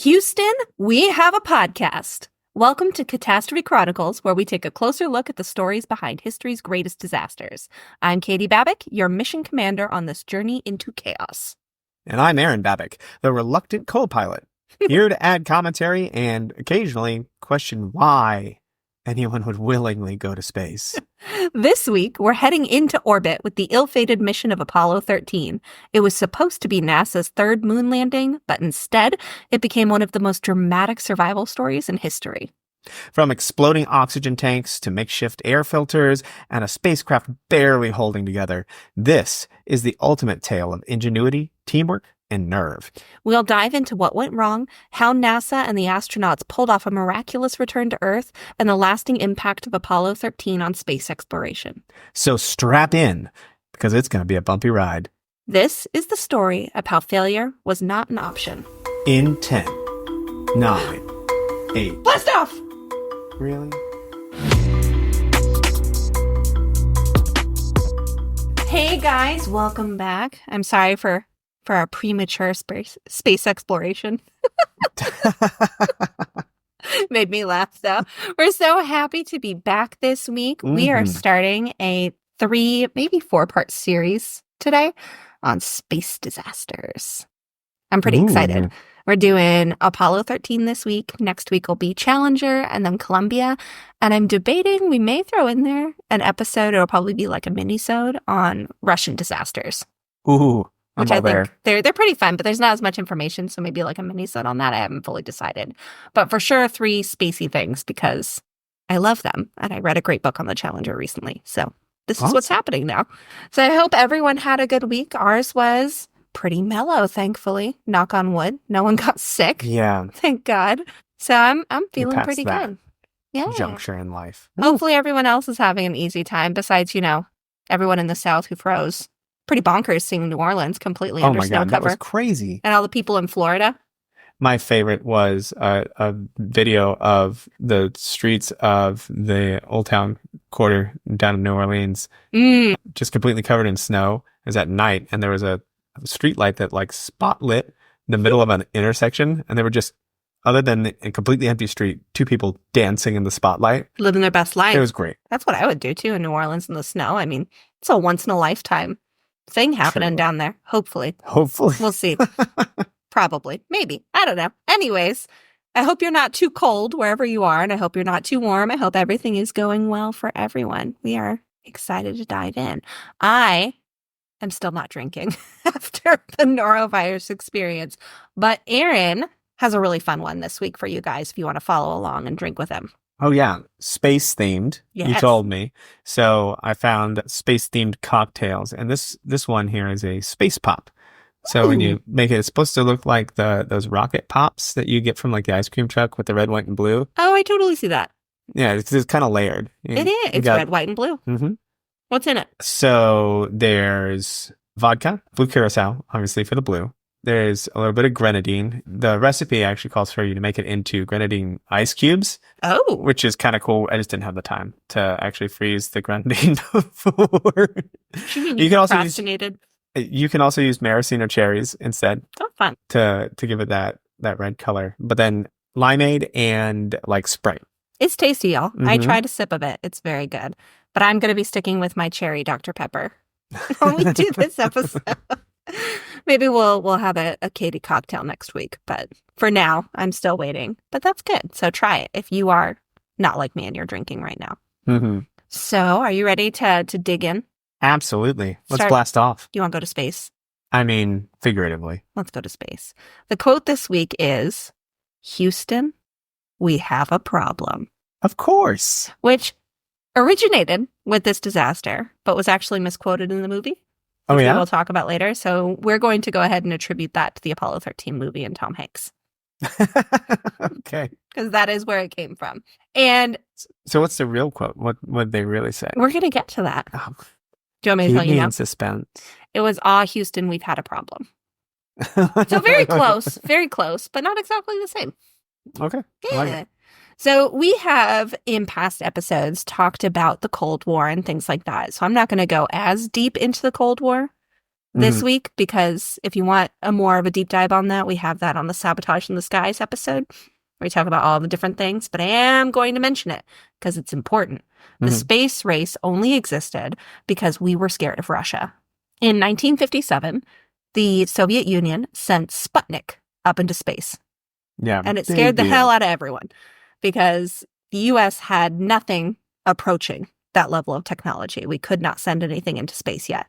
Houston, we have a podcast. Welcome to Catastrophe Chronicles, where we take a closer look at the stories behind history's greatest disasters. I'm Katie Babbick, your mission commander on this journey into chaos. And I'm Arin Babbick, the reluctant co-pilot, here to add commentary and occasionally question why anyone would willingly go to space. This week, we're heading into orbit with the ill-fated mission of Apollo 13. It was supposed to be NASA's third moon landing, but instead, it became one of the most dramatic survival stories in history. From exploding oxygen tanks to makeshift air filters and a spacecraft barely holding together, this is the ultimate tale of ingenuity, teamwork, and nerve. We'll dive into what went wrong, how NASA and the astronauts pulled off a miraculous return to Earth, and the lasting impact of Apollo 13 on space exploration. So strap in, because it's going to be a bumpy ride. This is the story of how failure was not an option. In 10, 9, 8... Blast off! Really? Hey guys, welcome back. I'm sorry for our premature space exploration. Made me laugh, though. We're so happy to be back this week. Mm-hmm. We are starting a 3, maybe 4-part series today on space disasters. I'm pretty excited. We're doing Apollo 13 this week. Next week will be Challenger and then Columbia. And I'm debating we may throw in there an episode. It'll probably be like a mini-sode on Russian disasters. Ooh. Which I think they're pretty fun, but there's not as much information, so maybe like a mini-sode on that. I haven't fully decided. But for sure, 3 spacey things because I love them. And I read a great book on the Challenger recently. So this is what's happening now. So I hope everyone had a good week. Ours was pretty mellow, thankfully. Knock on wood. No one got sick. Yeah. Thank God. So I'm feeling pretty good. Yeah. Juncture in life. Hopefully everyone else is having an easy time besides, everyone in the South who froze. Pretty bonkers seeing New Orleans completely under snow cover. That was crazy. And all the people in Florida. My favorite was a video of the streets of the Old Town quarter down in New Orleans, just completely covered in snow. It was at night, and there was a street light that spotlit the middle of an intersection, and they were just, other than a completely empty street, 2 people dancing in the spotlight. Living their best life. It was great. That's what I would do, too, in New Orleans in the snow. I mean, it's a once-in-a-lifetime thing happening down there. Hopefully. We'll see. Probably. Maybe. I don't know. Anyways, I hope you're not too cold wherever you are, and I hope you're not too warm. I hope everything is going well for everyone. We are excited to dive in. I am still not drinking after the norovirus experience, but Arin has a really fun one this week for you guys if you want to follow along and drink with him. Oh, yeah. Space themed. Yes. You told me. So I found space themed cocktails. And this one here is a space pop. So when you make it, it's supposed to look like those rocket pops that you get from the ice cream truck with the red, white, and blue. Oh, I totally see that. Yeah, it's kind of layered. It is. It's red, white, and blue. Mm-hmm. What's in it? So there's vodka, blue curacao, obviously for the blue. There's a little bit of grenadine. The recipe actually calls for you to make it into grenadine ice cubes. Oh. Which is kind of cool. I just didn't have the time to actually freeze the grenadine before. You can also use maraschino cherries instead. Oh, fun. To give it that red color. But then limeade and Sprite. It's tasty, y'all. Mm-hmm. I tried a sip of it. It's very good. But I'm going to be sticking with my cherry Dr. Pepper when we do this episode. Maybe we'll have a Katie cocktail next week, but for now, I'm still waiting. But that's good. So try it if you are not like me and you're drinking right now. Mm-hmm. So are you ready to dig in? Absolutely. Let's blast off. Do you want to go to space? I mean, figuratively. Let's go to space. The quote this week is, Houston, we have a problem. Of course. Which originated with this disaster, but was actually misquoted in the movie. Oh, yeah? We'll talk about later. So we're going to go ahead and attribute that to the Apollo 13 movie and Tom Hanks. Okay. Because that is where it came from. And so what's the real quote? What did they really say? We're going to get to that. Oh. Do you want me to tell you now? In suspense. It was, Houston, we've had a problem. So very close, but not exactly the same. Okay. Yeah. I like it. So we have in past episodes talked about the Cold War and things like that. So I'm not going to go as deep into the Cold War this week, because if you want a more of a deep dive on that, we have that on the Sabotage in the Skies episode, where we talk about all the different things, but I am going to mention it because it's important. The space race only existed because we were scared of Russia. In 1957, the Soviet Union sent Sputnik up into space. Yeah. And it scared the hell out of everyone because the U.S. had nothing approaching that level of technology. We could not send anything into space yet.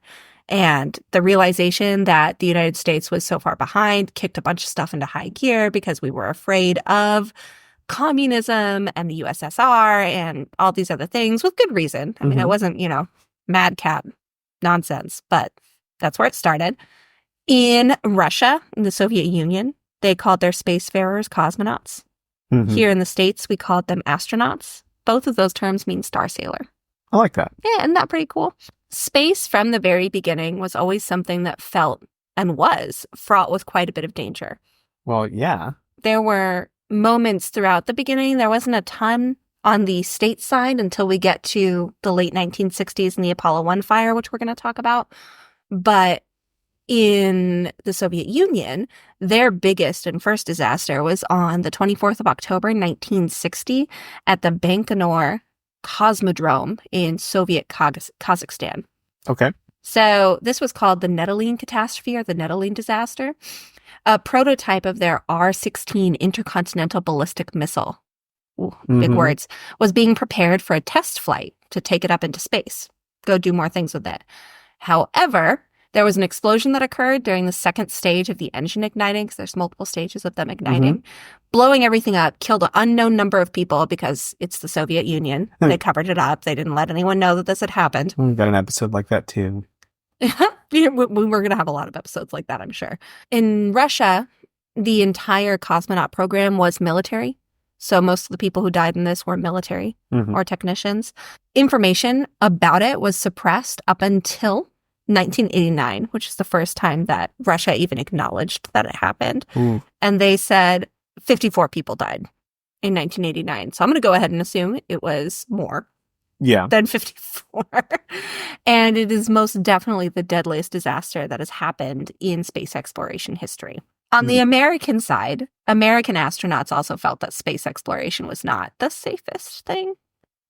And the realization that the United States was so far behind kicked a bunch of stuff into high gear because we were afraid of communism and the USSR and all these other things with good reason. I mean, it wasn't, madcap nonsense, but that's where it started. In Russia, in the Soviet Union, they called their spacefarers cosmonauts. Here in the States, we called them astronauts. Both of those terms mean star sailor. I like that. Yeah, isn't that pretty cool? Space from the very beginning was always something that felt and was fraught with quite a bit of danger. Well, yeah. There were moments throughout the beginning. There wasn't a ton on the state side until we get to the late 1960s and the Apollo 1 fire, which we're going to talk about. But in the Soviet Union, their biggest and first disaster was on the 24th of October, 1960, at the Baikonur Cosmodrome in Soviet Kazakhstan. Okay. So this was called the Nedeline catastrophe or the Nedeline disaster. A prototype of their R-16 intercontinental ballistic missile, big words, was being prepared for a test flight to take it up into space, go do more things with it. However, there was an explosion that occurred during the second stage of the engine igniting, because there's multiple stages of them igniting, blowing everything up, killed an unknown number of people because it's the Soviet Union. They covered it up. They didn't let anyone know that this had happened. We've got an episode like that, too. We're going to have a lot of episodes like that, I'm sure. In Russia, the entire cosmonaut program was military. So most of the people who died in this were military or technicians. Information about it was suppressed up until 1989, which is the first time that Russia even acknowledged that it happened. And they said 54 people died in 1989. So I'm going to go ahead and assume it was more than 54. And it is most definitely the deadliest disaster that has happened in space exploration history. On the American side, American astronauts also felt that space exploration was not the safest thing.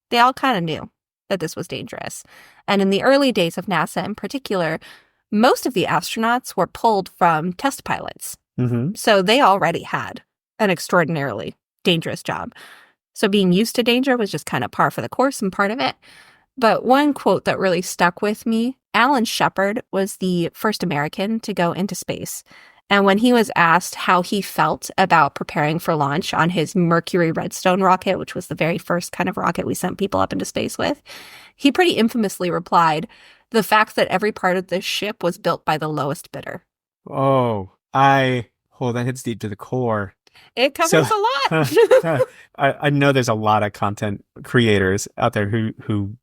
They all kind of knew that this was dangerous. And in the early days of NASA in particular, most of the astronauts were pulled from test pilots. So they already had an extraordinarily dangerous job. So being used to danger was just kind of par for the course and part of it. But one quote that really stuck with me, Alan Shepard was the first American to go into space. And when he was asked how he felt about preparing for launch on his Mercury Redstone rocket, which was the very first kind of rocket we sent people up into space with, he pretty infamously replied, "The fact that every part of this ship was built by the lowest bidder." Oh, that hits deep to the core. It covers a lot. I know there's a lot of content creators out there who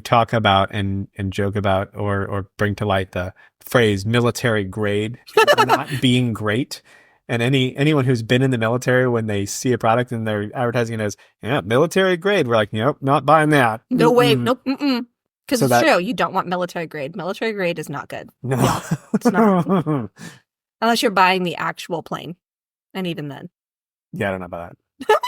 talk about and joke about or bring to light the phrase military grade not being great. And anyone who's been in the military, when they see a product and they're advertising it as military grade, we're like, nope, not buying that. No way, nope, because it's true. You don't want military grade. Military grade is not good. No, it's not. Unless you're buying the actual plane, and even then. Yeah, I don't know about that.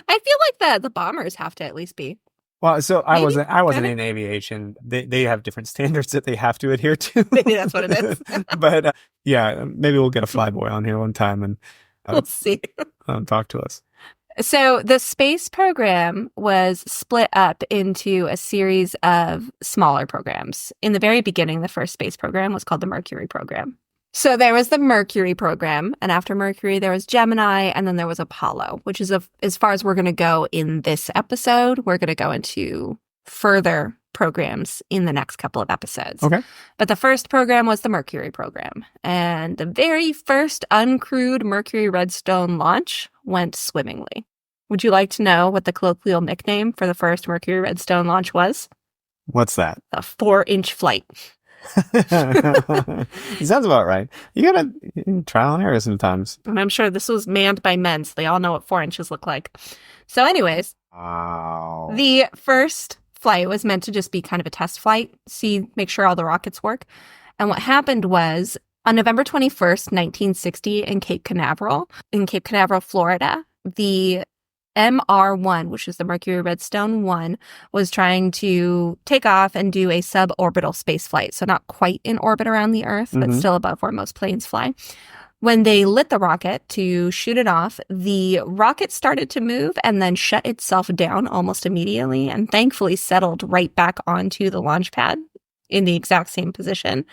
I feel like the bombers have to at least be. Well, so I wasn't in aviation. They have different standards that they have to adhere to. Maybe that's what it is. But maybe we'll get a flyboy on here one time and we'll see. Talk to us. So the space program was split up into a series of smaller programs. In the very beginning, the first space program was called the Mercury program. So there was the Mercury program, and after Mercury, there was Gemini, and then there was Apollo, which is as far as we're going to go in this episode. We're going to go into further programs in the next couple of episodes. Okay. But the first program was the Mercury program, and the very first uncrewed Mercury Redstone launch went swimmingly. Would you like to know what the colloquial nickname for the first Mercury Redstone launch was? What's that? The 4-inch flight. It sounds about right. You gotta trial and error sometimes. And I'm sure this was manned by men, so they all know what 4 inches look like. So anyways, wow. The first flight was meant to just be kind of a test flight, make sure all the rockets work. And what happened was on November 21st, 1960 in Cape Canaveral, Florida, the MR1, which is the Mercury Redstone 1, was trying to take off and do a suborbital space flight. So not quite in orbit around the Earth, but still above where most planes fly. When they lit the rocket to shoot it off, the rocket started to move and then shut itself down almost immediately and thankfully settled right back onto the launch pad in the exact same position.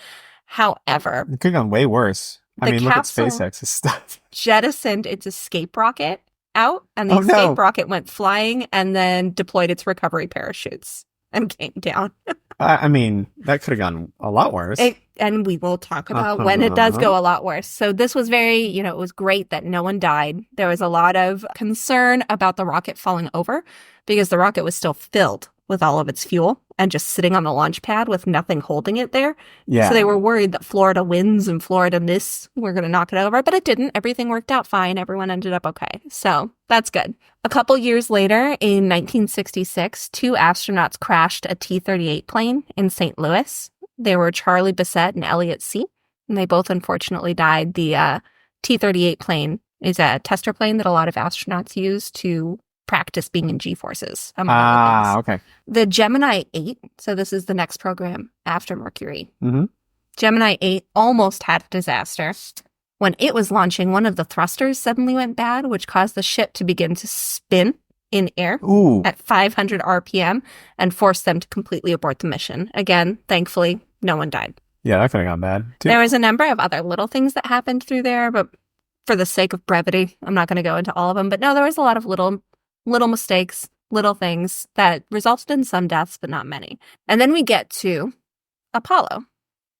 However, it could have gone way worse. I mean, look at SpaceX's stuff. Jettisoned its escape rocket out, and the escape rocket went flying and then deployed its recovery parachutes and came down. I mean, that could have gone a lot worse. And we will talk about when it does go a lot worse. So this was very, it was great that no one died. There was a lot of concern about the rocket falling over because the rocket was still filled with all of its fuel and just sitting on the launch pad with nothing holding it there. Yeah. So they were worried that Florida winds and Florida miss were going to knock it over, but it didn't. Everything worked out fine. Everyone ended up okay. So that's good. A couple years later, in 1966, 2 astronauts crashed a T-38 plane in St. Louis. They were Charlie Bissett and Elliot See, and they both unfortunately died. The T-38 plane is a tester plane that a lot of astronauts use to practice being in G-forces. Okay. The Gemini 8, so this is the next program after Mercury. Gemini 8 almost had a disaster. When it was launching, one of the thrusters suddenly went bad, which caused the ship to begin to spin in air at 500 RPM and forced them to completely abort the mission. Again, thankfully, no one died. Yeah, that could have gone bad, too. There was a number of other little things that happened through there, but for the sake of brevity, I'm not going to go into all of them. But no, there was a lot of little mistakes, little things that resulted in some deaths, but not many. And then we get to Apollo.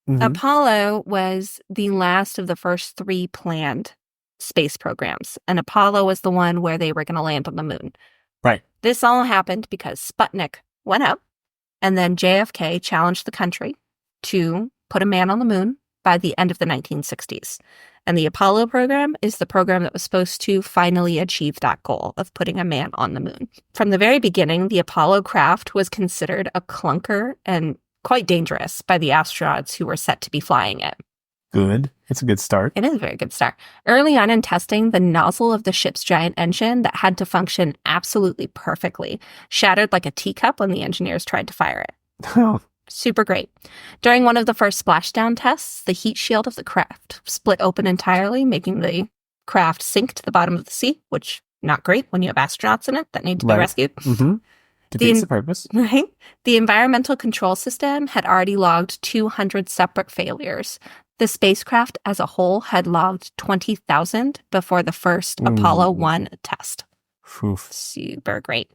Apollo was the last of the first 3 planned space programs. And Apollo was the one where they were going to land on the moon. Right. This all happened because Sputnik went up and then JFK challenged the country to put a man on the moon by the end of the 1960s. And the Apollo program is the program that was supposed to finally achieve that goal of putting a man on the moon. From the very beginning, the Apollo craft was considered a clunker and quite dangerous by the astronauts who were set to be flying it. Good. It's a good start. It is a very good start. Early on in testing, the nozzle of the ship's giant engine that had to function absolutely perfectly shattered like a teacup when the engineers tried to fire it. Oh. Super great. During one of the first splashdown tests, the heat shield of the craft split open entirely, making the craft sink to the bottom of the sea, which not great when you have astronauts in it that need to be rescued. Defeats the purpose. Right. The environmental control system had already logged 200 separate failures. The spacecraft as a whole had logged 20,000 before the first Apollo 1 test. Oof. Super great.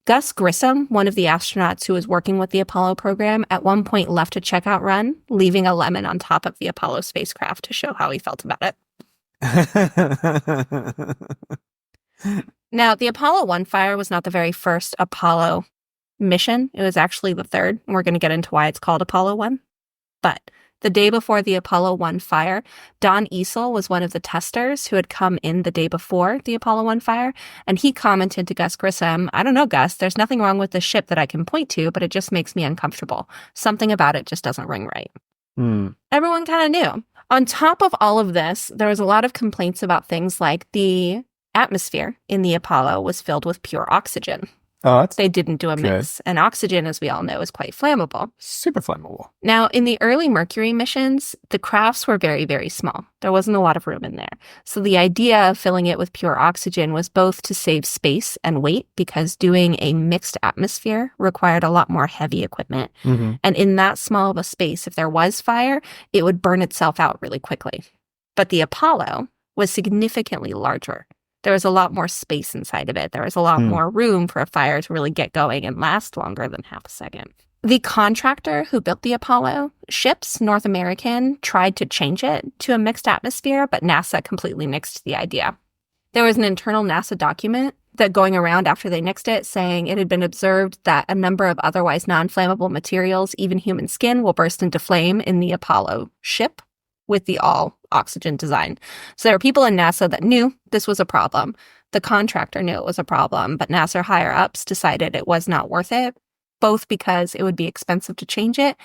Gus Grissom, one of the astronauts who was working with the Apollo program, at one point left a checkout run, leaving a lemon on top of the Apollo spacecraft to show how he felt about it. Now, the Apollo 1 fire was not the very first Apollo mission. It was actually the third. And we're going to get into why it's called Apollo 1. But the day before the Apollo 1 fire, Don Easel was one of the testers who had come in the day before the Apollo 1 fire, and he commented to Gus Grissom, "I don't know, Gus, there's nothing wrong with the ship that I can point to, but it just makes me uncomfortable. Something about it just doesn't ring right." Everyone kind of knew. On top of all of this, there was a lot of complaints about things like the atmosphere in the Apollo was filled with pure oxygen. They didn't do a mix. And oxygen, as we all know, is quite flammable. Super flammable. Now, in the early Mercury missions, the crafts were very, very small. There wasn't a lot of room in there. So the idea of filling it with pure oxygen was both to save space and weight, because doing a mixed atmosphere required a lot more heavy equipment. And in that small of a space, if there was fire, it would burn itself out really quickly. But the Apollo was significantly larger. There was a lot more space inside of it. There was a lot more room for a fire to really get going and last longer than half a second. The contractor who built the Apollo ships, North American, tried to change it to a mixed atmosphere, but NASA completely nixed the idea. There was an internal NASA document that going around after they nixed it saying it had been observed that a number of otherwise non-flammable materials, even human skin, will burst into flame in the Apollo ship with the all-oxygen design. So there were people in NASA that knew this was a problem. The contractor knew it was a problem, but NASA higher-ups decided it was not worth it, both because it would be expensive to change it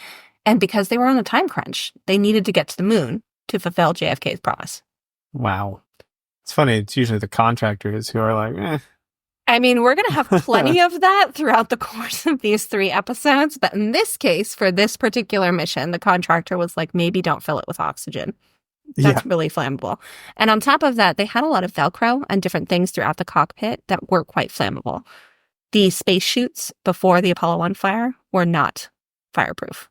And because they were on a time crunch, they needed to get to the moon to fulfill JFK's promise. Wow. It's funny. It's usually the contractors who are like, eh. I mean, we're going to have plenty of that throughout the course of these 3 episodes. But in this case, for this particular mission, the contractor was like, maybe don't fill it with oxygen. That's really flammable. And on top of that, they had a lot of Velcro and different things throughout the cockpit that were quite flammable. The space chutes before the Apollo 1 fire were not fireproof.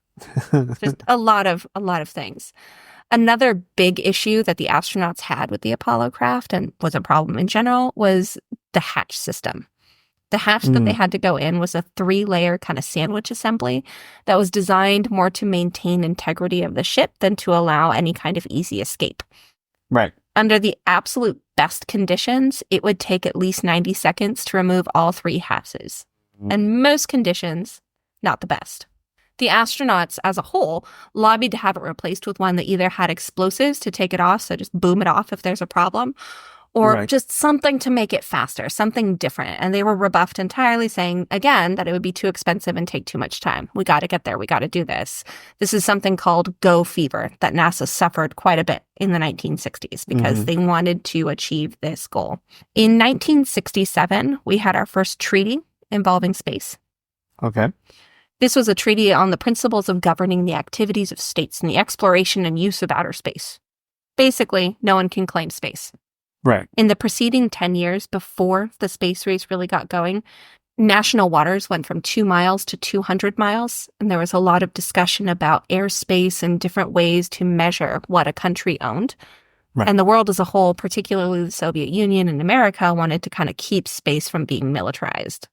Just a lot of things. Another big issue that the astronauts had with the Apollo craft, and was a problem in general, was the hatch system. The hatch that they had to go in was a 3-layer kind of sandwich assembly that was designed more to maintain integrity of the ship than to allow any kind of easy escape. Right. Under the absolute best conditions, it would take at least 90 seconds to remove all 3 hatches. And most conditions, not the best. The astronauts as a whole lobbied to have it replaced with one that either had explosives to take it off, so just boom it off if there's a problem, or just something to make it faster, something different. And they were rebuffed entirely, saying, again, that it would be too expensive and take too much time. We got to get there. We got to do this. This is something called go fever that NASA suffered quite a bit in the 1960s because they wanted to achieve this goal. In 1967, we had our first treaty involving space. Okay. This was a treaty on the principles of governing the activities of states in the exploration and use of outer space. Basically, no one can claim space. Right. In the preceding 10 years before the space race really got going, national waters went from 2 miles to 200 miles, and there was a lot of discussion about airspace and different ways to measure what a country owned. Right. And the world as a whole, particularly the Soviet Union and America, wanted to kind of keep space from being militarized.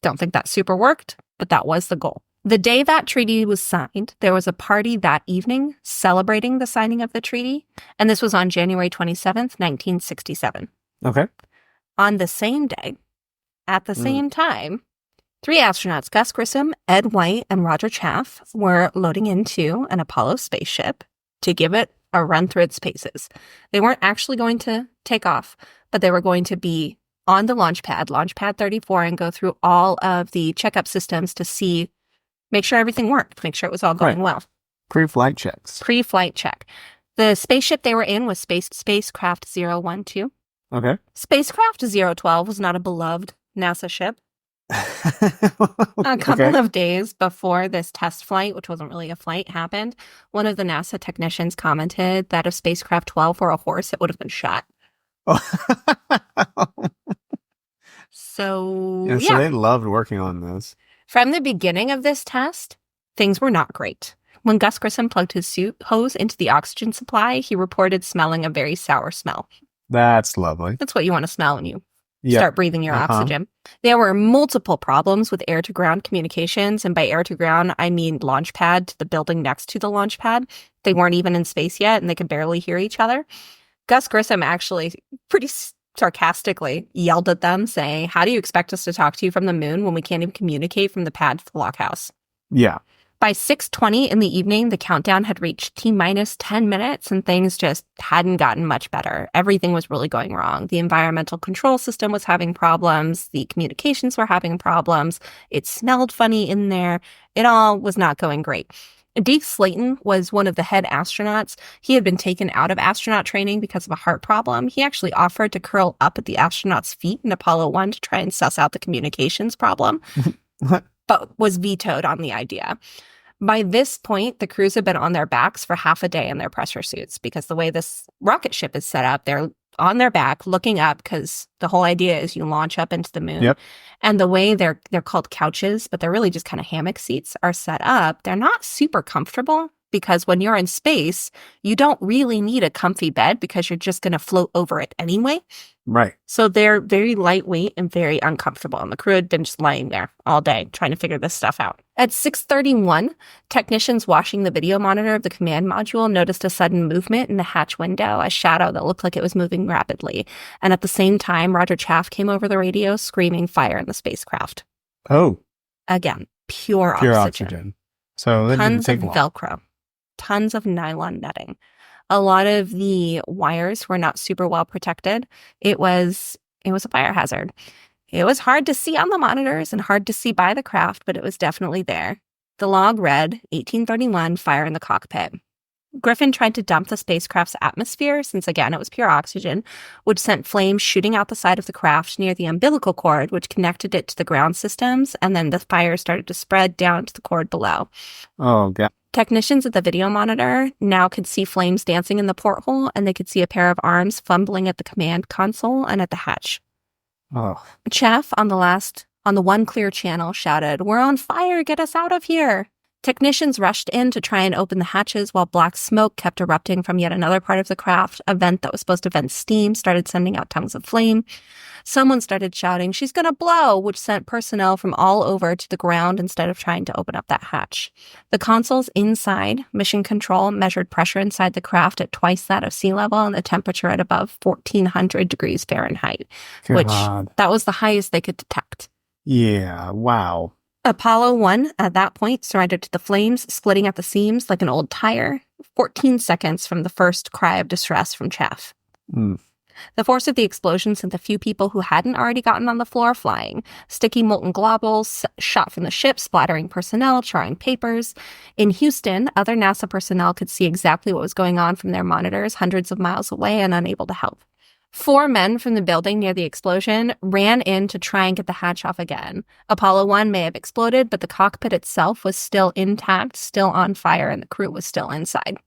Don't think that super worked, but that was the goal. The day that treaty was signed, there was a party that evening celebrating the signing of the treaty, and this was on January 27th, 1967. Okay. On the same day, at the same time, 3 astronauts, Gus Grissom, Ed White, and Roger Chaff, were loading into an Apollo spaceship to give it a run through its paces. They weren't actually going to take off, but they were going to be on the launch pad 34, and go through all of the checkup systems to make sure everything worked, make sure it was all going well. Pre-flight checks. Pre-flight check. The spaceship they were in was Spacecraft 012. Okay. Spacecraft 012 was not a beloved NASA ship. A couple of days before this test flight, which wasn't really a flight, happened, one of the NASA technicians commented that if Spacecraft 12 were a horse, it would have been shot. So they loved working on this. From the beginning of this test, things were not great. When Gus Grissom plugged his suit hose into the oxygen supply, he reported smelling a very sour smell. That's lovely. That's what you want to smell when you start breathing your oxygen. There were multiple problems with air-to-ground communications, and by air-to-ground, I mean launch pad to the building next to the launch pad. They weren't even in space yet, and they could barely hear each other. Gus Grissom actually pretty sarcastically yelled at them, saying, "How do you expect us to talk to you from the moon when we can't even communicate from the pad to the lockhouse?" Yeah. By 6:20 in the evening, the countdown had reached T-minus 10 minutes, and things just hadn't gotten much better. Everything was really going wrong. The environmental control system was having problems. The communications were having problems. It smelled funny in there. It all was not going great. Deke Slayton was one of the head astronauts. He had been taken out of astronaut training because of a heart problem. He actually offered to curl up at the astronauts' feet in Apollo 1 to try and suss out the communications problem, but was vetoed on the idea. By this point, the crews had been on their backs for half a day in their pressure suits because the way this rocket ship is set up, they're on their back looking up because the whole idea is you launch up into the moon. Yep. And the way they're called couches, but they're really just kind of hammock seats, are set up, they're not super comfortable because when you're in space, you don't really need a comfy bed because you're just going to float over it anyway. Right. So they're very lightweight and very uncomfortable. And the crew had been just lying there all day trying to figure this stuff out. At 6:31, technicians watching the video monitor of the command module noticed a sudden movement in the hatch window, a shadow that looked like it was moving rapidly. And at the same time, Roger Chaff came over the radio screaming fire in the spacecraft. Oh. Again, pure oxygen. So that tons didn't of take long. Velcro, tons of nylon netting. A lot of the wires were not super well protected. It was a fire hazard. It was hard to see on the monitors and hard to see by the craft, but it was definitely there. The log read, 1831, fire in the cockpit. Griffin tried to dump the spacecraft's atmosphere, since again it was pure oxygen, which sent flames shooting out the side of the craft near the umbilical cord, which connected it to the ground systems, and then the fire started to spread down to the cord below. Oh, God. Technicians at the video monitor now could see flames dancing in the porthole, and they could see a pair of arms fumbling at the command console and at the hatch. Oh. Chaff on the one clear channel shouted, "We're on fire, get us out of here." Technicians rushed in to try and open the hatches while black smoke kept erupting from yet another part of the craft. A vent that was supposed to vent steam started sending out tongues of flame. Someone started shouting, "She's gonna blow," which sent personnel from all over to the ground instead of trying to open up that hatch. The consoles inside Mission Control measured pressure inside the craft at twice that of sea level and the temperature at above 1,400 degrees Fahrenheit, which that was the highest they could detect. Yeah, wow. Apollo 1, at that point, surrendered to the flames, splitting at the seams like an old tire, 14 seconds from the first cry of distress from Chaff. The force of the explosion sent the few people who hadn't already gotten on the floor flying. Sticky molten globules shot from the ship, splattering personnel, charring papers. In Houston, other NASA personnel could see exactly what was going on from their monitors hundreds of miles away and unable to help. 4 men from the building near the explosion ran in to try and get the hatch off again. Apollo 1 may have exploded, but the cockpit itself was still intact, still on fire, and the crew was still inside.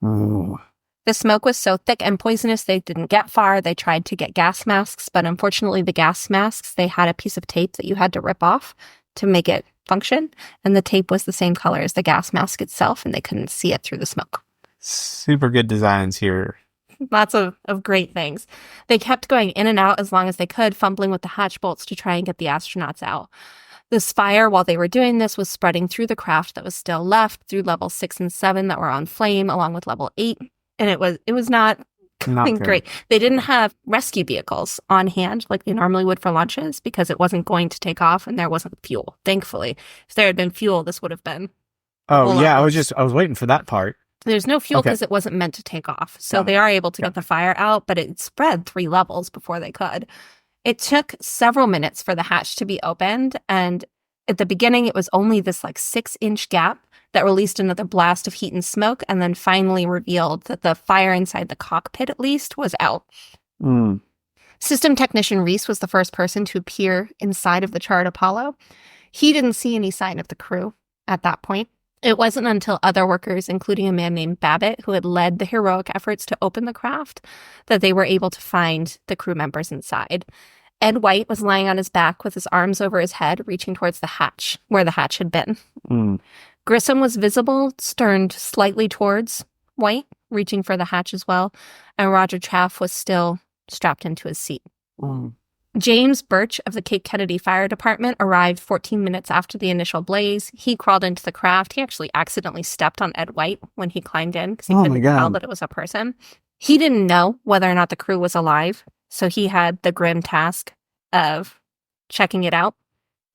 Ooh. The smoke was so thick and poisonous they didn't get far. They tried to get gas masks, but unfortunately the gas masks, they had a piece of tape that you had to rip off to make it function, and the tape was the same color as the gas mask itself, and they couldn't see it through the smoke. Super good designs here. Lots of great things. They kept going in and out as long as they could, fumbling with the hatch bolts to try and get the astronauts out. This fire, while they were doing this, was spreading through the craft that was still left, through level 6 and 7 that were on flame, along with level 8. And it was not great. They didn't have rescue vehicles on hand like they normally would for launches because it wasn't going to take off and there wasn't fuel, thankfully. If there had been fuel, this would have been... Oh, yeah, I was waiting for that part. There's no fuel because it wasn't meant to take off. So they are able to get the fire out, but it spread 3 levels before they could. It took several minutes for the hatch to be opened. And at the beginning, it was only this 6-inch gap that released another blast of heat and smoke and then finally revealed that the fire inside the cockpit, at least, was out. System technician Reese was the first person to appear inside of the charred Apollo. He didn't see any sign of the crew at that point. It wasn't until other workers, including a man named Babbitt, who had led the heroic efforts to open the craft, that they were able to find the crew members inside. Ed White was lying on his back with his arms over his head, reaching towards the hatch, where the hatch had been. Grissom was visible, sterned slightly towards White, reaching for the hatch as well, and Roger Chaff was still strapped into his seat. James Birch of the Cape Kennedy Fire Department arrived 14 minutes after the initial blaze. He crawled into the craft. He actually accidentally stepped on Ed White when he climbed in because he couldn't tell that it was a person. He didn't know whether or not the crew was alive, so he had the grim task of checking it out.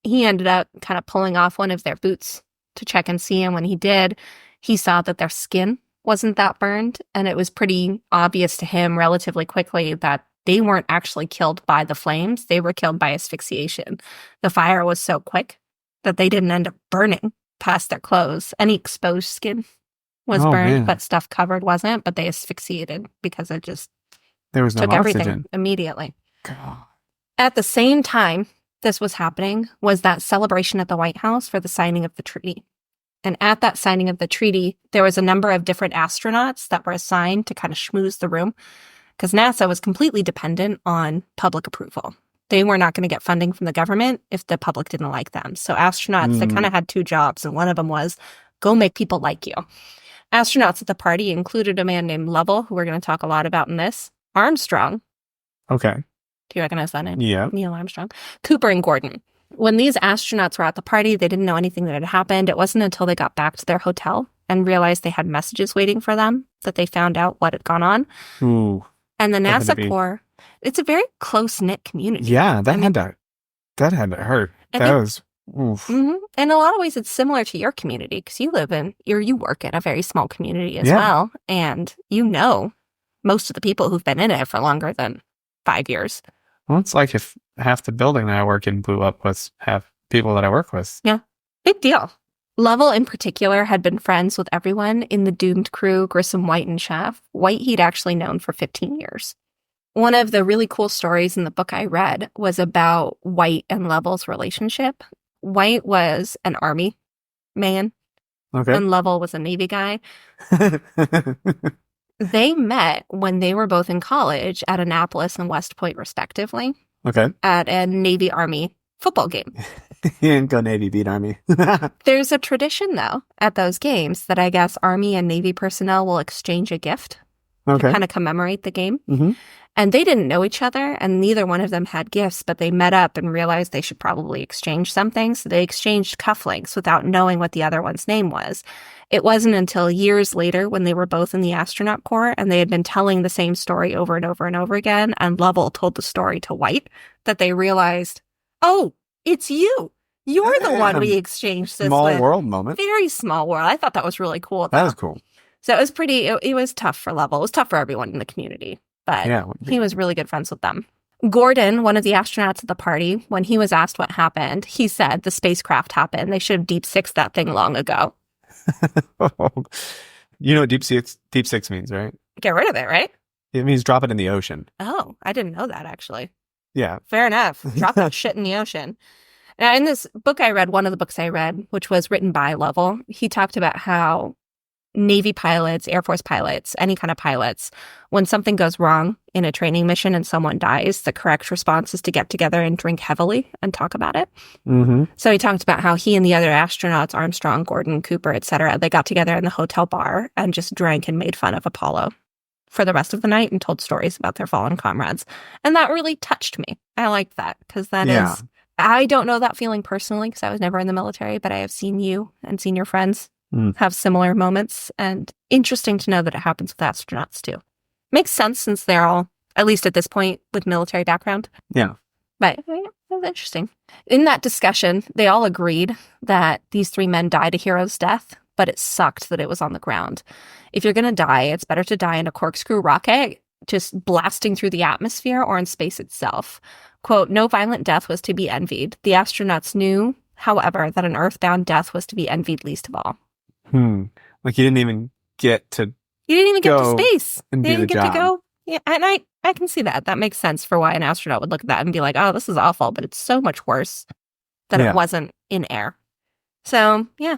He ended up kind of pulling off one of their boots to check and see, and when he did, he saw that their skin wasn't that burned, and it was pretty obvious to him relatively quickly that they weren't actually killed by the flames. They were killed by asphyxiation. The fire was so quick that they didn't end up burning past their clothes. Any exposed skin was burned, but stuff covered wasn't. But they asphyxiated because it just there was took no everything oxygen immediately. God. At the same time this was happening was that celebration at the White House for the signing of the treaty. And at that signing of the treaty, there was a number of different astronauts that were assigned to kind of schmooze the room, because NASA was completely dependent on public approval. They were not going to get funding from the government if the public didn't like them. So astronauts, they kind of had 2 jobs, and one of them was go make people like you. Astronauts at the party included a man named Lovell, who we're going to talk a lot about in this, Armstrong. Okay. Do you recognize that name? Yeah. Neil Armstrong. Cooper and Gordon. When these astronauts were at the party, they didn't know anything that had happened. It wasn't until they got back to their hotel and realized they had messages waiting for them that they found out what had gone on. Ooh. And the NASA Corps, it's a very close-knit community. Yeah, that had to hurt. That was, oof. In a lot of ways, it's similar to your community because you work in a very small community as well. And you know most of the people who've been in it for longer than 5 years. Well, it's like if half the building that I work in blew up with half people that I work with. Yeah. Big deal. Lovell, in particular, had been friends with everyone in the doomed crew, Grissom, White, and Schaff. White he'd actually known for 15 years. One of the really cool stories in the book I read was about White and Lovell's relationship. White was an Army man, and Lovell was a Navy guy. They met when they were both in college at Annapolis and West Point, respectively. At a Navy-Army football game. He didn't go Navy, beat Army. There's a tradition, though, at those games that I guess Army and Navy personnel will exchange a gift to kind of commemorate the game. And they didn't know each other, and neither one of them had gifts, but they met up and realized they should probably exchange something. So they exchanged cufflinks without knowing what the other one's name was. It wasn't until years later when they were both in the astronaut corps and they had been telling the same story over and over and over again, and Lovell told the story to White, that they realized, oh, it's you. You're the one we exchanged this small with. World moment. Very small world. I thought that was really cool. That was cool. So it was it was tough for Lovell. It was tough for everyone in the community. But he was really good friends with them. Gordon, one of the astronauts at the party, when he was asked what happened, he said the spacecraft happened. They should have deep sixed that thing long ago. You know what deep six means, right? Get rid of it, right? It means drop it in the ocean. Oh, I didn't know that, actually. Yeah. Fair enough. Drop that shit in the ocean. Now, in this book I read, one of the books I read, which was written by Lovell, he talked about how Navy pilots, Air Force pilots, any kind of pilots, when something goes wrong in a training mission and someone dies, the correct response is to get together and drink heavily and talk about it. So he talked about how he and the other astronauts, Armstrong, Gordon, Cooper, etc., they got together in the hotel bar and just drank and made fun of Apollo for the rest of the night and told stories about their fallen comrades. And that really touched me. I liked that because that is, I don't know that feeling personally because I was never in the military, but I have seen you and seen your friends have similar moments, and interesting to know that it happens with astronauts too. Makes sense since they're all, at least at this point, with military background. Yeah. But it was interesting. In that discussion, they all agreed that these three men died a hero's death, but it sucked that it was on the ground. If you're going to die, it's better to die in a corkscrew rocket, just blasting through the atmosphere, or in space itself. Quote, no violent death was to be envied. The astronauts knew, however, that an earthbound death was to be envied least of all. Like you didn't even get to space. And they didn't get to go. Yeah, and I can see that. That makes sense for why an astronaut would look at that and be like, oh, this is awful, but it's so much worse that it wasn't in air. So, yeah.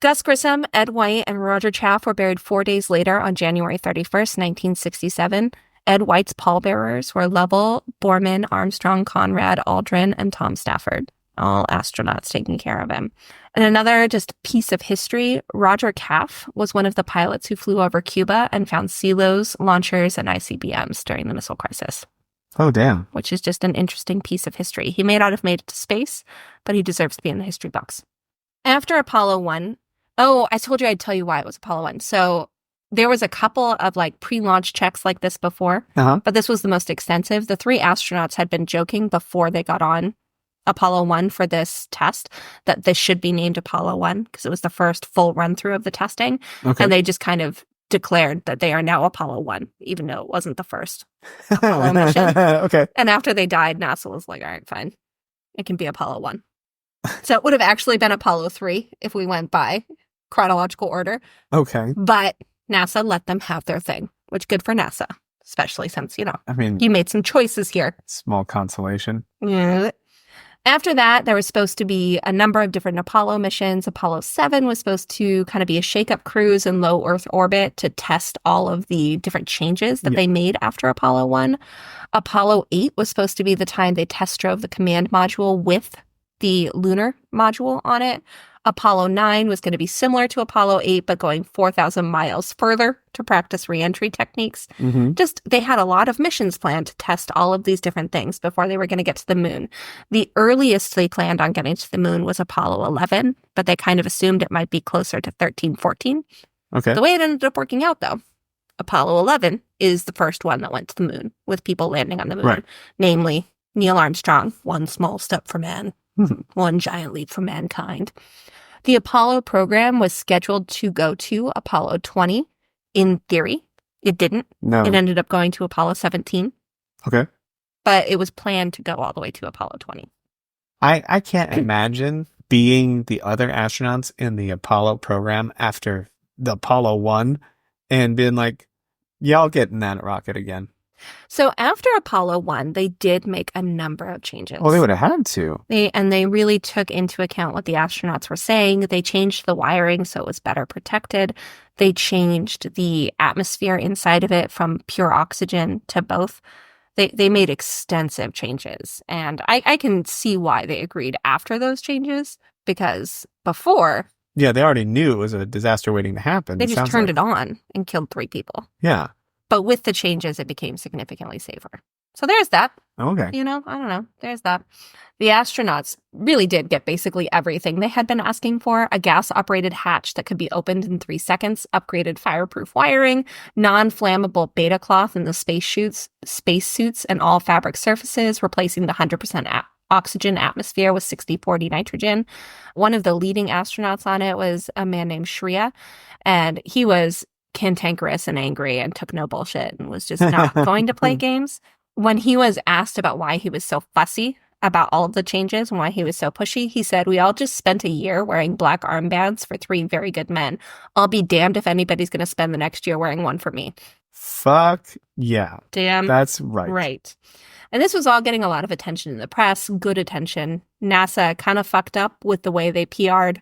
Gus Grissom, Ed White, and Roger Chaff were buried 4 days later on January 31st, 1967. Ed White's pallbearers were Lovell, Borman, Armstrong, Conrad, Aldrin, and Tom Stafford. All astronauts taking care of him. And another just piece of history, Roger Chaff was one of the pilots who flew over Cuba and found silos, launchers, and ICBMs during the missile crisis. Oh, damn. Which is just an interesting piece of history. He may not have made it to space, but he deserves to be in the history books. After Apollo 1, I told you I'd tell you why it was Apollo 1. So there was a couple of like pre-launch checks like this before, but this was the most extensive. The three astronauts had been joking before they got on Apollo 1 for this test that this should be named Apollo 1 because it was the first full run-through of the testing. And they just kind of declared that they are now Apollo 1, even though it wasn't the first Apollo mission. And after they died, NASA was like, all right, fine. It can be Apollo 1. So it would have actually been Apollo 3 if we went by chronological order. But NASA let them have their thing, which good for NASA, especially since, I mean, you made some choices here. Small consolation. Yeah. After that, there was supposed to be a number of different Apollo missions. Apollo 7 was supposed to kind of be a shake-up cruise in low Earth orbit to test all of the different changes that they made after Apollo 1. Apollo 8 was supposed to be the time they test drove the command module with the lunar module on it. Apollo 9 was going to be similar to Apollo 8, but going 4,000 miles further to practice reentry techniques. Just, they had a lot of missions planned to test all of these different things before they were going to get to the moon. The earliest they planned on getting to the moon was Apollo 11, but they kind of assumed it might be closer to 13, 14. The way it ended up working out, though, Apollo 11 is the first one that went to the moon with people landing on the moon. Namely, Neil Armstrong, one small step for man, one giant leap for mankind. The Apollo program was scheduled to go to Apollo 20 in theory. It didn't. No. It ended up going to Apollo 17. But it was planned to go all the way to Apollo 20. I can't imagine being the other astronauts in the Apollo program after the Apollo 1 and being like, yeah, I'll get in that rocket again. So after Apollo 1, they did make a number of changes. Well, they would have had to. They really took into account what the astronauts were saying. They changed the wiring so it was better protected. They changed the atmosphere inside of it from pure oxygen to both. They made extensive changes. And I can see why they agreed after those changes, because before... Yeah, they already knew it was a disaster waiting to happen. They just turned it on and killed 3 people. Yeah. But with the changes, it became significantly safer. So there's that. Okay. You know, I don't know. There's that. The astronauts really did get basically everything they had been asking for. A gas-operated hatch that could be opened in 3 seconds, upgraded fireproof wiring, non-flammable beta cloth in the spacesuits and all fabric surfaces, replacing the 100% oxygen atmosphere with 60-40 nitrogen. One of the leading astronauts on it was a man named Shreya, and he was cantankerous and angry and took no bullshit and was just not going to play games. When he was asked about why he was so fussy about all of the changes and why he was so pushy, he said, "We all just spent a year wearing black armbands for 3 very good men. I'll be damned if anybody's going to spend the next year wearing one for me." Fuck yeah. Damn. That's right. Right. And this was all getting a lot of attention in the press, good attention. NASA kind of fucked up with the way they PR'd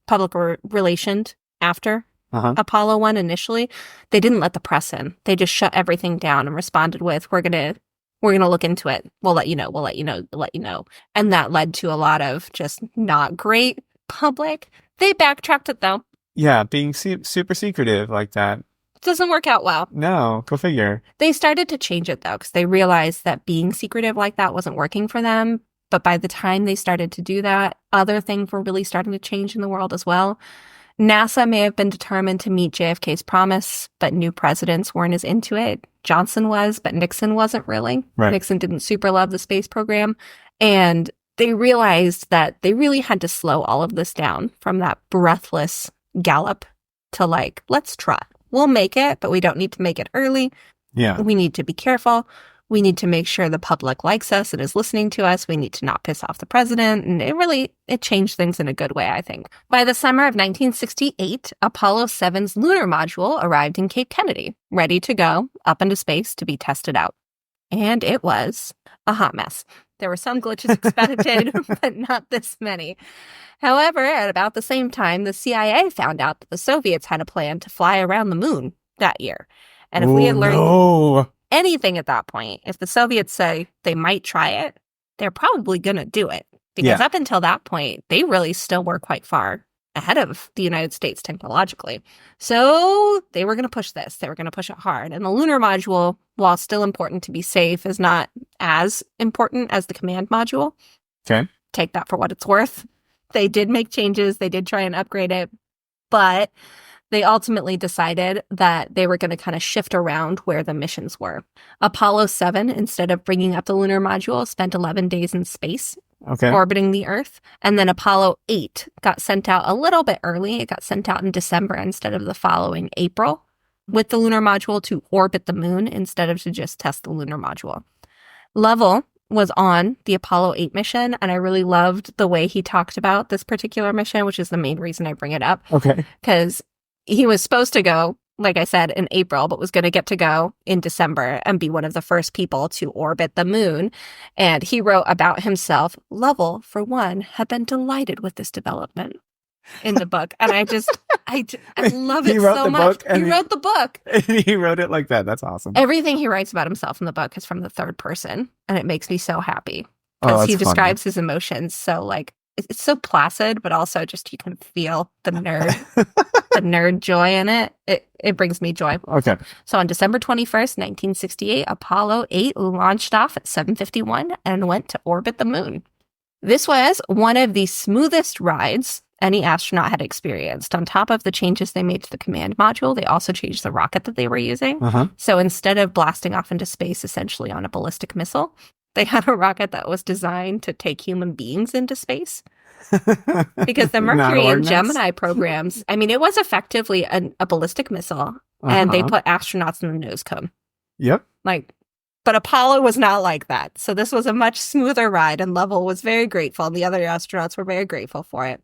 public relations after Apollo 1 initially. They didn't let the press in. They just shut everything down and responded with, we're gonna look into it. We'll let you know. And that led to a lot of just not great public. They backtracked it though. Yeah, being super secretive like that doesn't work out well. No, go figure. They started to change it though, because they realized that being secretive like that wasn't working for them. But by the time they started to do that, other things were really starting to change in the world as well. NASA may have been determined to meet JFK's promise, but new presidents weren't as into it. Johnson was, but Nixon wasn't really. Right. Nixon didn't super love the space program. And they realized that they really had to slow all of this down from that breathless gallop to like, let's trot. We'll make it, but we don't need to make it early. Yeah. We need to be careful. We need to make sure the public likes us and is listening to us. We need to not piss off the president. And it changed things in a good way, I think. By the summer of 1968, Apollo 7's lunar module arrived in Cape Kennedy, ready to go up into space to be tested out. And it was a hot mess. There were some glitches expected, but not this many. However, at about the same time, the CIA found out that the Soviets had a plan to fly around the moon that year. And if we had learned anything at that point, if the Soviets say they might try it, they're probably going to do it. Because up until that point, they really still were quite far ahead of the United States technologically. So they were going to push this. They were going to push it hard. And the lunar module, while still important to be safe, is not as important as the command module. Okay. Take that for what it's worth. They did make changes. They did try and upgrade it. But they ultimately decided that they were going to kind of shift around where the missions were. Apollo 7, instead of bringing up the lunar module, spent 11 days in space, orbiting the Earth. And then Apollo 8 got sent out a little bit early. It got sent out in December instead of the following April with the lunar module to orbit the moon instead of to just test the lunar module. Lovell was on the Apollo 8 mission, and I really loved the way he talked about this particular mission, which is the main reason I bring it up. Okay. Because he was supposed to go, like I said, in April, but was going to get to go in December and be one of the first people to orbit the moon. And he wrote about himself, Lovell, for one, had been delighted with this development in the book. And I love it so much. He wrote the book. He wrote it like that. That's awesome. Everything he writes about himself in the book is from the third person. And it makes me so happy because he describes his emotions so like, it's so placid, but also just you can feel the nerd joy in it. It brings me joy. Okay. So on December 21st, 1968, Apollo 8 launched off at 7:51 and went to orbit the moon. This was one of the smoothest rides any astronaut had experienced. On top of the changes they made to the command module, they also changed the rocket that they were using. So instead of blasting off into space essentially on a ballistic missile, they had a rocket that was designed to take human beings into space. Because the Mercury and Gemini programs, I mean, it was effectively a ballistic missile, and they put astronauts in the nose cone. Yep. Like, But Apollo was not like that. So this was a much smoother ride, and Lovell was very grateful, and the other astronauts were very grateful for it.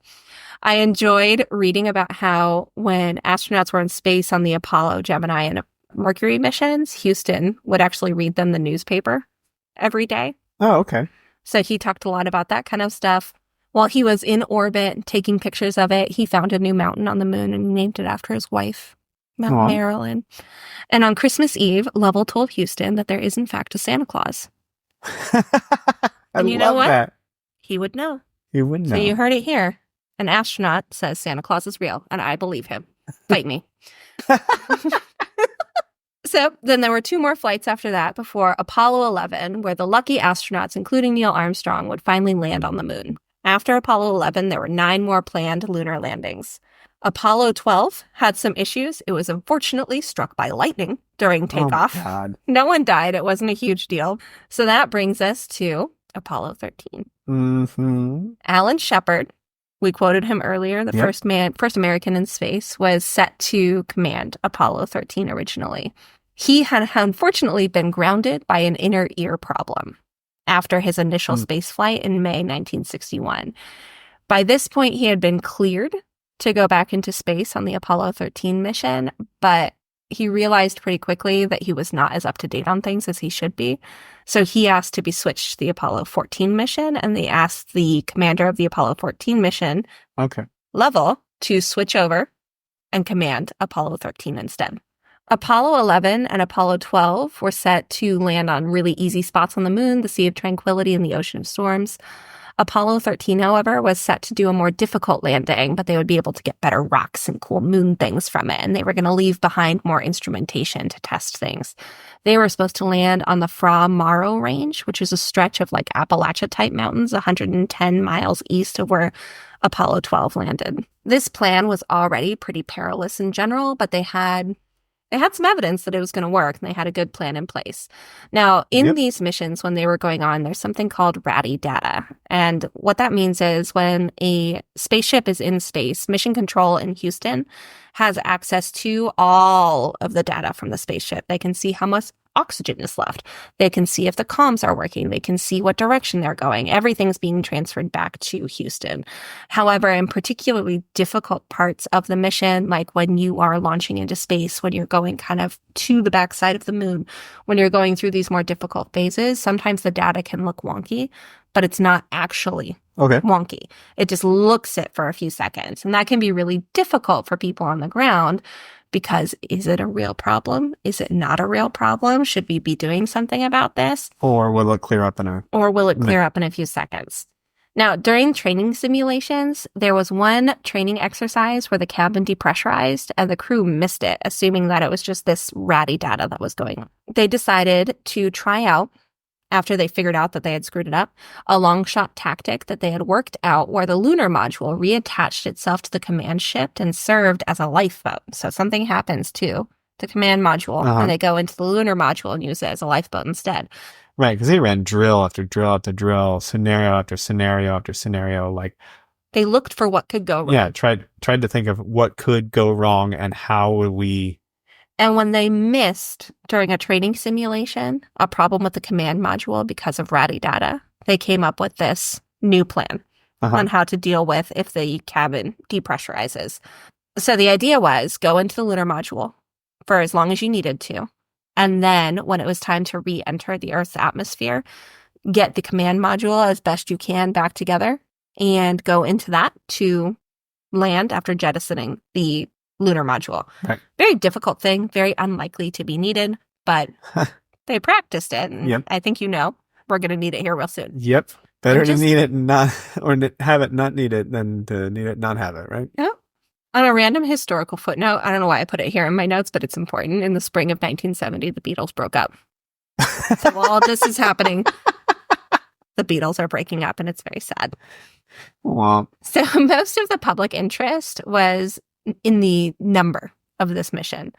I enjoyed reading about how when astronauts were in space on the Apollo, Gemini, and Mercury missions, Houston would actually read them the newspaper every day. Oh, okay. So he talked a lot about that kind of stuff. While he was in orbit taking pictures of it, he found a new mountain on the moon and named it after his wife, Mount Marilyn. And on Christmas Eve, Lovell told Houston that there is in fact a Santa Claus. And you know what? That. He would know. He would know. So you heard it here. An astronaut says Santa Claus is real, and I believe him. Fight me. So then there were 2 more flights after that before Apollo 11, where the lucky astronauts, including Neil Armstrong, would finally land on the moon. After Apollo 11, there were 9 more planned lunar landings. Apollo 12 had some issues. It was unfortunately struck by lightning during takeoff. Oh, God. No one died. It wasn't a huge deal. So that brings us to Apollo 13. Mm-hmm. Alan Shepard, we quoted him earlier, the first American in space, was set to command Apollo 13 originally. He had unfortunately been grounded by an inner ear problem after his initial spaceflight in May 1961. By this point, he had been cleared to go back into space on the Apollo 13 mission, but he realized pretty quickly that he was not as up-to-date on things as he should be. So he asked to be switched to the Apollo 14 mission, and they asked the commander of the Apollo 14 mission, Lovell, to switch over and command Apollo 13 instead. Apollo 11 and Apollo 12 were set to land on really easy spots on the moon, the Sea of Tranquility, and the Ocean of Storms. Apollo 13, however, was set to do a more difficult landing, but they would be able to get better rocks and cool moon things from it, and they were going to leave behind more instrumentation to test things. They were supposed to land on the Fra-Mauro Range, which is a stretch of like Appalachia-type mountains 110 miles east of where Apollo 12 landed. This plan was already pretty perilous in general, but they had some evidence that it was going to work, and they had a good plan in place. Now, in these missions, when they were going on, there's something called RADI data. And what that means is when a spaceship is in space, Mission Control in Houston has access to all of the data from the spaceship. They can see how much oxygen is left. They can see if the comms are working. They can see what direction they're going. Everything's being transferred back to Houston. However, in particularly difficult parts of the mission, like when you are launching into space, when you're going kind of to the backside of the moon, when you're going through these more difficult phases, sometimes the data can look wonky, but it's not actually wonky. It just looks it for a few seconds. And that can be really difficult for people on the ground. Because is it a real problem? Is it not a real problem? Should we be doing something about this? Or will it clear up in a few seconds? Now, during training simulations, there was one training exercise where the cabin depressurized and the crew missed it, assuming that it was just this ratty data that was going on. They decided to try out, after they figured out that they had screwed it up, a long shot tactic that they had worked out where the lunar module reattached itself to the command ship and served as a lifeboat. So something happens to the command module and they go into the lunar module and use it as a lifeboat instead. Right, because they ran drill after drill after drill, scenario after scenario after scenario. Like they looked for what could go wrong. Yeah, tried to think of what could go wrong and how would we... And when they missed, during a training simulation, a problem with the command module because of ratty data, they came up with this new plan on how to deal with if the cabin depressurizes. So the idea was go into the lunar module for as long as you needed to. And then when it was time to re-enter the Earth's atmosphere, get the command module as best you can back together and go into that to land after jettisoning the lunar module. Right. Very difficult thing, very unlikely to be needed, but they practiced it. And I think we're going to need it here real soon. Yep. Better to need it and not, or have it not need it than to need it and not have it, right? Yeah. On a random historical footnote, I don't know why I put it here in my notes, but it's important. In the spring of 1970, the Beatles broke up. So while all this is happening, the Beatles are breaking up, and it's very sad. Wow. So most of the public interest was in the number of this mission.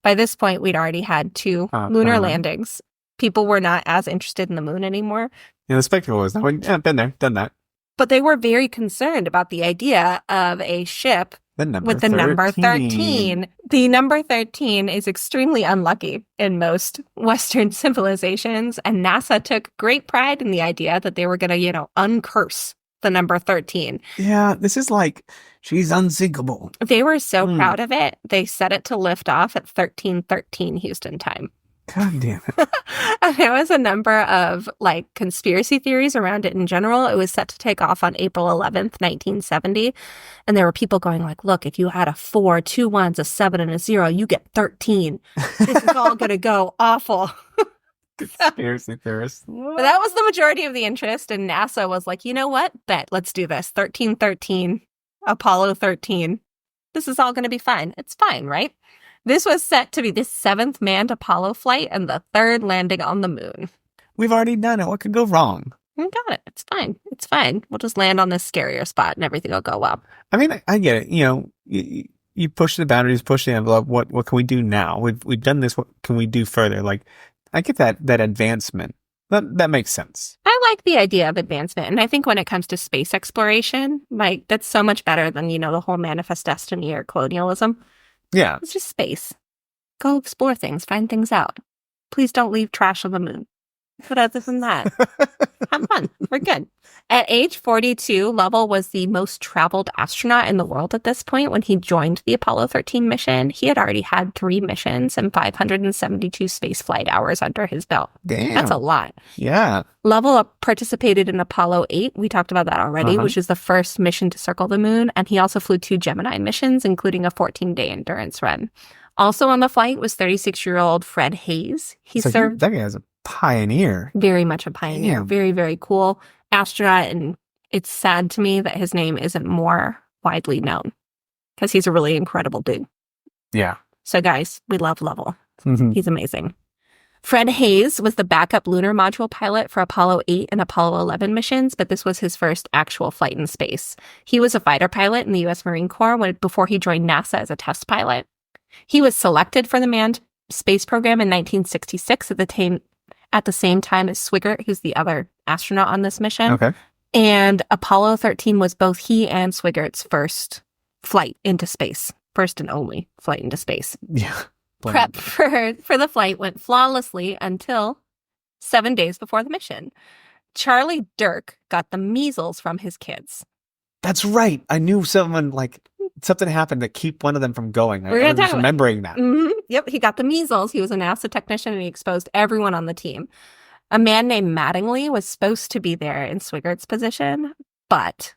By this point, we'd already had 2 lunar landings. People were not as interested in the moon anymore. Yeah, the spectacle was, been there, done that. But they were very concerned about the idea of a ship with the number 13. The number 13 is extremely unlucky in most Western civilizations, and NASA took great pride in the idea that they were going to, uncurse the number 13. Yeah, this is like, she's unsinkable. They were so proud of it, they set it to lift off at 13:13 Houston time. God damn it. There was a number of conspiracy theories around it in general. It was set to take off on April 11th, 1970. And there were people going look, if you had a 4, 2 1s, a 7, and a 0, you get 13. This is all going to go awful. Conspiracy theorists. But that was the majority of the interest. And NASA was like, you know what? Bet, let's do this. 13:13, Apollo 13. This is all going to be fine. It's fine, right? This was set to be the 7th manned Apollo flight and the 3rd landing on the moon. We've already done it. What could go wrong? We got it. It's fine. It's fine. We'll just land on this scarier spot and everything will go well. I mean, I get it. You push the boundaries, push the envelope. What can we do now? We've done this. What can we do further? I get that advancement. That makes sense. I like the idea of advancement. And I think when it comes to space exploration, that's so much better than, the whole manifest destiny or colonialism. Yeah. It's just space. Go explore things, find things out. Please don't leave trash on the moon. But other than that, have fun. We're good. At age 42, Lovell was the most traveled astronaut in the world at this point when he joined the Apollo 13 mission. He had already had 3 missions and 572 spaceflight hours under his belt. Damn. That's a lot. Yeah. Lovell participated in Apollo 8. We talked about that already, which is the first mission to circle the moon. And he also flew 2 Gemini missions, including a 14-day endurance run. Also on the flight was 36-year-old Fred Hayes. He served... That guy is a pioneer. Very much a pioneer. Damn. Very, very cool astronaut. And it's sad to me that his name isn't more widely known because he's a really incredible dude. Yeah. So guys, we love Lovell. He's amazing. Fred Hayes was the backup lunar module pilot for Apollo 8 and Apollo 11 missions, but this was his first actual flight in space. He was a fighter pilot in the U.S. Marine Corps before he joined NASA as a test pilot. He was selected for the manned space program in 1966 at the same time as Swigert, who's the other astronaut on this mission. Okay. And Apollo 13 was both he and Swigert's first flight into space. First and only flight into space. Yeah. Prep for the flight went flawlessly until 7 days before the mission. Charlie Dirk got the measles from his kids. That's right. I knew something happened to keep one of them from going. I was remembering that. Mm-hmm. Yep, he got the measles. He was a NASA technician and he exposed everyone on the team. A man named Mattingly was supposed to be there in Swigert's position, but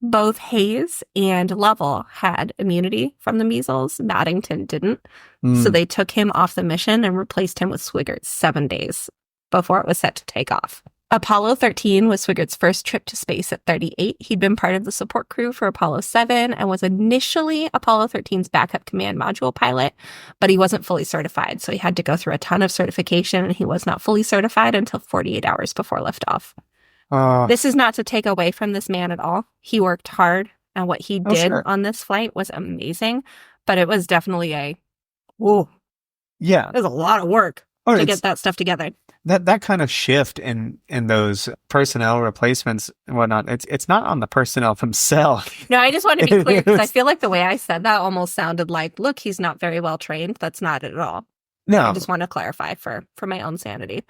both Hayes and Lovell had immunity from the measles. Maddington didn't. So they took him off the mission and replaced him with Swigert 7 days before it was set to take off. Apollo 13 was Swigert's first trip to space at 38. He'd been part of the support crew for Apollo 7 and was initially Apollo 13's backup command module pilot, but he wasn't fully certified. So he had to go through a ton of certification and he was not fully certified until 48 hours before liftoff. This is not to take away from this man at all. He worked hard and what he did on this flight was amazing, but it was definitely it was a lot of work to get that stuff together. That kind of shift in those personnel replacements and whatnot, it's not on the personnel themselves. No, I just want to be clear because I feel like the way I said that almost sounded like, look, he's not very well trained. That's not it at all. No. I just want to clarify for my own sanity.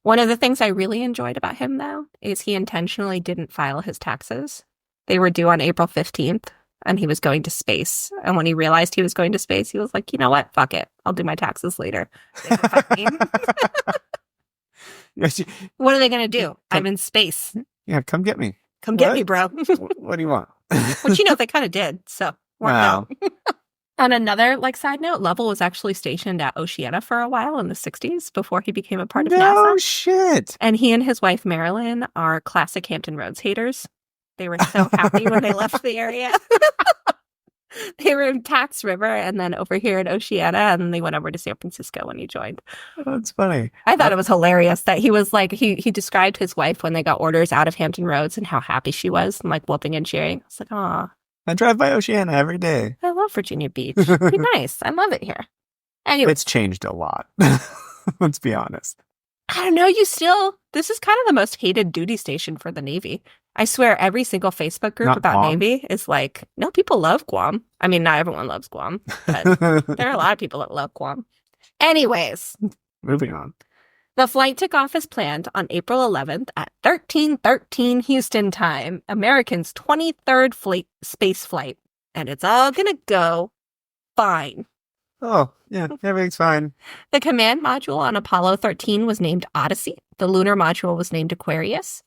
One of the things I really enjoyed about him, though, is he intentionally didn't file his taxes. They were due on April 15th, and he was going to space. And when he realized he was going to space, he was like, you know what? Fuck it. I'll do my taxes later. What are they going to do? I'm in space. Yeah, come get me. Come get me, bro. What do you want? Which, they kind of did. So, wow. On another side note, Lovell was actually stationed at Oceana for a while in the 60s before he became a part of NASA. No shit. And he and his wife, Marilyn, are classic Hampton Roads haters. They were so happy when they left the area. They were in Tax River and then over here in Oceana, and then they went over to San Francisco when he joined. That's funny. I thought it was hilarious that he was he described his wife when they got orders out of Hampton Roads and how happy she was and whooping and cheering. It's like, aw. I drive by Oceana every day. I love Virginia Beach. It'd be nice. I love it here. Anyway. It's changed a lot. Let's be honest. I don't know, this is kind of the most hated duty station for the Navy. I swear every single Facebook group Not about Guam? Navy is like, no, people love Guam. I mean, not everyone loves Guam, but there are a lot of people that love Guam. Anyways. Moving on. The flight took off as planned on April 11th at 13:13 Houston time, American's 23rd space flight. And it's all gonna go fine. Oh, yeah, everything's fine. The command module on Apollo 13 was named Odyssey. The lunar module was named Aquarius.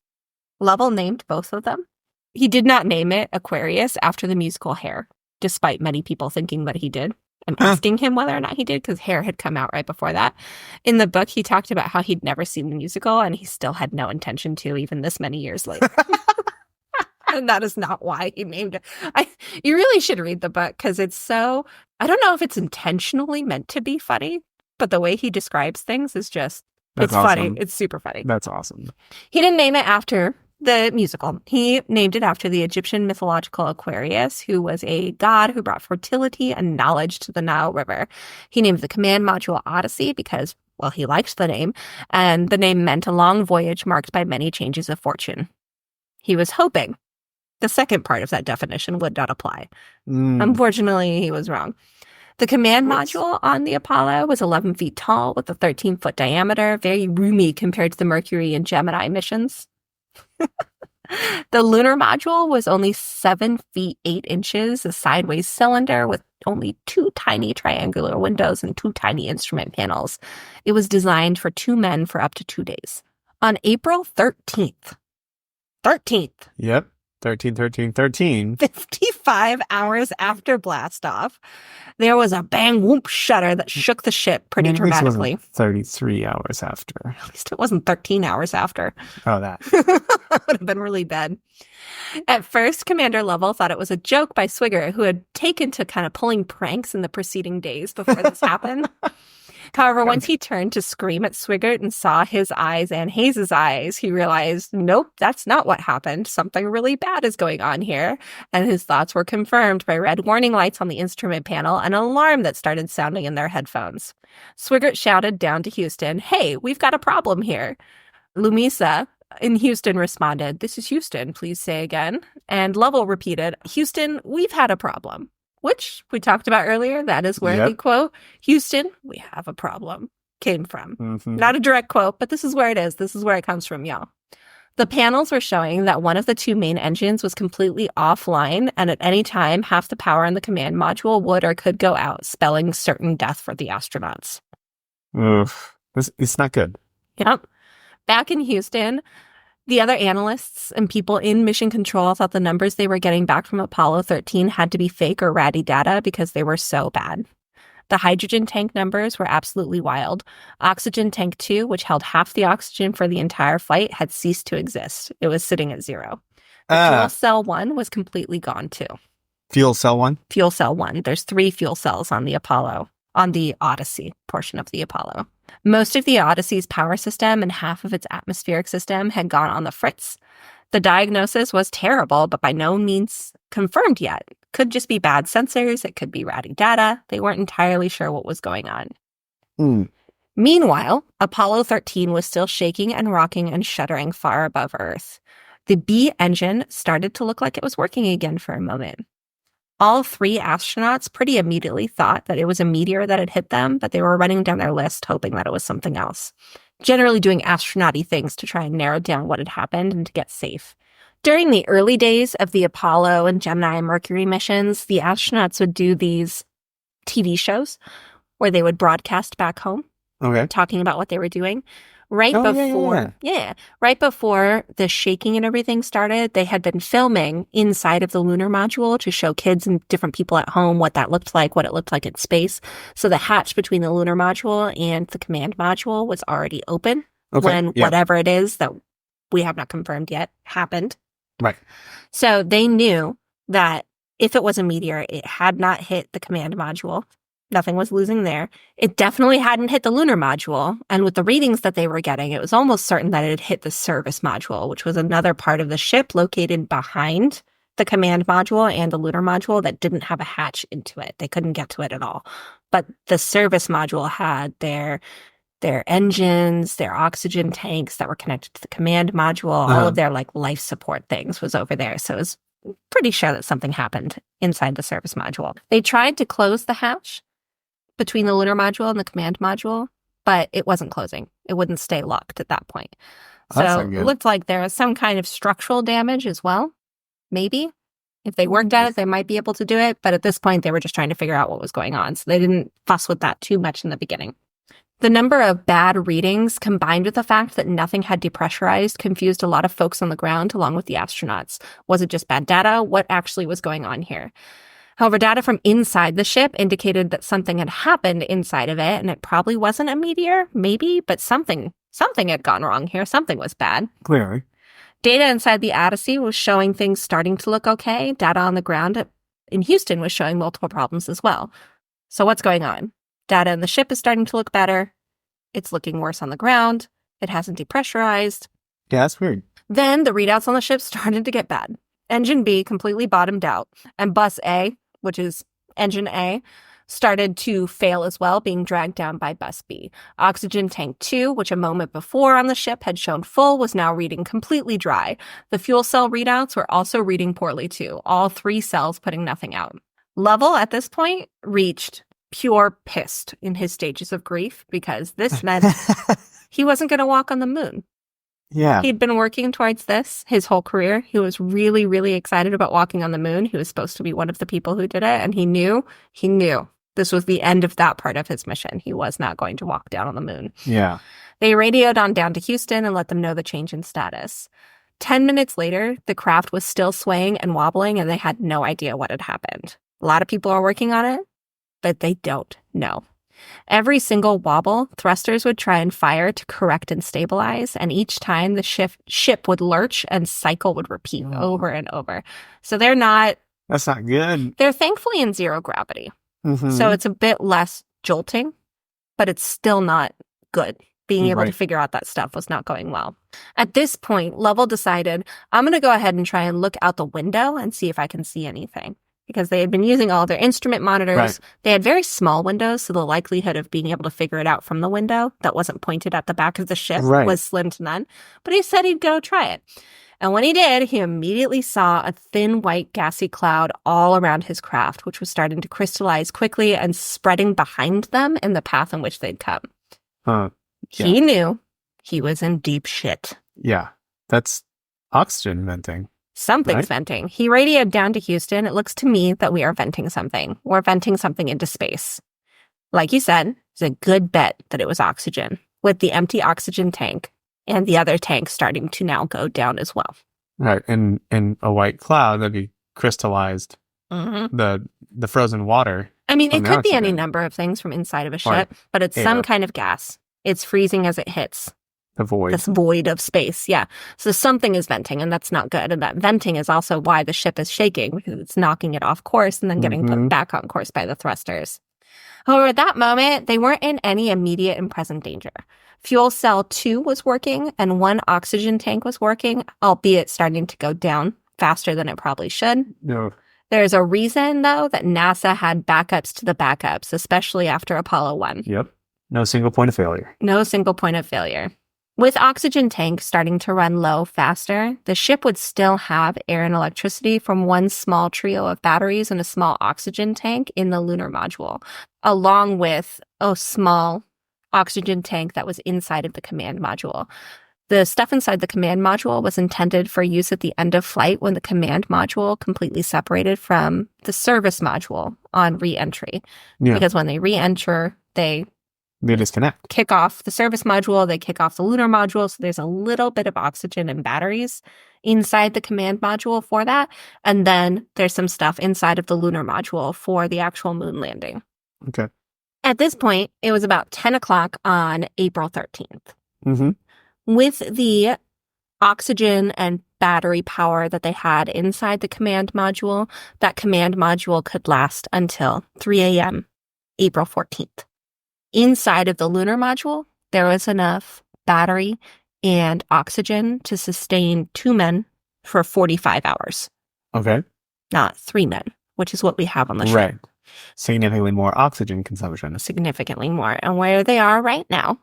Lovell named both of them. He did not name it Aquarius after the musical Hair, despite many people thinking that he did. I'm asking him whether or not he did, because Hair had come out right before that. In the book, he talked about how he'd never seen the musical, and he still had no intention to, even this many years later. And that is not why he named it. You really should read the book, because it's so... I don't know if it's intentionally meant to be funny, but the way he describes things is just... It's awesome. Funny. It's super funny. That's awesome. He didn't name it after the musical. He named it after the Egyptian mythological Aquarius, who was a god who brought fertility and knowledge to the Nile River. He named the command module Odyssey because, well, he liked the name, and the name meant a long voyage marked by many changes of fortune. He was hoping the second part of that definition would not apply. Unfortunately, he was wrong. The command module on the Apollo was 11 feet tall with a 13-foot diameter, very roomy compared to the Mercury and Gemini missions. The lunar module was only 7 feet 8 inches, a sideways cylinder with only 2 tiny triangular windows and 2 tiny instrument panels. It was designed for 2 men for up to 2 days. On April 13th. Yep. 13. 55 hours after blastoff, there was a bang whoop shudder that shook the ship pretty dramatically. It wasn't 33 hours after. At least it wasn't 13 hours after. Oh, that. That would have been really bad. At first, Commander Lovell thought it was a joke by Swigert, who had taken to kind of pulling pranks in the preceding days before this happened. However, once he turned to scream at Swigert and saw his eyes and Hayes' eyes, he realized, nope, that's not what happened. Something really bad is going on here. And his thoughts were confirmed by red warning lights on the instrument panel and an alarm that started sounding in their headphones. Swigert shouted down to Houston, "Hey, we've got a problem here." Lumisa in Houston responded, "This is Houston, please say again." And Lovell repeated, "Houston, we've had a problem." Which we talked about earlier. That is where the quote, "Houston, we have a problem," came from. Mm-hmm. Not a direct quote, but this is where it is. This is where it comes from, y'all. The panels were showing that one of the 2 main engines was completely offline, and at any time, half the power in the command module would or could go out, spelling certain death for the astronauts. Oof. It's not good. Yep. Back in Houston, the other analysts and people in mission control thought the numbers they were getting back from Apollo 13 had to be fake or ratty data because they were so bad. The hydrogen tank numbers were absolutely wild. Oxygen tank 2, which held half the oxygen for the entire flight, had ceased to exist. It was sitting at 0. Fuel cell 1 was completely gone too. Fuel cell 1? Fuel cell 1. There's 3 fuel cells on the Odyssey portion of the Apollo. Most of the Odyssey's power system and half of its atmospheric system had gone on the fritz. The diagnosis was terrible, but by no means confirmed yet. It could just be bad sensors. It could be ratty data. They weren't entirely sure what was going on. Meanwhile, Apollo 13 was still shaking and rocking and shuddering far above Earth. The B engine started to look like it was working again for a moment. All 3 astronauts pretty immediately thought that it was a meteor that had hit them, but they were running down their list hoping that it was something else. Generally doing astronaut-y things to try and narrow down what had happened and to get safe. During the early days of the Apollo and Gemini and Mercury missions, the astronauts would do these TV shows where they would broadcast back home, talking about what they were doing. Right before the shaking and everything started, they had been filming inside of the lunar module to show kids and different people at home what that looked like, what it looked like in space. So the hatch between the lunar module and the command module was already open when whatever it is that we have not confirmed yet happened. Right. So they knew that if it was a meteor, it had not hit the command module. Nothing was losing there. It definitely hadn't hit the lunar module. And with the readings that they were getting, it was almost certain that it had hit the service module, which was another part of the ship located behind the command module and the lunar module that didn't have a hatch into it. They couldn't get to it at all. But the service module had their their engines, their oxygen tanks that were connected to the command module, all of their like life support things was over there. So it was pretty sure that something happened inside the service module. They tried to close the hatch between the lunar module and the command module, but it wasn't closing. It wouldn't stay locked at that point. So it looked like there was some kind of structural damage as well. Maybe. If they worked at it, they might be able to do it. But at this point, they were just trying to figure out what was going on. So they didn't fuss with that too much in the beginning. The number of bad readings combined with the fact that nothing had depressurized confused a lot of folks on the ground along with the astronauts. Was it just bad data? What actually was going on here? However, data from inside the ship indicated that something had happened inside of it, and it probably wasn't a meteor, maybe, but something had gone wrong here. Something was bad. Clearly. Data inside the Odyssey was showing things starting to look okay. Data on the ground in Houston was showing multiple problems as well. So what's going on? Data in the ship is starting to look better. It's looking worse on the ground. It hasn't depressurized. Yeah, that's weird. Then the readouts on the ship started to get bad. Engine B completely bottomed out, and bus A, which is engine A, started to fail as well, being dragged down by bus B. Oxygen tank 2, which a moment before on the ship had shown full, was now reading completely dry. The fuel cell readouts were also reading poorly too, all 3 cells putting nothing out. Lovell, at this point, reached pure pissed in his stages of grief because this meant he wasn't going to walk on the moon. Yeah. He'd been working towards this his whole career. He was really, really excited about walking on the moon. He was supposed to be one of the people who did it, and he knew this was the end of that part of his mission. He was not going to walk down on the moon. Yeah. They radioed on down to Houston and let them know the change in status. 10 minutes later, the craft was still swaying and wobbling, and they had no idea what had happened. A lot of people are working on it, but they don't know. Every single wobble, thrusters would try and fire to correct and stabilize, and each time the ship would lurch and cycle would repeat over and over. So That's not good. They're thankfully in zero gravity. Mm-hmm. So it's a bit less jolting, but it's still not good. Being able to figure out that stuff was not going well. At this point, Lovell decided, I'm going to go ahead and try and look out the window and see if I can see anything. Because they had been using all their instrument monitors. Right. They had very small windows, so the likelihood of being able to figure it out from the window that wasn't pointed at the back of the ship was slim to none. But he said he'd go try it. And when he did, he immediately saw a thin white gassy cloud all around his craft, which was starting to crystallize quickly and spreading behind them in the path in which they'd come. Yeah. He knew he was in deep shit. Yeah, that's oxygen venting. Something's venting. He radioed down to Houston. It looks to me that we are venting something. We're venting something into space. Like you said, it's a good bet that it was oxygen, with the empty oxygen tank and the other tank starting to now go down as well. Right, and a white cloud that'd be crystallized. Mm-hmm. The frozen water. I mean, it could be any number of things from inside of a ship, but it's some kind of gas. It's freezing as it hits. The void. This void of space, yeah. So something is venting, and that's not good. And that venting is also why the ship is shaking, because it's knocking it off course and then getting put back on course by the thrusters. However, at that moment, they weren't in any immediate and present danger. Fuel cell 2 was working, and 1 oxygen tank was working, albeit starting to go down faster than it probably should. No. There's a reason, though, that NASA had backups to the backups, especially after Apollo 1. Yep. No single point of failure. No single point of failure. With oxygen tanks starting to run low faster, the ship would still have air and electricity from 1 small trio of batteries and a small oxygen tank in the lunar module, along with a small oxygen tank that was inside of the command module. The stuff inside the command module was intended for use at the end of flight when the command module completely separated from the service module on re-entry. Yeah. Because when they re-enter, they disconnect. Kick off the service module, they kick off the lunar module, so there's a little bit of oxygen and batteries inside the command module for that, and then there's some stuff inside of the lunar module for the actual moon landing. Okay. At this point, it was about 10 o'clock on April 13th. Mm-hmm. With the oxygen and battery power that they had inside the command module, that command module could last until 3 a.m., April 14th. Inside of the lunar module, there was enough battery and oxygen to sustain 2 men for 45 hours. Okay. Not 3 men, which is what we have on the ship. Right. Significantly more oxygen consumption. Significantly more. And where they are right now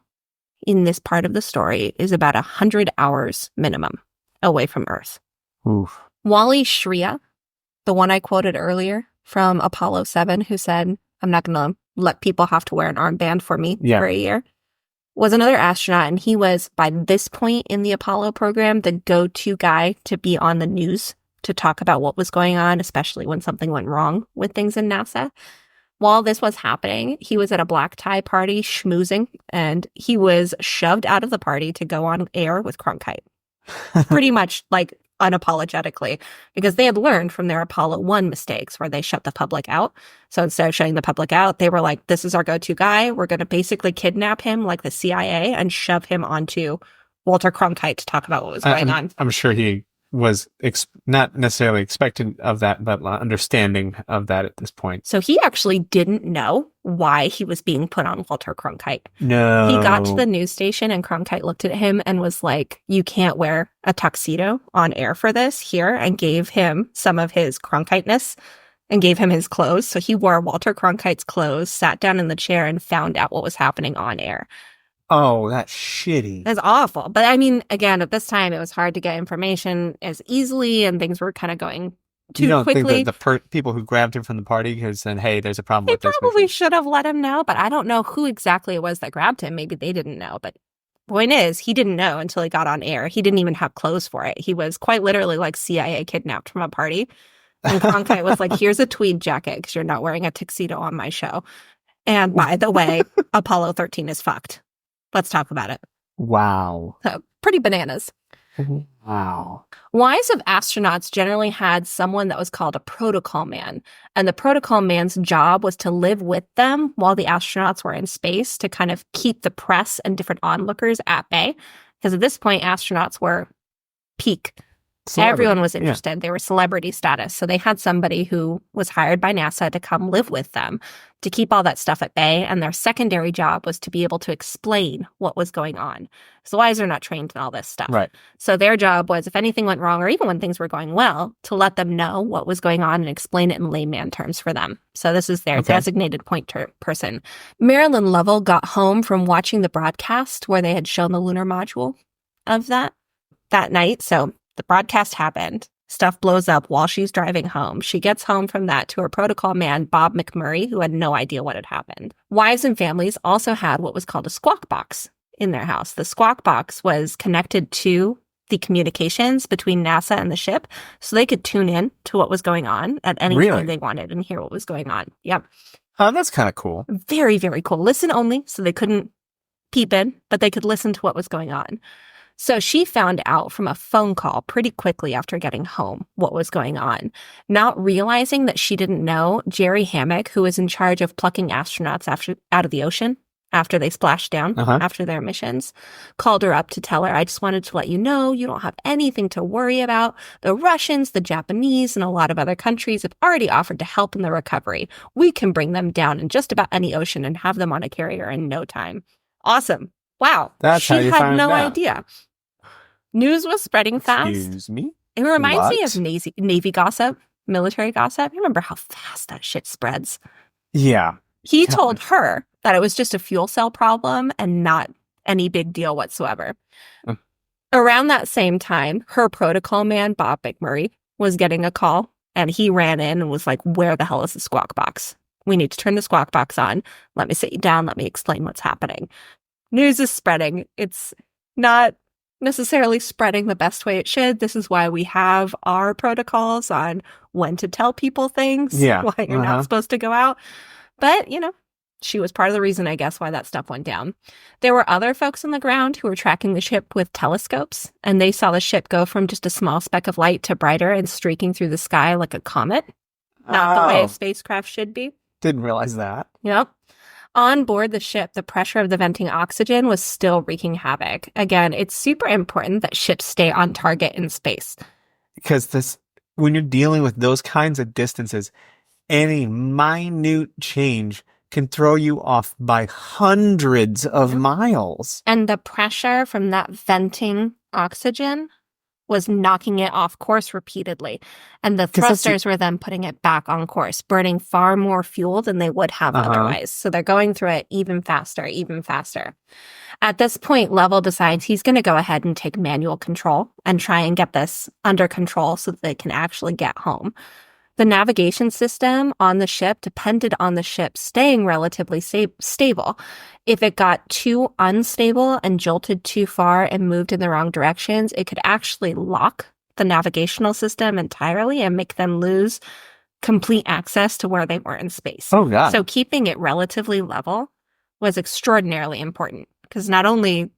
in this part of the story is about 100 hours minimum away from Earth. Oof. Wally Schreier, the one I quoted earlier from Apollo 7, who said, I'm not going to let people have to wear an armband for me for a year, was another astronaut. And he was, by this point in the Apollo program, the go-to guy to be on the news to talk about what was going on, especially when something went wrong with things in NASA. While this was happening, he was at a black tie party schmoozing, and he was shoved out of the party to go on air with Cronkite. Pretty much like unapologetically, because they had learned from their Apollo 1 mistakes where they shut the public out. So instead of shutting the public out, they were like, this is our go-to guy. We're going to basically kidnap him like the CIA and shove him onto Walter Cronkite to talk about what was going on. I'm sure he was not necessarily expectant of that, but understanding of that at this point. So he actually didn't know why he was being put on Walter Cronkite. No. He got to the news station and Cronkite looked at him and was like, you can't wear a tuxedo on air for this here, and gave him some of his Cronkite-ness and gave him his clothes. So he wore Walter Cronkite's clothes, sat down in the chair, and found out what was happening on air. Oh, that's shitty. That's awful. But I mean, again, at this time, it was hard to get information as easily, and things were kind of going too quickly. You don't think that the people who grabbed him from the party because then, hey, there's a problem with this? They probably should have let him know, but I don't know who exactly it was that grabbed him. Maybe they didn't know. But point is, he didn't know until he got on air. He didn't even have clothes for it. He was quite literally like CIA kidnapped from a party. And Cronkite was like, here's a tweed jacket because you're not wearing a tuxedo on my show. And by the way, Apollo 13 is fucked. Let's talk about it. Wow. So, pretty bananas. Wow. Wives of astronauts generally had someone that was called a protocol man. And the protocol man's job was to live with them while the astronauts were in space to kind of keep the press and different onlookers at bay. Because at this point, astronauts were peak. Everyone was interested. Yeah. They were celebrity status. So they had somebody who was hired by NASA to come live with them to keep all that stuff at bay. And their secondary job was to be able to explain what was going on. So wives are not trained in all this stuff. Right. So their job was, if anything went wrong, or even when things were going well, to let them know what was going on and explain it in layman terms for them. So this is their designated point person. Marilyn Lovell got home from watching the broadcast where they had shown the lunar module of that night. So the broadcast happened. Stuff blows up while she's driving home. She gets home from that to her protocol man, Bob McMurray, who had no idea what had happened. Wives and families also had what was called a squawk box in their house. The squawk box was connected to the communications between NASA and the ship, so they could tune in to what was going on at any time they wanted and hear what was going on. Yep. That's kind of cool. Very, very cool. Listen only, so they couldn't peep in, but they could listen to what was going on. So she found out from a phone call pretty quickly after getting home what was going on, not realizing that she didn't know Jerry Hammack, who was in charge of plucking astronauts out of the ocean after they splashed down after their missions, called her up to tell her, I just wanted to let you know you don't have anything to worry about. The Russians, the Japanese, and a lot of other countries have already offered to help in the recovery. We can bring them down in just about any ocean and have them on a carrier in no time. Awesome. Wow. That's how you had found no out. idea. News was spreading fast. Excuse me? It reminds me of Navy gossip, military gossip. You remember how fast that shit spreads? Yeah. He told her that it was just a fuel cell problem and not any big deal whatsoever. Around that same time, her protocol man, Bob McMurray, was getting a call, and he ran in and was like, where the hell is the squawk box? We need to turn the squawk box on. Let me sit you down. Let me explain what's happening. News is spreading. It's not necessarily spreading the best way it should. This is why we have our protocols on when to tell people things, why you're not supposed to go out. But, she was part of the reason, I guess, why that stuff went down. There were other folks on the ground who were tracking the ship with telescopes, and they saw the ship go from just a small speck of light to brighter and streaking through the sky like a comet. Not the way a spacecraft should be. Didn't realize that. Yep. On board the ship, the pressure of the venting oxygen was still wreaking havoc. Again, it's super important that ships stay on target in space. Because when you're dealing with those kinds of distances, any minute change can throw you off by hundreds of miles. And the pressure from that venting oxygen was knocking it off course repeatedly. And the thrusters were then putting it back on course, burning far more fuel than they would have otherwise. So they're going through it even faster, even faster. At this point, Lovell decides he's going to go ahead and take manual control and try and get this under control so that they can actually get home. The navigation system on the ship depended on the ship staying relatively stable. If it got too unstable and jolted too far and moved in the wrong directions, it could actually lock the navigational system entirely and make them lose complete access to where they were in space. Oh, God. So keeping it relatively level was extraordinarily important, because not only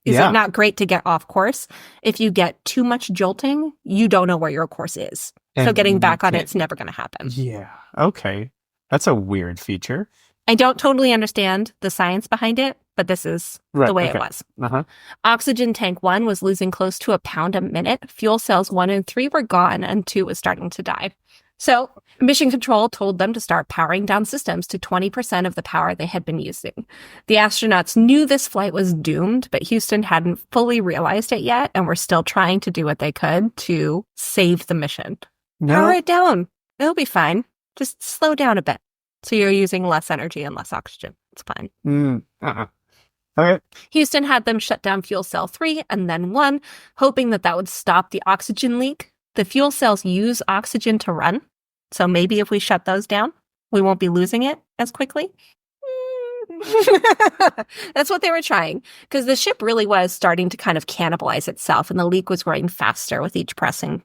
is it not great to get off course, if you get too much jolting, you don't know where your course is. So getting back on it's never going to happen. Yeah. Okay. That's a weird feature. I don't totally understand the science behind it, but this is the way it was. Oxygen tank 1 was losing close to a pound a minute. Fuel cells 1 and 3 were gone, and 2 was starting to die. So Mission Control told them to start powering down systems to 20% of the power they had been using. The astronauts knew this flight was doomed, but Houston hadn't fully realized it yet, and were still trying to do what they could to save the mission. Power it down. It'll be fine. Just slow down a bit. So you're using less energy and less oxygen. It's fine. Okay. Houston had them shut down fuel cell 3 and then 1, hoping that would stop the oxygen leak. The fuel cells use oxygen to run. So maybe if we shut those down, we won't be losing it as quickly. That's what they were trying, because the ship really was starting to kind of cannibalize itself, and the leak was growing faster with each passing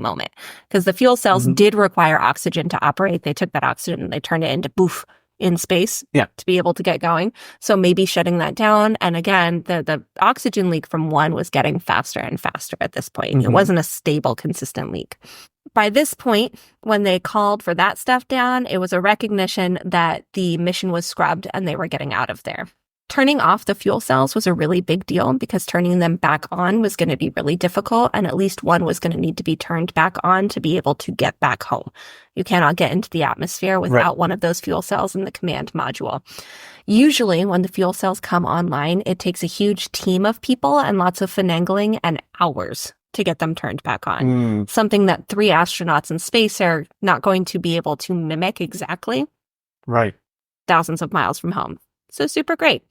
moment, because the fuel cells did require oxygen to operate. They took that oxygen and they turned it into boof in space to be able to get going. So maybe shutting that down. And again, the oxygen leak from 1 was getting faster and faster at this point. It wasn't a stable, consistent leak. By this point, when they called for that stuff down, it was a recognition that the mission was scrubbed and they were getting out of there. Turning off the fuel cells was a really big deal, because turning them back on was going to be really difficult, and at least one was going to need to be turned back on to be able to get back home. You cannot get into the atmosphere without one of those fuel cells in the command module. Usually, when the fuel cells come online, it takes a huge team of people and lots of finagling and hours to get them turned back on. Something that 3 astronauts in space are not going to be able to mimic exactly. Right. Thousands of miles from home. So super great.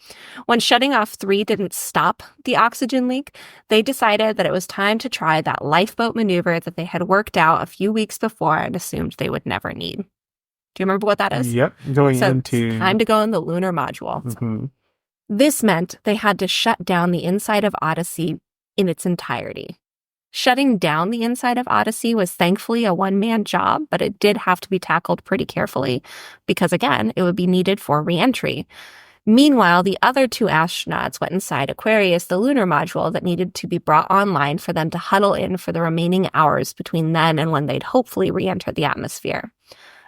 When shutting off 3 didn't stop the oxygen leak, they decided that it was time to try that lifeboat maneuver that they had worked out a few weeks before and assumed they would never need. Do you remember what that is? Yep. It's time to go in the lunar module. This meant they had to shut down the inside of Odyssey in its entirety. Shutting down the inside of Odyssey was thankfully a one-man job, but it did have to be tackled pretty carefully because, again, it would be needed for re-entry. Meanwhile, the other 2 astronauts went inside Aquarius, the lunar module that needed to be brought online for them to huddle in for the remaining hours between then and when they'd hopefully re-enter the atmosphere.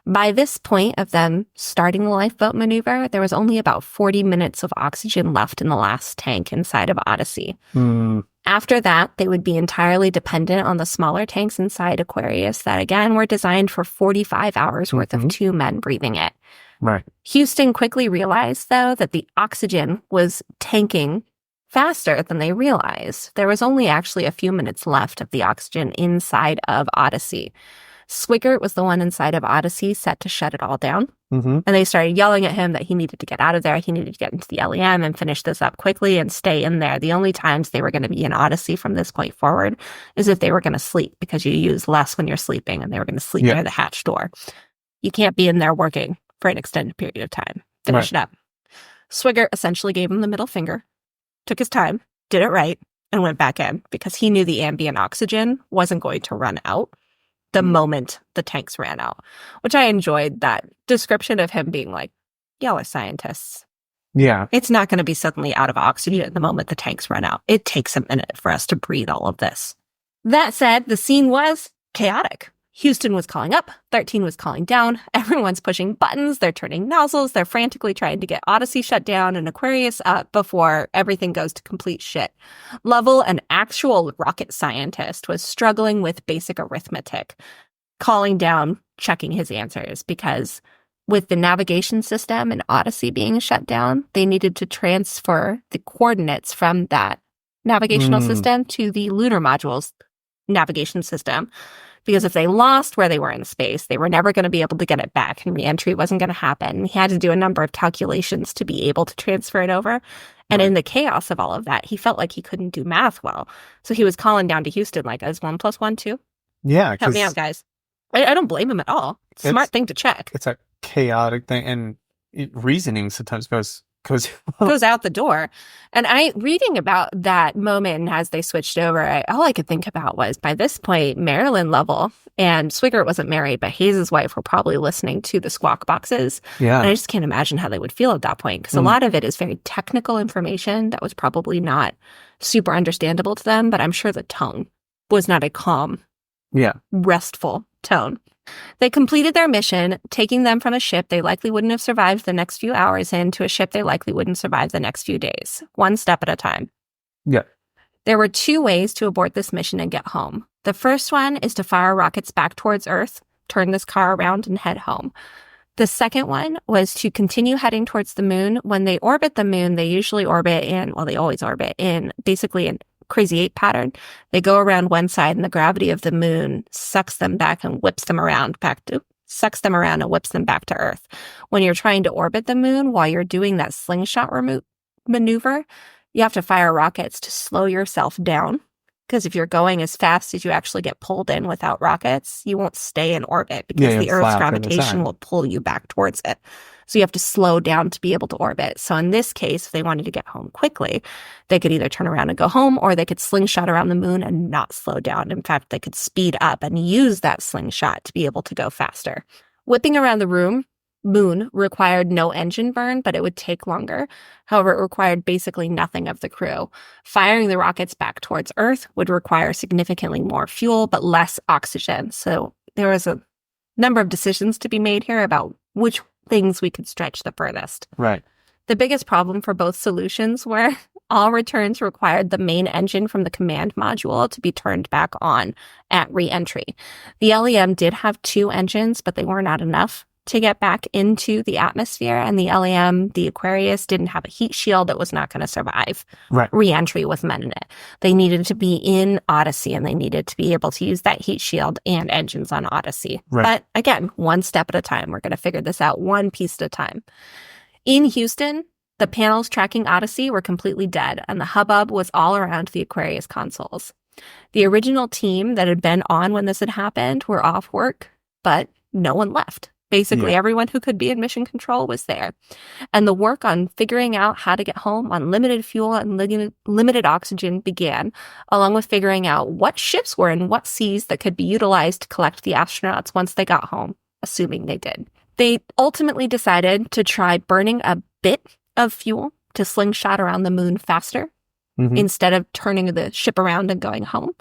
By this point of them starting the lifeboat maneuver, there was only about 40 minutes of oxygen left in the last tank inside of Odyssey. After that, they would be entirely dependent on the smaller tanks inside Aquarius that, again, were designed for 45 hours worth of 2 men breathing it. Right. Houston quickly realized, though, that the oxygen was tanking faster than they realized. There was only actually a few minutes left of the oxygen inside of Odyssey. Swigert was the one inside of Odyssey set to shut it all down. And they started yelling at him that he needed to get out of there. He needed to get into the LEM and finish this up quickly and stay in there. The only times they were going to be in Odyssey from this point forward is if they were going to sleep, because you use less when you're sleeping, and they were going to sleep near the hatch door. You can't be in there working for an extended period of time. Finish it up. Swigert essentially gave him the middle finger, took his time, did it right, and went back in, because he knew the ambient oxygen wasn't going to run out the moment the tanks ran out, which I enjoyed that description of him being like, y'all are scientists. Yeah. It's not going to be suddenly out of oxygen the moment the tanks run out. It takes a minute for us to breathe all of this. That said, the scene was chaotic. Houston was calling up, 13 was calling down, everyone's pushing buttons, they're turning nozzles, they're frantically trying to get Odyssey shut down and Aquarius up before everything goes to complete shit. Lovell, an actual rocket scientist, was struggling with basic arithmetic, calling down, checking his answers, because with the navigation system and Odyssey being shut down, they needed to transfer the coordinates from that navigational system to the lunar modules navigation system. Because if they lost where they were in space, they were never going to be able to get it back, and re-entry wasn't going to happen. He had to do a number of calculations to be able to transfer it over. And in the chaos of all of that, he felt like he couldn't do math well. So he was calling down to Houston like, is 1 + 1 2? Yeah. Help me out, guys. I don't blame him at all. It's a smart thing to check. It's a chaotic thing. And reasoning sometimes goes out the door. And reading about that moment as they switched over, all I could think about was, by this point, Marilyn Lovell and Swigert wasn't married, but Hayes' wife were probably listening to the squawk boxes. Yeah. And I just can't imagine how they would feel at that point, because a lot of it is very technical information that was probably not super understandable to them, but I'm sure the tone was not a calm, restful tone. They completed their mission, taking them from a ship they likely wouldn't have survived the next few hours in to a ship they likely wouldn't survive the next few days, one step at a time. Yeah. There were 2 ways to abort this mission and get home. The first one is to fire rockets back towards Earth, turn this car around, and head home. The second one was to continue heading towards the moon. When they orbit the moon, they usually orbit they always orbit in basically an Crazy 8 pattern. They go around one side, and the gravity of the moon sucks them back and whips them around sucks them around and whips them back to Earth. When you're trying to orbit the moon, while you're doing that slingshot maneuver, you have to fire rockets to slow yourself down. Because if you're going as fast as you actually get pulled in without rockets, you won't stay in orbit, because the Earth's gravitation will pull you back towards it. So you have to slow down to be able to orbit. So in this case, if they wanted to get home quickly, they could either turn around and go home, or they could slingshot around the moon and not slow down. In fact, they could speed up and use that slingshot to be able to go faster. Whipping around the moon required no engine burn, but it would take longer. However, it required basically nothing of the crew. Firing the rockets back towards Earth would require significantly more fuel, but less oxygen. So there was a number of decisions to be made here about which things we could stretch the furthest. Right. The biggest problem for both solutions were all returns required the main engine from the command module to be turned back on at re-entry. The LEM did have 2 engines, but they were not enough to get back into the atmosphere, and the LEM, the Aquarius, didn't have a heat shield that was not going to survive re-entry with men in it. They needed to be in Odyssey, and they needed to be able to use that heat shield and engines on Odyssey. Right. But again, one step at a time. We're going to figure this out one piece at a time. In Houston, the panels tracking Odyssey were completely dead, and the hubbub was all around the Aquarius consoles. The original team that had been on when this had happened were off work, but no one left. Basically, everyone who could be in mission control was there. And the work on figuring out how to get home on limited fuel and limited oxygen began, along with figuring out what ships were in what seas that could be utilized to collect the astronauts once they got home, assuming they did. They ultimately decided to try burning a bit of fuel to slingshot around the moon faster instead of turning the ship around and going home.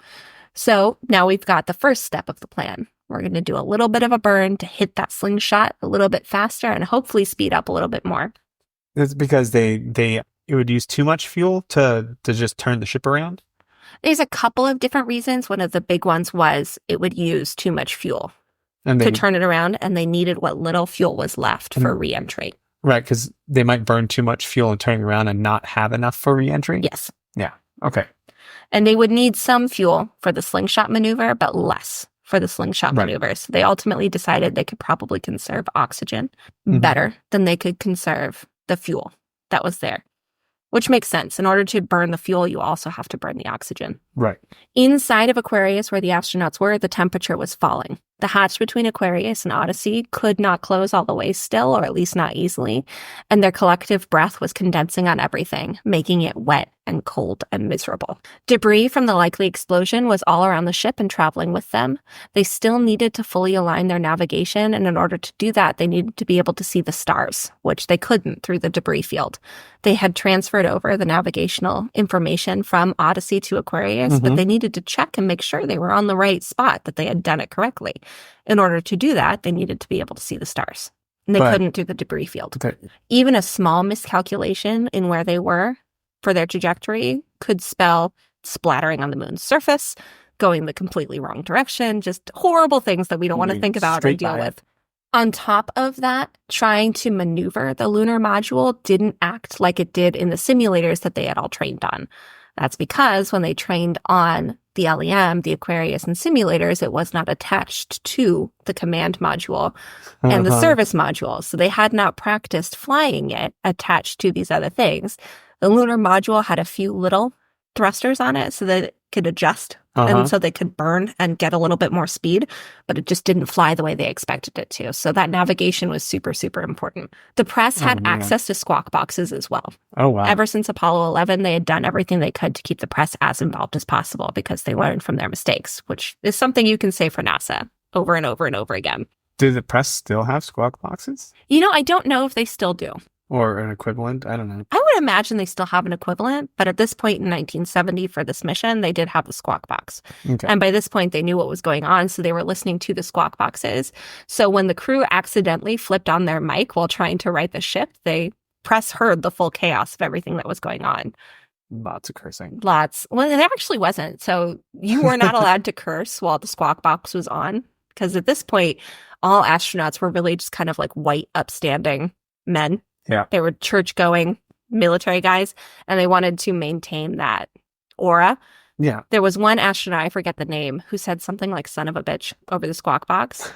So now we've got the first step of the plan. We're going to do a little bit of a burn to hit that slingshot a little bit faster and hopefully speed up a little bit more. It's because it would use too much fuel to just turn the ship around? There's a couple of different reasons. One of the big ones was it would use too much fuel to turn it around, and they needed what little fuel was left for re-entry. Right, because they might burn too much fuel and turning around and not have enough for re-entry? Yes. Yeah, okay. And they would need some fuel for the slingshot maneuver, but less for the slingshot maneuver. So they ultimately decided they could probably conserve oxygen better than they could conserve the fuel that was there, which makes sense. In order to burn the fuel, you also have to burn the oxygen. Right. Inside of Aquarius, where the astronauts were, the temperature was falling. The hatch between Aquarius and Odyssey could not close all the way still, or at least not easily, and their collective breath was condensing on everything, making it wet and cold and miserable. Debris from the likely explosion was all around the ship and traveling with them. They still needed to fully align their navigation, and in order to do that, they needed to be able to see the stars, which they couldn't through the debris field. They had transferred over the navigational information from Odyssey to Aquarius, but they needed to check and make sure they were on the right spot, that they had done it correctly. In order to do that, they needed to be able to see the stars. And they couldn't through the debris field. Okay. Even a small miscalculation in where they were for their trajectory could spell splattering on the moon's surface, going the completely wrong direction, just horrible things that we don't want to think about or deal with. On top of that, trying to maneuver the lunar module didn't act like it did in the simulators that they had all trained on. That's because when they trained on the LEM, the Aquarius, and simulators, it was not attached to the command module and the service module. So they had not practiced flying it attached to these other things. The lunar module had a few little thrusters on it so that it could adjust and so they could burn and get a little bit more speed, but it just didn't fly the way they expected it to. So that navigation was super, super important. The press had access to squawk boxes as well. Oh, wow. Ever since Apollo 11, they had done everything they could to keep the press as involved as possible because they learned from their mistakes, which is something you can say for NASA over and over and over again. Do the press still have squawk boxes? I don't know if they still do. Or an equivalent? I don't know. I would imagine they still have an equivalent, but at this point in 1970 for this mission, they did have the squawk box. Okay. And by this point, they knew what was going on, so they were listening to the squawk boxes. So when the crew accidentally flipped on their mic while trying to right the ship, press heard the full chaos of everything that was going on. Lots of cursing. Lots. Well, it actually wasn't. So you were not allowed to curse while the squawk box was on, because at this point, all astronauts were really just kind of like white, upstanding men. Yeah. They were church-going military guys, and they wanted to maintain that aura. Yeah. There was one astronaut, I forget the name, who said something like son of a bitch over the squawk box.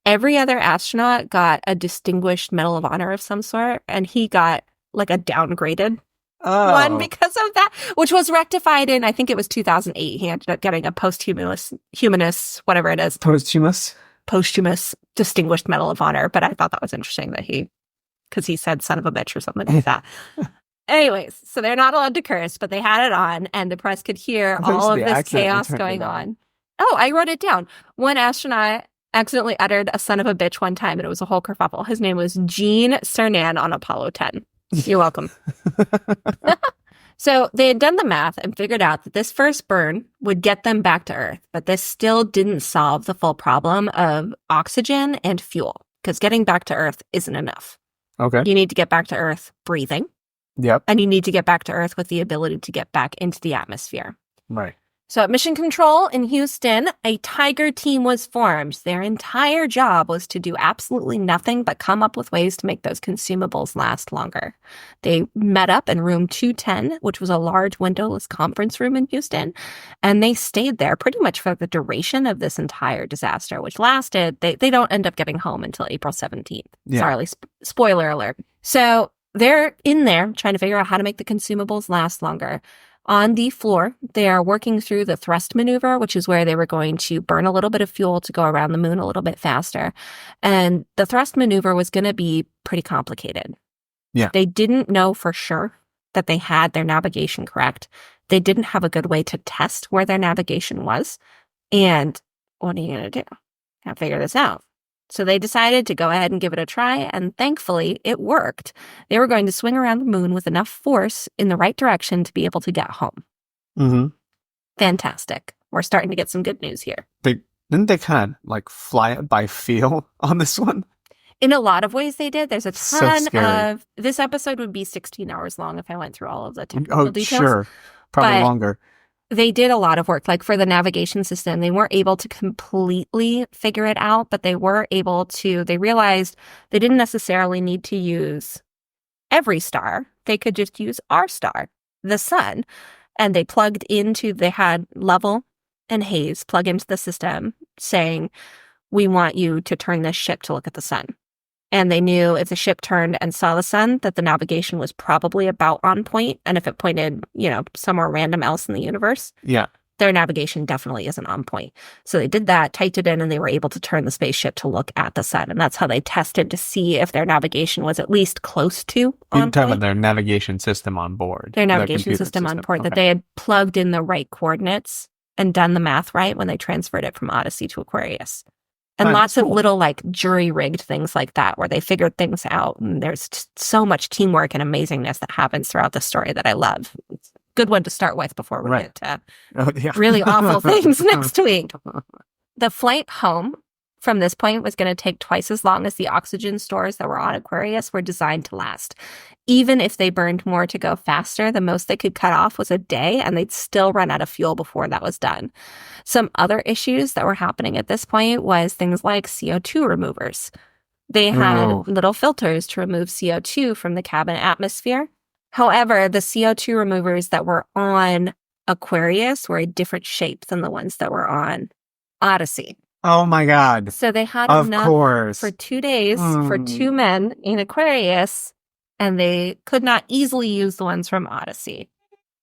Every other astronaut got a distinguished Medal of Honor of some sort, and he got like a downgraded one because of that, which was rectified in, I think it was 2008. He ended up getting a posthumous, whatever it is. Posthumous Distinguished Medal of Honor. But I thought that was interesting that because he said son of a bitch or something like that. Anyways, so they're not allowed to curse, but they had it on, and the press could hear all of this chaos going on. Oh, I wrote it down. One astronaut accidentally uttered a son of a bitch one time, and it was a whole kerfuffle. His name was Gene Cernan on Apollo 10. You're welcome. So they had done the math and figured out that this first burn would get them back to Earth, but this still didn't solve the full problem of oxygen and fuel, because getting back to Earth isn't enough. Okay. You need to get back to Earth breathing. Yep. And you need to get back to Earth with the ability to get back into the atmosphere. Right. So at Mission Control in Houston, a Tiger team was formed. Their entire job was to do absolutely nothing but come up with ways to make those consumables last longer. They met up in room 210, which was a large windowless conference room in Houston, and they stayed there pretty much for the duration of this entire disaster, which lasted, they don't end up getting home until April 17th. Yeah. Sorry, spoiler alert. So they're in there trying to figure out how to make the consumables last longer. On the floor, they are working through the thrust maneuver, which is where they were going to burn a little bit of fuel to go around the moon a little bit faster. And the thrust maneuver was going to be pretty complicated. Yeah. They didn't know for sure that they had their navigation correct. They didn't have a good way to test where their navigation was. And what are you going to do? Can't figure this out. So they decided to go ahead and give it a try, and thankfully, it worked. They were going to swing around the moon with enough force in the right direction to be able to get home. Mm-hmm. Fantastic. We're starting to get some good news here. Didn't they kind of like fly it by feel on this one? In a lot of ways they did. There's a ton of... This episode would be 16 hours long if I went through all of the technical details. Sure. Probably longer. They did a lot of work. Like for the navigation system, they weren't able to completely figure it out, but they were able to, they realized they didn't necessarily need to use every star. They could just use our star, the sun. And they had Level and Hayes plug into the system saying, we want you to turn this ship to look at the sun. And they knew if the ship turned and saw the sun, that the navigation was probably about on point. And if it pointed, somewhere random else in the universe, their navigation definitely isn't on point. So they did that, typed it in, and they were able to turn the spaceship to look at the sun. And that's how they tested to see if their navigation was at least close to on point. Talking about their navigation system on board. Their navigation system on board, that they had plugged in the right coordinates and done the math right when they transferred it from Odyssey to Aquarius. And lots of little jury-rigged things like that where they figured things out. And there's so much teamwork and amazingness that happens throughout the story that I love. It's a good one to start with before we get to really awful things next week. The flight home from this point was going to take twice as long as the oxygen stores that were on Aquarius were designed to last. Even if they burned more to go faster, the most they could cut off was a day, and they'd still run out of fuel before that was done. Some other issues that were happening at this point was things like CO2 removers. They had little filters to remove CO2 from the cabin atmosphere. However, the CO2 removers that were on Aquarius were a different shape than the ones that were on Odyssey. Oh my God. So they had of enough course. for 2 days for 2 men in Aquarius, and they could not easily use the ones from Odyssey.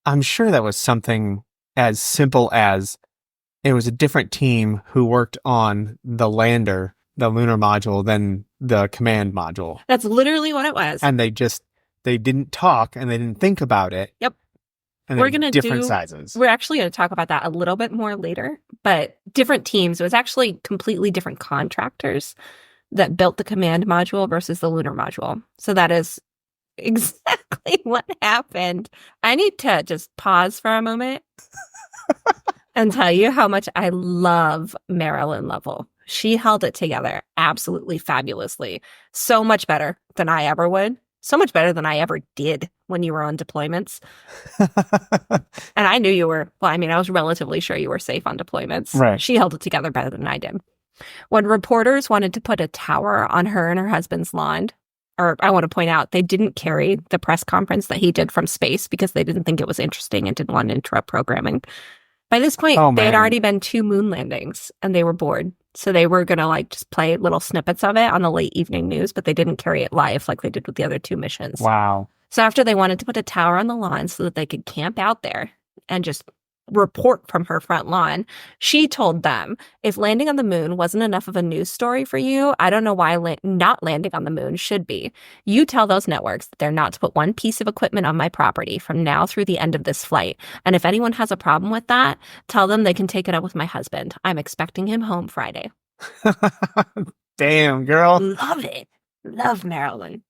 I'm sure that was something as simple as it was a different team who worked on the lander, the lunar module, than the command module. That's literally what it was. And they didn't talk and they didn't think about it. Yep. And we're going to different sizes. We're actually going to talk about that a little bit more later, but different teams. It was actually completely different contractors that built the command module versus the lunar module. So that is exactly what happened. I need to just pause for a moment and tell you how much I love Marilyn Lovell. She held it together absolutely fabulously. So much better than I ever would. So much better than I ever did when you were on deployments. And I knew you were, well, I mean, I was relatively sure you were safe on deployments. Right. She held it together better than I did. When reporters wanted to put a tower on her and her husband's lawn, or I want to point out, they didn't carry the press conference that he did from space because they didn't think it was interesting and didn't want to interrupt programming. By this point, they had already been 2 moon landings and they were bored. So they were going to just play little snippets of it on the late evening news, but they didn't carry it live like they did with the other 2 missions. Wow. So after they wanted to put a tower on the lawn so that they could camp out there and just report from her front lawn, she told them, if landing on the moon wasn't enough of a news story for you, I don't know why not landing on the moon should be. You tell those networks that they're not to put one piece of equipment on my property from now through the end of this flight. And if anyone has a problem with that, tell them they can take it up with my husband. I'm expecting him home Friday. Damn, girl. Love it. Love Marilyn.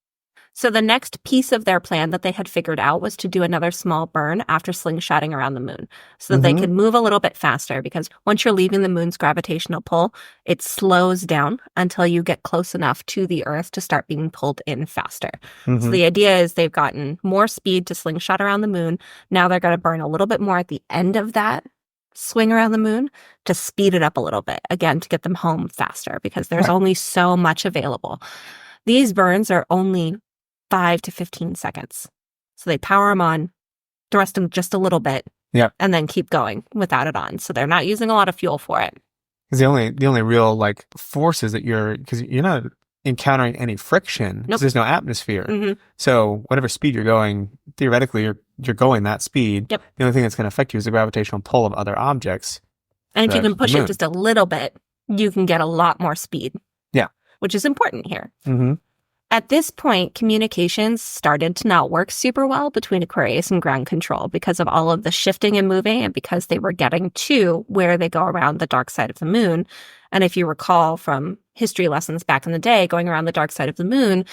So the next piece of their plan that they had figured out was to do another small burn after slingshotting around the moon so that they could move a little bit faster, because once you're leaving the moon's gravitational pull, it slows down until you get close enough to the Earth to start being pulled in faster. So the idea is they've gotten more speed to slingshot around the moon. Now they're going to burn a little bit more at the end of that swing around the moon to speed it up a little bit, again, to get them home faster, because there's only so much available. These burns are only 5 to 15 seconds. So they power them on, thrust them just a little bit, and then keep going without it on. So they're not using a lot of fuel for it. Because the only real forces that because you're not encountering any friction, because there's no atmosphere. So whatever speed you're going, theoretically you're going that speed. The only thing that's going to affect you is the gravitational pull of other objects. And if you can push it just a little bit, you can get a lot more speed. Which is important here. At this point, communications started to not work super well between Aquarius and ground control because of all of the shifting and moving, and because they were getting to where they go around the dark side of the moon. And if you recall from history lessons back in the day, going around the dark side of the moon,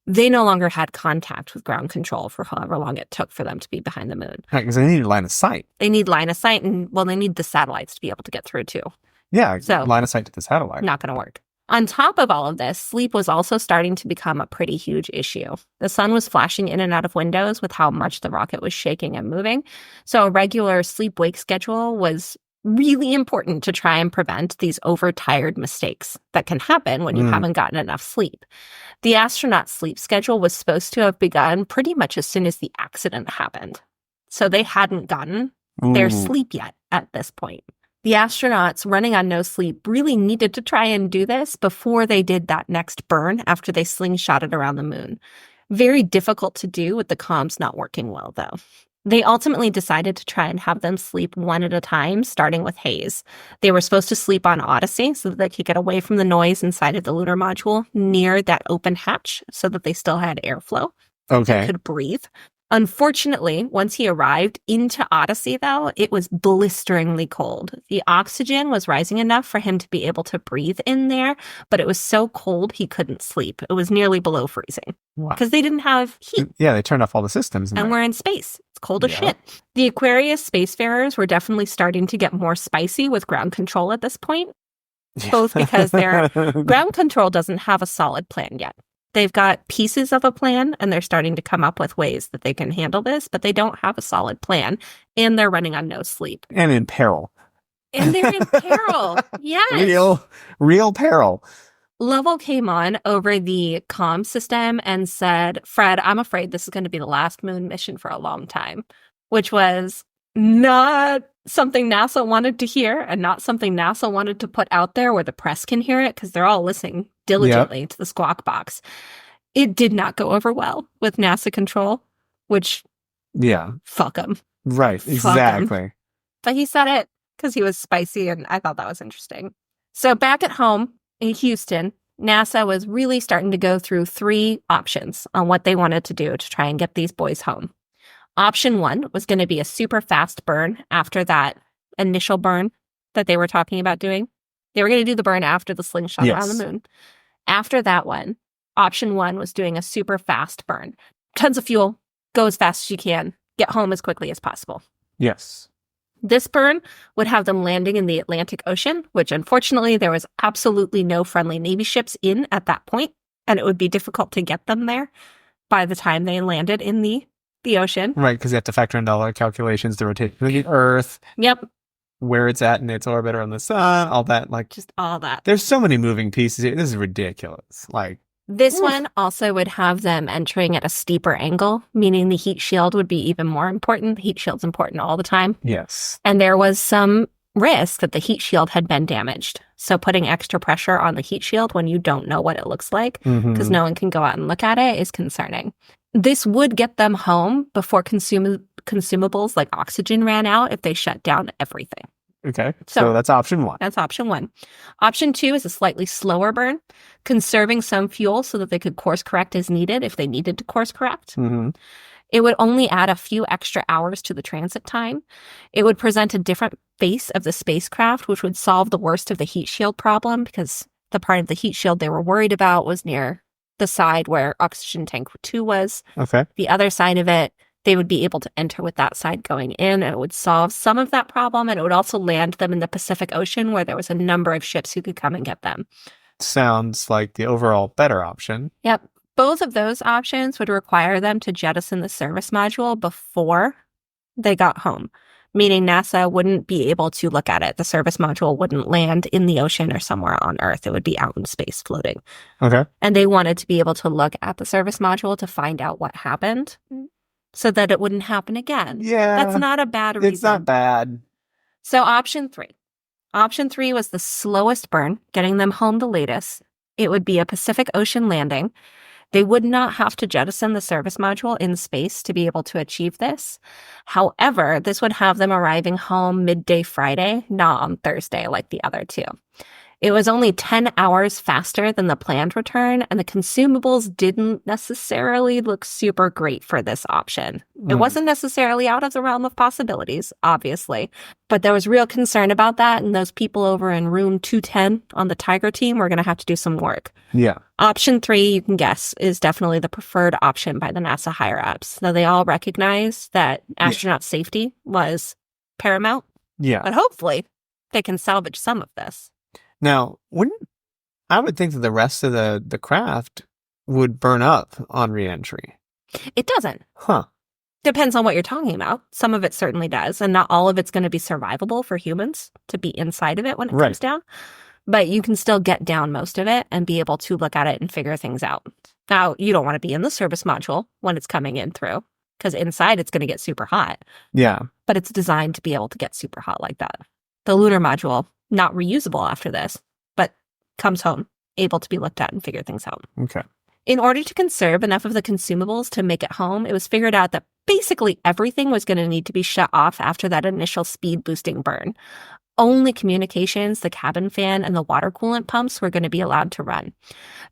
they no longer had contact with ground control for however long it took for them to be behind the moon. Right, because they need line of sight. They need line of sight, and they need the satellites to be able to get through too. Yeah, so line of sight to the satellite. Not going to work. On top of all of this, sleep was also starting to become a pretty huge issue. The sun was flashing in and out of windows with how much the rocket was shaking and moving. So a regular sleep-wake schedule was really important to try and prevent these overtired mistakes that can happen when you haven't gotten enough sleep. The astronaut sleep schedule was supposed to have begun pretty much as soon as the accident happened. So they hadn't gotten their sleep yet at this point. The astronauts running on no sleep really needed to try and do this before they did that next burn after they slingshotted around the moon. Very difficult to do with the comms not working well, though. They ultimately decided to try and have them sleep one at a time, starting with haze. They were supposed to sleep on Odyssey so that they could get away from the noise inside of the lunar module near that open hatch so that they still had airflow. They could breathe. Unfortunately, once he arrived into Odyssey, though, it was blisteringly cold. The oxygen was rising enough for him to be able to breathe in there, but it was so cold he couldn't sleep. It was nearly below freezing because they didn't have heat. Yeah, they turned off all the systems. And we're in space. It's cold as shit. The Aquarius spacefarers were definitely starting to get more spicy with ground control at this point, both because their ground control doesn't have a solid plan yet. They've got pieces of a plan, and they're starting to come up with ways that they can handle this, but they don't have a solid plan, and they're running on no sleep. And in peril. And they're in peril. Yes. Real peril. Lovell came on over the comm system and said, Fred, I'm afraid this is going to be the last moon mission for a long time, which was not something NASA wanted to hear and not something NASA wanted to put out there where the press can hear it because they're all listening diligently to the squawk box. It did not go over well with NASA control, which, fuck them. Right, exactly. But he said it because he was spicy, and I thought that was interesting. So back at home in Houston, NASA was really starting to go through 3 options on what they wanted to do to try and get these boys home. Option 1 was going to be a super fast burn after that initial burn that they were talking about doing. They were going to do the burn after the slingshot around the moon. After that one, option 1 was doing a super fast burn. Tons of fuel, go as fast as you can, get home as quickly as possible. Yes. This burn would have them landing in the Atlantic Ocean, which unfortunately there was absolutely no friendly Navy ships in at that point, and it would be difficult to get them there by the time they landed in the ocean. Right, because you have to factor in all the calculations, the rotation of the Earth. Yep. Where it's at in its orbit around the sun, all that. Just all that. There's so many moving pieces here. This is ridiculous. This one also would have them entering at a steeper angle, meaning the heat shield would be even more important. The heat shield's important all the time. Yes. And there was some risk that the heat shield had been damaged. So putting extra pressure on the heat shield when you don't know what it looks like, because no one can go out and look at it, is concerning. This would get them home before consumables like oxygen ran out if they shut down everything. Okay, so that's option 1. That's option 1. Option 2 is a slightly slower burn, conserving some fuel so that they could course correct as needed if they needed to course correct. It would only add a few extra hours to the transit time. It would present a different face of the spacecraft, which would solve the worst of the heat shield problem because the part of the heat shield they were worried about was near the side where oxygen tank 2 was. Okay. The other side of it, they would be able to enter with that side going in, and it would solve some of that problem, and it would also land them in the Pacific Ocean where there was a number of ships who could come and get them. Sounds like the overall better option. Yep. Both of those options would require them to jettison the service module before they got home, meaning NASA wouldn't be able to look at it. The service module wouldn't land in the ocean or somewhere on Earth. It would be out in space floating. Okay. And they wanted to be able to look at the service module to find out what happened so that it wouldn't happen again. Yeah. That's not a bad reason. It's not bad. So option 3. Option 3 was the slowest burn, getting them home the latest. It would be a Pacific Ocean landing. They would not have to jettison the service module in space to be able to achieve this. However, this would have them arriving home midday Friday, not on Thursday like the other 2. It was only 10 hours faster than the planned return, and the consumables didn't necessarily look super great for this option. It wasn't necessarily out of the realm of possibilities, obviously, but there was real concern about that, and those people over in room 210 on the Tiger team were going to have to do some work. Yeah. Option 3, you can guess, is definitely the preferred option by the NASA higher-ups. Though they all recognize that astronaut safety was paramount. Yeah. But hopefully they can salvage some of this. Now, I would think that the rest of the craft would burn up on reentry. It doesn't. Huh. Depends on what you're talking about. Some of it certainly does, and not all of it's going to be survivable for humans to be inside of it when it comes down. But you can still get down most of it and be able to look at it and figure things out. Now, you don't want to be in the service module when it's coming in through, because inside it's going to get super hot. Yeah. But it's designed to be able to get super hot like that. The lunar module, not reusable after this, but comes home, able to be looked at and figure things out. Okay. In order to conserve enough of the consumables to make it home, it was figured out that basically everything was going to need to be shut off after that initial speed boosting burn. Only communications, the cabin fan, and the water coolant pumps were going to be allowed to run.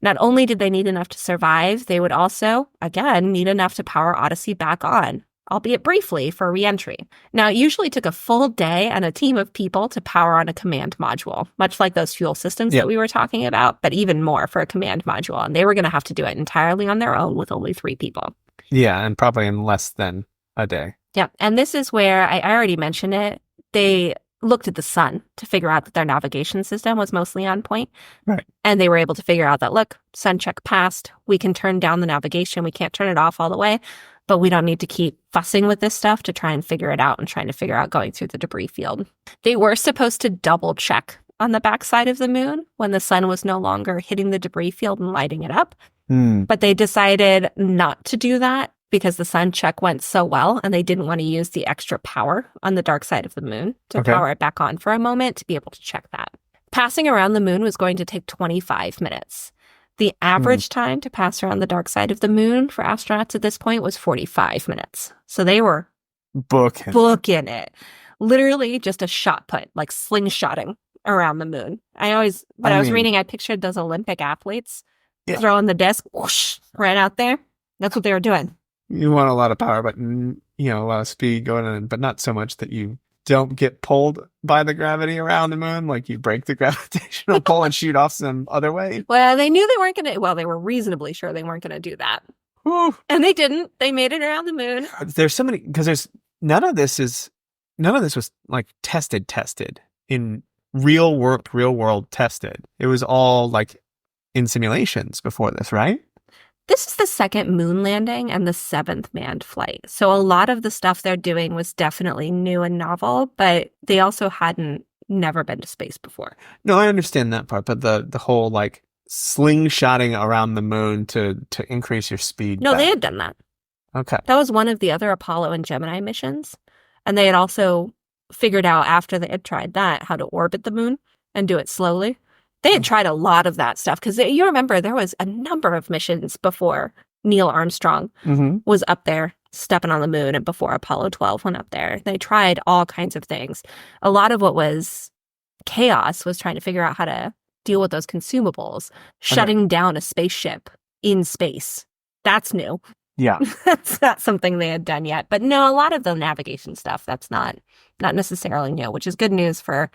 Not only did they need enough to survive, they would also, again, need enough to power Odyssey back on, albeit briefly, for reentry. Now, it usually took a full day and a team of people to power on a command module, much like those fuel systems that we were talking about, but even more for a command module. And they were going to have to do it entirely on their own with only 3 people. Yeah, and probably in less than a day. Yeah, and this is where, I already mentioned it, they looked at the sun to figure out that their navigation system was mostly on point. Right. And they were able to figure out that, look, sun check passed. We can turn down the navigation. We can't turn it off all the way. But we don't need to keep fussing with this stuff to try and figure it out and trying to figure out going through the debris field. They were supposed to double check on the backside of the moon when the sun was no longer hitting the debris field and lighting it up. But they decided not to do that because the sun check went so well, and they didn't want to use the extra power on the dark side of the moon to power it back on for a moment to be able to check that. Passing around the moon was going to take 25 minutes. The average time to pass around the dark side of the moon for astronauts at this point was 45 minutes. So they were booking it. Literally just a shot put, like slingshotting around the moon. I was reading, I pictured those Olympic athletes throwing the disc whoosh, right out there. That's what they were doing. You want a lot of power, but a lot of speed going in, but not so much that you don't get pulled by the gravity around the moon, like you break the gravitational pull and shoot off some other way. Well, they knew they weren't going to, they were reasonably sure they weren't going to do that. Whew. And they didn't. They made it around the moon. There's so many, because none of this was like tested in real world tested. It was all like in simulations before this, right? This is the second moon landing and the 7th manned flight. So a lot of the stuff they're doing was definitely new and novel, but they also never been to space before. No, I understand that part, but the whole like slingshotting around the moon to increase your speed. No, they had done that. Okay. That was one of the other Apollo and Gemini missions. And they had also figured out after they had tried that how to orbit the moon and do it slowly. They had tried a lot of that stuff because you remember there was a number of missions before Neil Armstrong was up there stepping on the moon and before Apollo 12 went up there. They tried all kinds of things. A lot of what was chaos was trying to figure out how to deal with those consumables, shutting down a spaceship in space. That's new. Yeah. That's not something they had done yet. But no, a lot of the navigation stuff, that's not necessarily new, which is good news for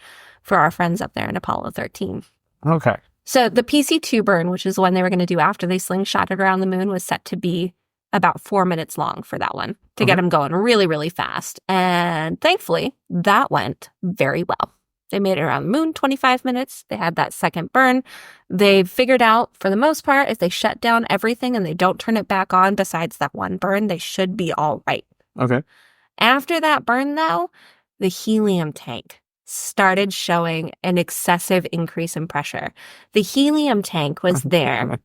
our friends up there in Apollo 13. Okay. So the PC-2 burn, which is the one they were going to do after they slingshotted around the moon, was set to be about 4 minutes long for that one to get them going really, really fast. And thankfully, that went very well. They made it around the moon 25 minutes. They had that second burn. They figured out, for the most part, if they shut down everything and they don't turn it back on besides that one burn, they should be all right. Okay. After that burn, though, the helium tank started showing an excessive increase in pressure. The helium tank was there.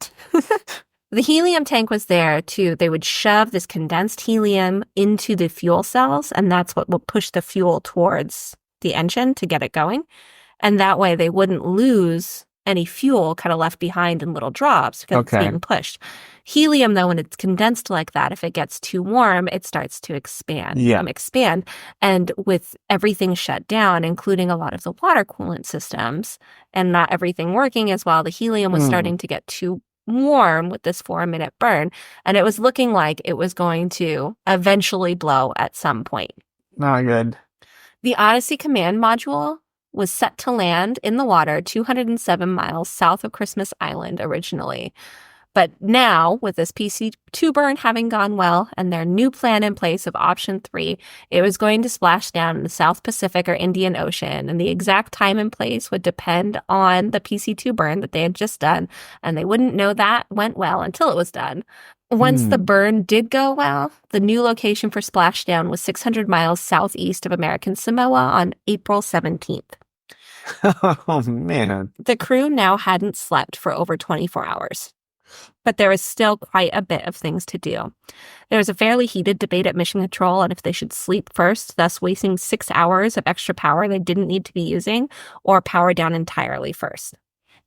The helium tank was there they would shove this condensed helium into the fuel cells, and that's what will push the fuel towards the engine to get it going. And that way they wouldn't lose any fuel kind of left behind in little drops because it's being pushed. Helium, though, when it's condensed like that, if it gets too warm, it starts to expand. And with everything shut down, including a lot of the water coolant systems, and not everything working as well, the helium was starting to get too warm with this 4-minute burn. And it was looking like it was going to eventually blow at some point. Not good. The Odyssey command module was set to land in the water 207 miles south of Christmas Island originally. But now, with this PC-2 burn having gone well and their new plan in place of option 3, it was going to splash down in the South Pacific or Indian Ocean, and the exact time and place would depend on the PC-2 burn that they had just done, and they wouldn't know that went well until it was done. Once the burn did go well, the new location for splashdown was 600 miles southeast of American Samoa on April 17th. Oh, man. The crew now hadn't slept for over 24 hours. But there was still quite a bit of things to do. There was a fairly heated debate at Mission Control on if they should sleep first, thus wasting 6 hours of extra power they didn't need to be using, or power down entirely first.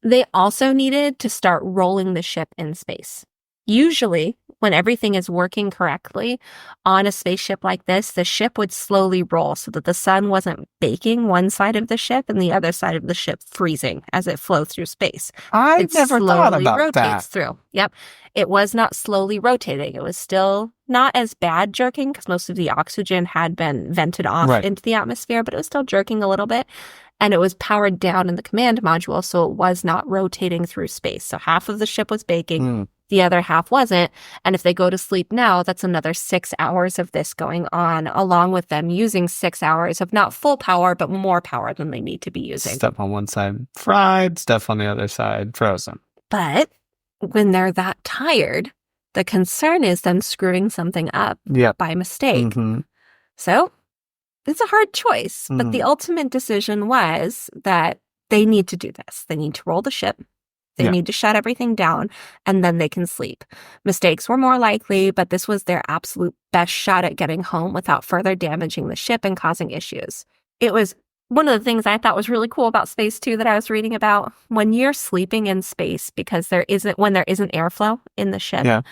They also needed to start rolling the ship in space. Usually, when everything is working correctly on a spaceship like this, the ship would slowly roll so that the sun wasn't baking one side of the ship and the other side of the ship freezing as it flowed through space. I never thought about that. Through. Yep. It was not slowly rotating. It was still not as bad jerking because most of the oxygen had been vented off into the atmosphere, but it was still jerking a little bit. And it was powered down in the command module, so it was not rotating through space. So half of the ship was baking. The other half wasn't. And if they go to sleep now, that's another 6 hours of this going on, along with them using 6 hours of not full power, but more power than they need to be using. Stuff on one side fried, stuff on the other side frozen. But when they're that tired, the concern is them screwing something up by mistake. So it's a hard choice. But the ultimate decision was that they need to do this. They need to roll the ship. They need to shut everything down, and then they can sleep. Mistakes were more likely, but this was their absolute best shot at getting home without further damaging the ship and causing issues. It was one of the things I thought was really cool about space, too, that I was reading about. When you're sleeping in space, because when there isn't airflow in the ship,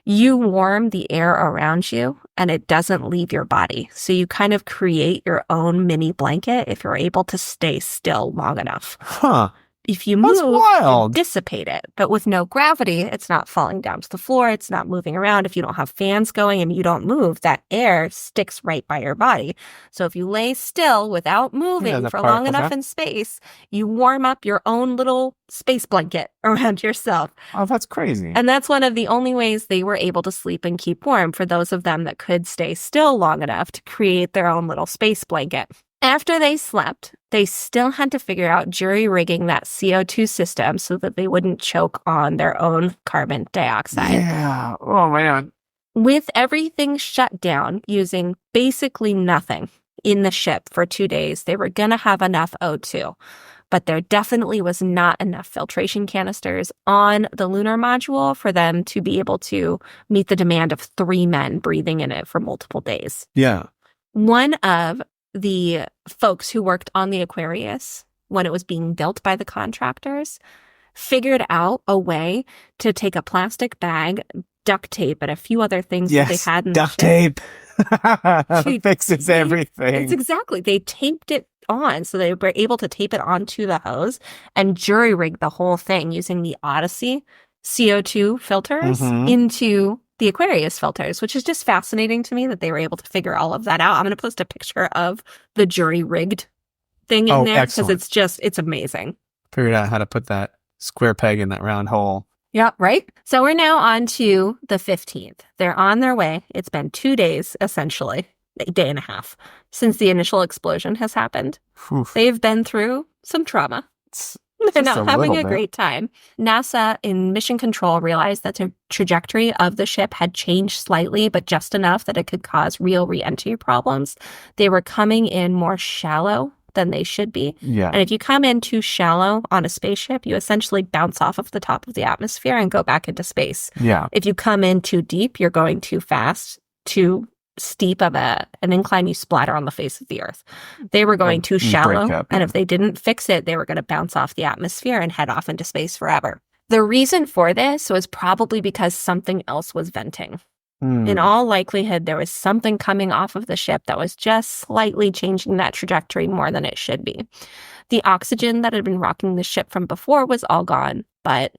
you warm the air around you, and it doesn't leave your body. So you kind of create your own mini blanket if you're able to stay still long enough. Huh. If you move, you dissipate it. But with no gravity, it's not falling down to the floor. It's not moving around. If you don't have fans going and you don't move, that air sticks right by your body. So if you lay still without moving for long enough in space, you warm up your own little space blanket around yourself. Oh, that's crazy. And that's one of the only ways they were able to sleep and keep warm for those of them that could stay still long enough to create their own little space blanket. After they slept, they still had to figure out jury-rigging that CO2 system so that they wouldn't choke on their own carbon dioxide. Yeah. Oh, man. With everything shut down, using basically nothing in the ship for 2 days, they were going to have enough O2. But there definitely was not enough filtration canisters on the lunar module for them to be able to meet the demand of 3 men breathing in it for multiple days. Yeah. One of the folks who worked on the Aquarius when it was being built by the contractors figured out a way to take a plastic bag, duct tape, and a few other things that they had in duct the tape fixes everything. It's exactly. They taped it on, so they were able to tape it onto the hose and jury rig the whole thing using the Odyssey CO2 filters into the Aquarius filters, which is just fascinating to me that they were able to figure all of that out. I'm going to post a picture of the jury rigged thing in there because it's amazing. Figured out how to put that square peg in that round hole. Yeah, right? So we're now on to the 15th. They're on their way. It's been 2 days, essentially, a day and a half, since the initial explosion has happened. Oof. They've been through some trauma. They're not having a great time. NASA in mission control realized that the trajectory of the ship had changed slightly, but just enough that it could cause real re-entry problems. They were coming in more shallow than they should be. Yeah. And if you come in too shallow on a spaceship, you essentially bounce off of the top of the atmosphere and go back into space. Yeah. If you come in too deep, you're going too fast, too steep of an incline, you splatter on the face of the earth. They were going too shallow, and if they didn't fix it, they were going to bounce off the atmosphere and head off into space forever. The reason for this was probably because something else was venting. In all likelihood, there was something coming off of the ship that was just slightly changing that trajectory more than it should be. The oxygen that had been rocking the ship from before was all gone, but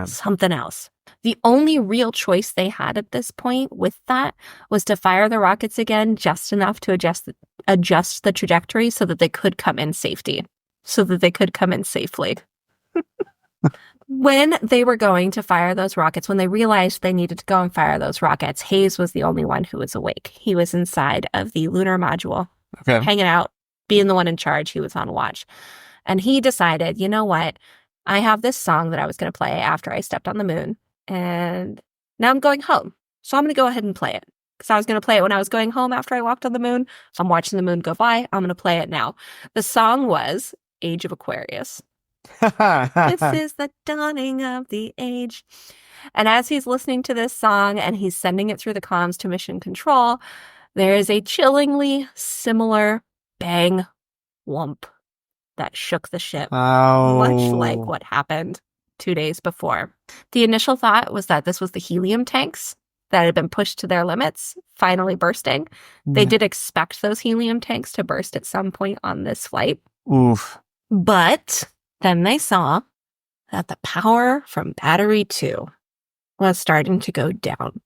something else. The only real choice they had at this point with that was to fire the rockets again just enough to adjust the trajectory so that they could come in safely. When they were going to fire those rockets, when they realized they needed to go and fire those rockets, Hayes was the only one who was awake. He was inside of the lunar module, hanging out, being the one in charge. He was on watch. And he decided, you know what? I have this song that I was going to play after I stepped on the moon. And now I'm going home. So I'm going to go ahead and play it. Because I was going to play it when I was going home after I walked on the moon. So I'm watching the moon go by. I'm going to play it now. The song was Age of Aquarius. This is the dawning of the age. And as he's listening to this song and he's sending it through the comms to mission control, there is a chillingly similar bang whomp that shook the ship, much like what happened 2 days before. The initial thought was that this was the helium tanks that had been pushed to their limits, finally bursting. They did expect those helium tanks to burst at some point on this flight. Oof. But then they saw that the power from battery 2 was starting to go down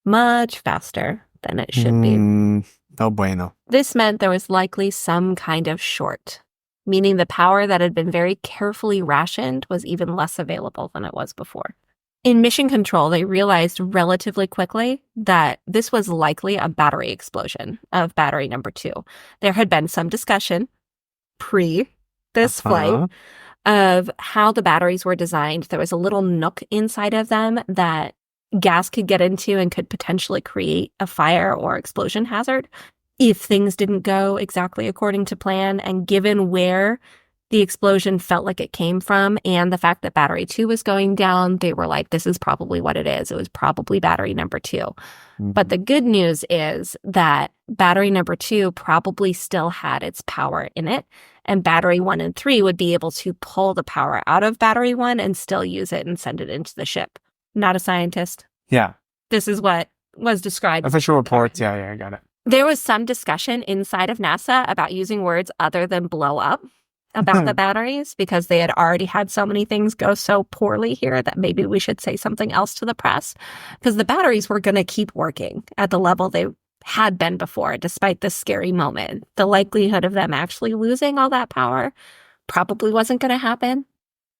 much faster than it should be. No bueno. This meant there was likely some kind of short, meaning the power that had been very carefully rationed was even less available than it was before. In mission control, they realized relatively quickly that this was likely a battery explosion of battery number 2. There had been some discussion pre this flight of how the batteries were designed. There was a little nook inside of them that gas could get into and could potentially create a fire or explosion hazard if things didn't go exactly according to plan. And given where the explosion felt like it came from, and the fact that battery 2 was going down, they were like, this is probably what it is. It was probably battery number 2. Mm-hmm. But the good news is that battery number 2 probably still had its power in it, and battery 1 and 3 would be able to pull the power out of battery 1 and still use it and send it into the ship. Not a scientist. Yeah. This is what was described. Official reports. Yeah, I got it. There was some discussion inside of NASA about using words other than blow up about the batteries, because they had already had so many things go so poorly here that maybe we should say something else to the press, because the batteries were going to keep working at the level they had been before, despite this scary moment. The likelihood of them actually losing all that power probably wasn't going to happen.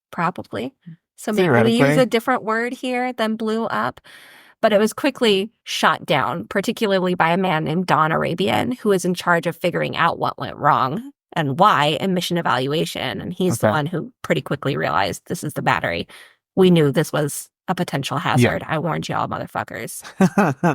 Probably. So maybe we use a different word here than blew up. But it was quickly shot down, particularly by a man named Don Arabian, who was in charge of figuring out what went wrong and why in mission evaluation. And he's the one who pretty quickly realized this is the battery. We knew this was a potential hazard. I warned y'all, motherfuckers.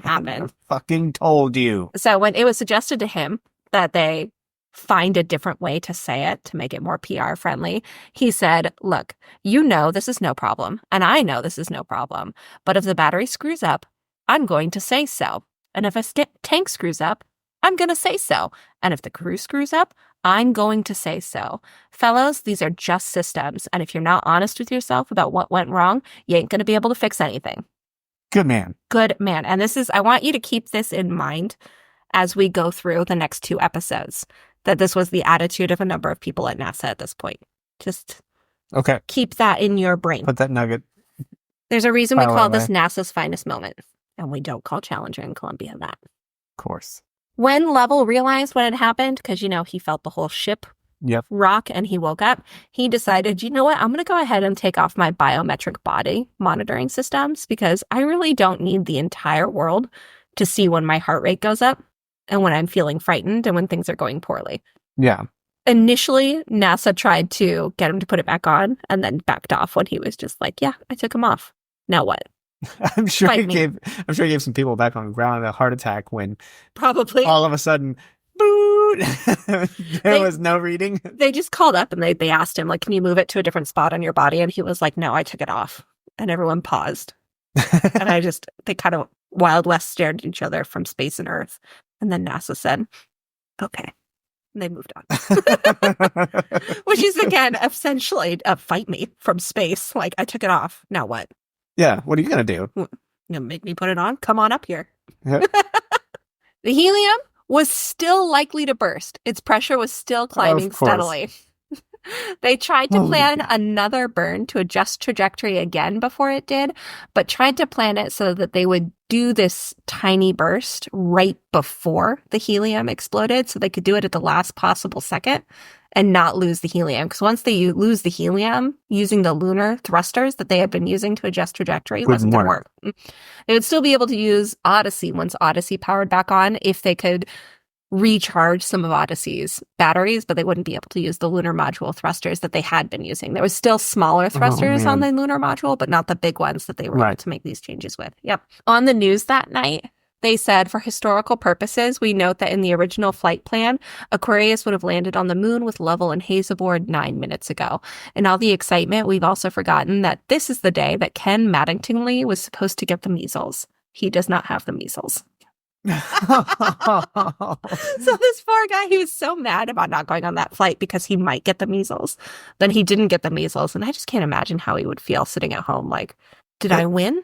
Happened. Fucking told you. So when it was suggested to him that they find a different way to say it to make it more PR friendly, he said, look, you know this is no problem, and I know this is no problem, but if the battery screws up, I'm going to say so. And if a tank screws up, I'm going to say so. And if the crew screws up, I'm going to say so. Fellows, these are just systems, and if you're not honest with yourself about what went wrong, you ain't going to be able to fix anything. Good man. Good man. And I want you to keep this in mind as we go through the next 2 episodes, that this was the attitude of a number of people at NASA at this point. Just keep that in your brain. Put that nugget. There's a reason we call this NASA's finest moment, and we don't call Challenger and Columbia that. Of course. When Lovell realized what had happened, because, he felt the whole ship rock and he woke up, he decided, you know what, I'm going to go ahead and take off my biometric body monitoring systems, because I really don't need the entire world to see when my heart rate goes up and when I'm feeling frightened and when things are going poorly. Yeah. Initially, NASA tried to get him to put it back on and then backed off when he was just like, yeah, I took him off. Now what? I'm sure he gave some people back on the ground a heart attack when probably all of a sudden, boot, there was no reading. They just called up and they asked him, like, can you move it to a different spot on your body? And he was like, no, I took it off. And everyone paused. And they kind of Wild West stared at each other from space and Earth. And then NASA said, okay. And they moved on. Which is, again, essentially a fight me from space. Like, I took it off. Now what? Yeah, what are you going to do? You gonna make me put it on? Come on up here. Yep. The helium was still likely to burst. Its pressure was still climbing steadily. They tried to plan another burn to adjust trajectory again before it did, but tried to plan it so that they would do this tiny burst right before the helium exploded so they could do it at the last possible second and not lose the helium. Because once they lose the helium, using the lunar thrusters that they had been using to adjust trajectory wasn't going to work. They would still be able to use Odyssey once Odyssey powered back on if they could recharge some of Odyssey's batteries, but they wouldn't be able to use the lunar module thrusters that they had been using. There was still smaller thrusters on the lunar module, but not the big ones that they were able to make these changes with. Yep. On the news that night, they said, for historical purposes, we note that in the original flight plan, Aquarius would have landed on the moon with Lovell and Hayes aboard 9 minutes ago. In all the excitement, we've also forgotten that this is the day that Ken Mattingly was supposed to get the measles. He does not have the measles. So this poor guy, he was so mad about not going on that flight because he might get the measles. Then he didn't get the measles, and I just can't imagine how he would feel sitting at home like, did I win?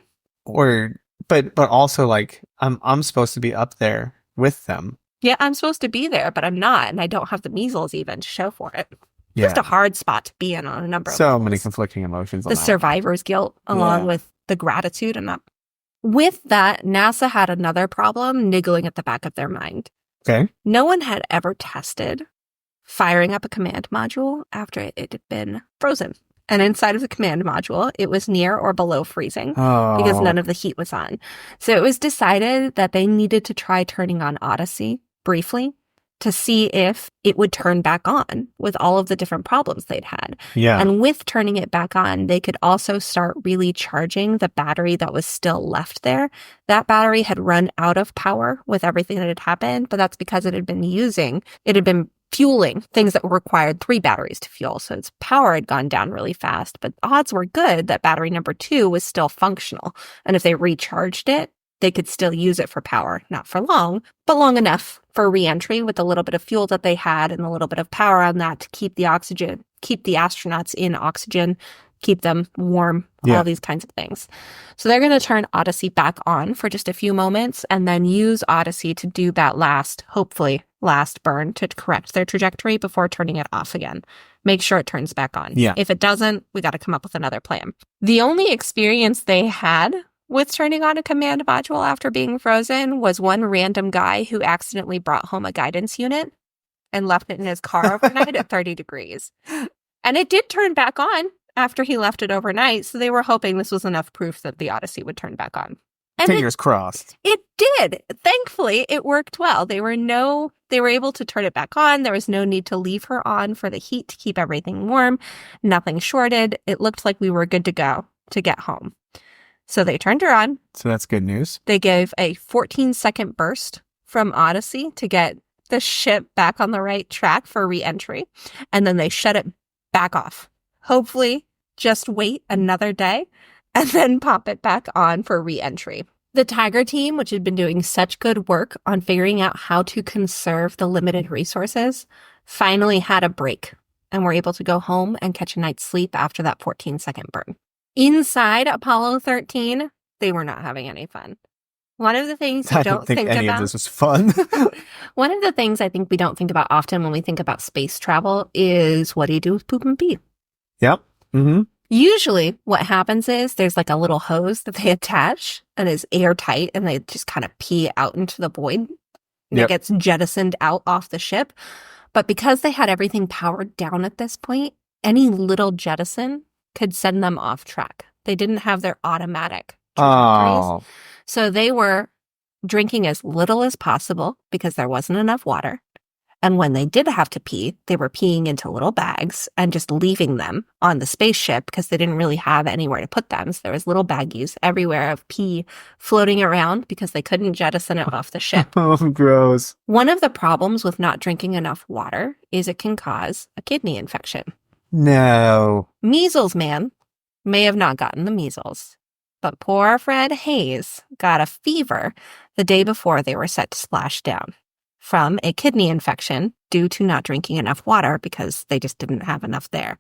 But also, like, I'm supposed to be up there with them. Yeah, I'm supposed to be there, but I'm not, and I don't have the measles even to show for it. Yeah. Just a hard spot to be in on a number of so levels. Many conflicting emotions. The survivor's guilt, along with the gratitude and that. With that, NASA had another problem niggling at the back of their mind. Okay. No one had ever tested firing up a command module after it had been frozen. And inside of the command module, it was near or below freezing because none of the heat was on. So it was decided that they needed to try turning on Odyssey briefly to see if it would turn back on with all of the different problems they'd had. Yeah. And with turning it back on, they could also start really charging the battery that was still left there. That battery had run out of power with everything that had happened, but that's because it had been fueling things that required 3 batteries to fuel. So its power had gone down really fast, but odds were good that battery number 2 was still functional. And if they recharged it, they could still use it for power, not for long, but long enough for re-entry with a little bit of fuel that they had and a little bit of power on that to keep the oxygen, keep the astronauts in oxygen, keep them warm, all these kinds of things. So they're going to turn Odyssey back on for just a few moments and then use Odyssey to do that hopefully last burn to correct their trajectory before turning it off again. Make sure it turns back on. Yeah. If it doesn't, we got to come up with another plan. The only experience they had with turning on a command module after being frozen was one random guy who accidentally brought home a guidance unit and left it in his car overnight at 30 degrees. And it did turn back on after he left it overnight, so they were hoping this was enough proof that the Odyssey would turn back on. And fingers crossed. It did. Thankfully, it worked well. They were able to turn it back on. There was no need to leave her on for the heat to keep everything warm. Nothing shorted. It looked like we were good to go to get home. So they turned her on. So that's good news. They gave a 14-second burst from Odyssey to get the ship back on the right track for re-entry. And then they shut it back off. Hopefully, just wait another day and then pop it back on for re-entry. The Tiger team, which had been doing such good work on figuring out how to conserve the limited resources, finally had a break and were able to go home and catch a night's sleep after that 14-second burn. Inside Apollo 13, they were not having any fun. One of the things we don't think any about, of this was fun. one of the things I think we don't think about often when we think about space travel is what do you do with poop and pee? Yep. Mm-hmm. Usually what happens is there's like a little hose that they attach and is airtight and they just kind of pee out into the void. And it gets jettisoned out off the ship. But because they had everything powered down at this point, any little jettison could send them off track. They didn't have their automatic trajectories. Oh. So they were drinking as little as possible because there wasn't enough water. And when they did have to pee, they were peeing into little bags and just leaving them on the spaceship because they didn't really have anywhere to put them. So there was little baggies everywhere of pee floating around because they couldn't jettison it off the ship. Oh, gross. One of the problems with not drinking enough water is it can cause a kidney infection. No. Measles man may have not gotten the measles, but poor Fred Hayes got a fever the day before they were set to splash down from a kidney infection due to not drinking enough water because they just didn't have enough there.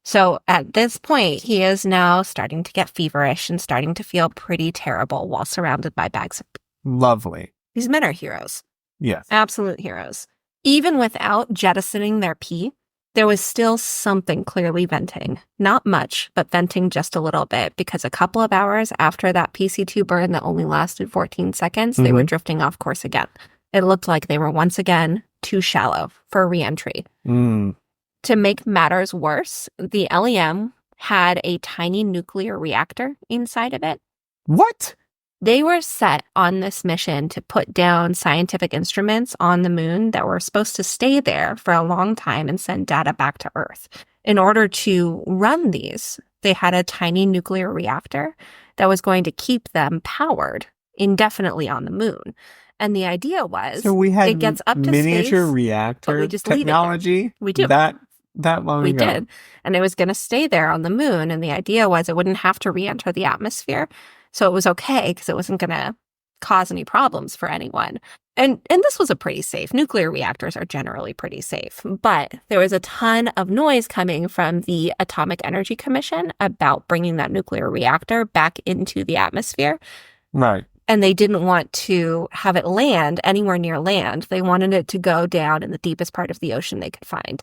So at this point, he is now starting to get feverish and starting to feel pretty terrible while surrounded by bags of pee. Lovely. These men are heroes. Yes. Absolute heroes. Even without jettisoning their pee, there was still something clearly venting. Not much, but venting just a little bit because a couple of hours after that PC-2 burn that only lasted 14 seconds, they were drifting off course again. It looked like they were once again too shallow for re-entry. To make matters worse, the LEM had a tiny nuclear reactor inside of it. What? They were set on this mission to put down scientific instruments on the moon that were supposed to stay there for a long time and send data back to Earth. In order to run these, they had a tiny nuclear reactor that was going to keep them powered indefinitely on the moon. And the idea was, so we had it gets up to miniature space, reactor we just leave it there. technology. We do. That long we ago. did. And it was going to stay there on the moon. And the idea was it wouldn't have to re-enter the atmosphere. So it was okay because it wasn't going to cause any problems for anyone. And this was a pretty safe. Nuclear reactors are generally pretty safe. But there was a ton of noise coming from the Atomic Energy Commission about bringing that nuclear reactor back into the atmosphere. Right. And they didn't want to have it land anywhere near land. They wanted it to go down in the deepest part of the ocean they could find.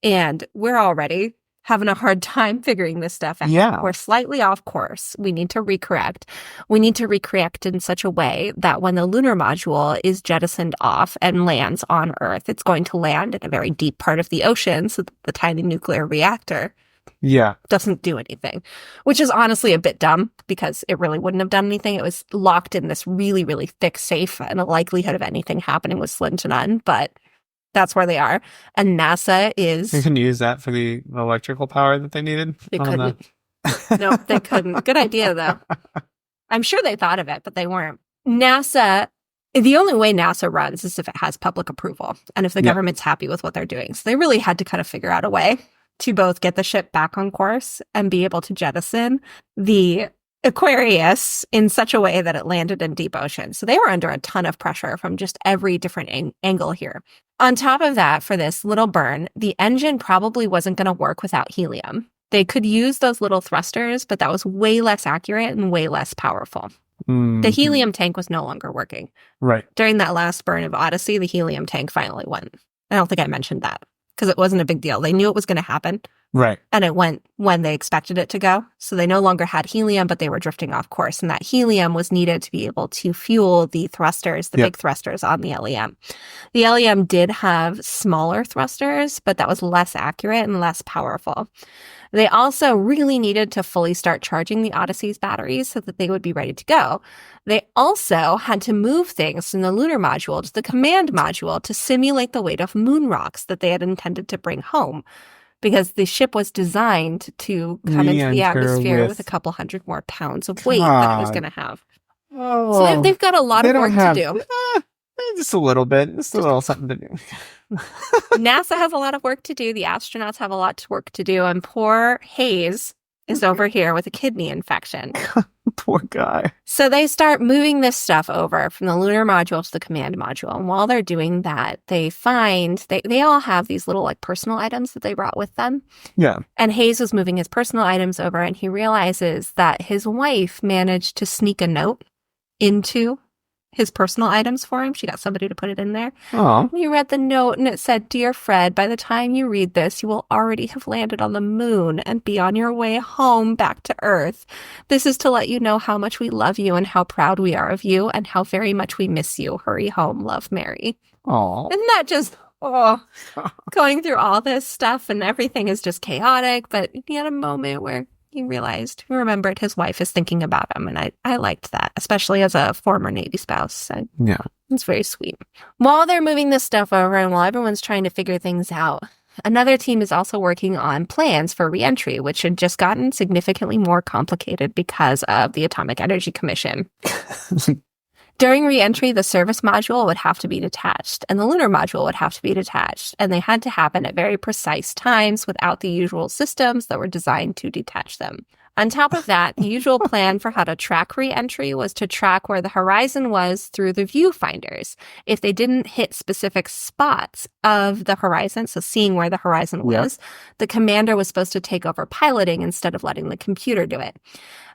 And we're already having a hard time figuring this stuff out. Yeah. We're slightly off course. We need to recorrect. We need to recorrect in such a way that when the lunar module is jettisoned off and lands on Earth, it's going to land in a very deep part of the ocean so that the tiny nuclear reactor doesn't do anything, which is honestly a bit dumb because it really wouldn't have done anything. It was locked in this really, really thick safe and the likelihood of anything happening was slim to none, but that's where they are. And NASA is... They couldn't use that for the electrical power that they needed? They couldn't. No, they couldn't. Good idea, though. I'm sure they thought of it, but they weren't. NASA The only way NASA runs is if it has public approval and if the government's happy with what they're doing. So they really had to kind of figure out a way to both get the ship back on course and be able to jettison the Aquarius in such a way that it landed in deep ocean. So they were under a ton of pressure from just every different angle here. On top of that, for this little burn, the engine probably wasn't going to work without helium. They could use those little thrusters, but that was way less accurate and way less powerful. The helium tank was no longer working. Right. During that last burn of Odyssey, the helium tank finally went. I don't think I mentioned that because it wasn't a big deal. They knew it was going to happen. Right. And it went when they expected it to go. So they no longer had helium, but they were drifting off course. And that helium was needed to be able to fuel the thrusters, the big thrusters on the LEM. The LEM did have smaller thrusters, but that was less accurate and less powerful. They also really needed to fully start charging the Odyssey's batteries so that they would be ready to go. They also had to move things from the lunar module to the command module to simulate the weight of moon rocks that they had intended to bring home, because the ship was designed to come into the atmosphere with a couple hundred more pounds of weight that it was going to have. So they've got a lot of work to do. Just a little bit. Just a little something to do. NASA has a lot of work to do. The astronauts have a lot of work to do. And poor Hayes is over here with a kidney infection. Poor guy. So they start moving this stuff over from the lunar module to the command module. And while they're doing that, they find they all have these little like personal items that they brought with them. Yeah. And Hayes was moving his personal items over, and he realizes that his wife managed to sneak a note into his personal items for him. She got somebody to put it in there. Oh. He read the note and it said, "Dear Fred, by the time you read this, you will already have landed on the moon and be on your way home back to Earth. This is to let you know how much we love you and how proud we are of you and how very much we miss you. Hurry home. Love, Mary." Oh. Isn't that just, going through all this stuff and everything is just chaotic, but he had a moment where he remembered his wife is thinking about him. And I liked that, especially as a former Navy spouse. Yeah. It's very sweet. While they're moving this stuff over and while everyone's trying to figure things out, another team is also working on plans for reentry, which had just gotten significantly more complicated because of the Atomic Energy Commission. During reentry, the service module would have to be detached and the lunar module would have to be detached, and they had to happen at very precise times without the usual systems that were designed to detach them. On top of that, the usual plan for how to track reentry was to track where the horizon was through the viewfinders. If they didn't hit specific spots of the horizon, so seeing where the horizon was, the commander was supposed to take over piloting instead of letting the computer do it.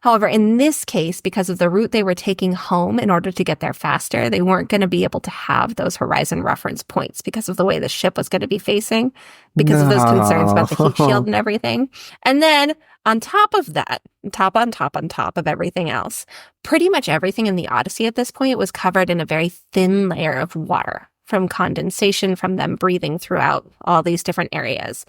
However, in this case, because of the route they were taking home in order to get there faster, they weren't going to be able to have those horizon reference points because of the way the ship was going to be facing, because of those concerns about the heat shield and everything. And then on top of that, on top of everything else, pretty much everything in the Odyssey at this point was covered in a very thin layer of water from condensation from them breathing throughout all these different areas.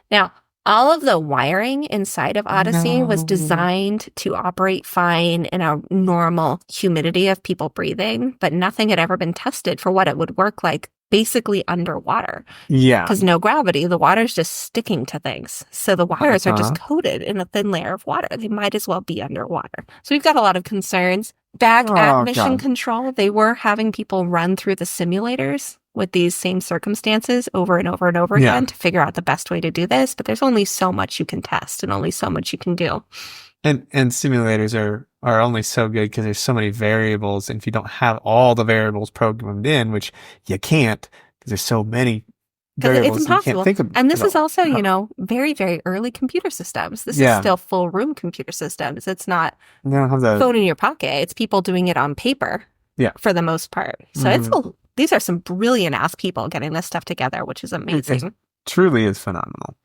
Now, all of the wiring inside of Odyssey was designed to operate fine in a normal humidity of people breathing, but nothing had ever been tested for what it would work like basically underwater. Yeah. Because no gravity, the water's just sticking to things. So the wires are just coated in a thin layer of water. They might as well be underwater. So we've got a lot of concerns. Back at Mission Control, they were having people run through the simulators with these same circumstances over and over and over again to figure out the best way to do this. But there's only so much you can test and only so much you can do. And simulators are only so good because there's so many variables. And if you don't have all the variables programmed in, which you can't because there's so many variables, it's impossible. You can't think of. And this is also, very, very early computer systems. This is still full room computer systems. It's not phone in your pocket. It's people doing it on paper for the most part. So these are some brilliant ass people getting this stuff together, which is amazing. It truly is phenomenal.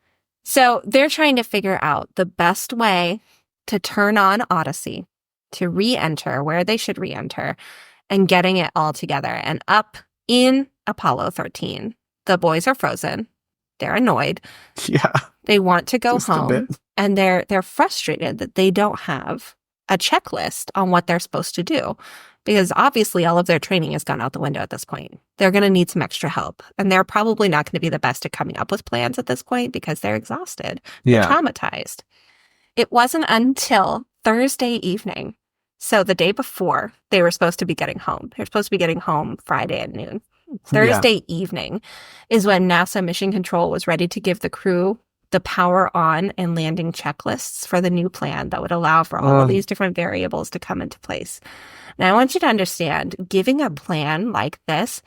So they're trying to figure out the best way to turn on Odyssey, to re-enter where they should re-enter, and getting it all together. And up in Apollo 13, the boys are frozen. They're annoyed. Yeah. They want to go home. And they're frustrated that they don't have a checklist on what they're supposed to do. Because obviously all of their training has gone out the window at this point. They're going to need some extra help. And they're probably not going to be the best at coming up with plans at this point because they're exhausted. They're traumatized. It wasn't until Thursday evening, So the day before, they were supposed to be getting home. They were supposed to be getting home Friday at noon. Thursday evening is when NASA Mission Control was ready to give the crew the power on and landing checklists for the new plan that would allow for all of these different variables to come into place. Now, I want you to understand, giving a plan like this,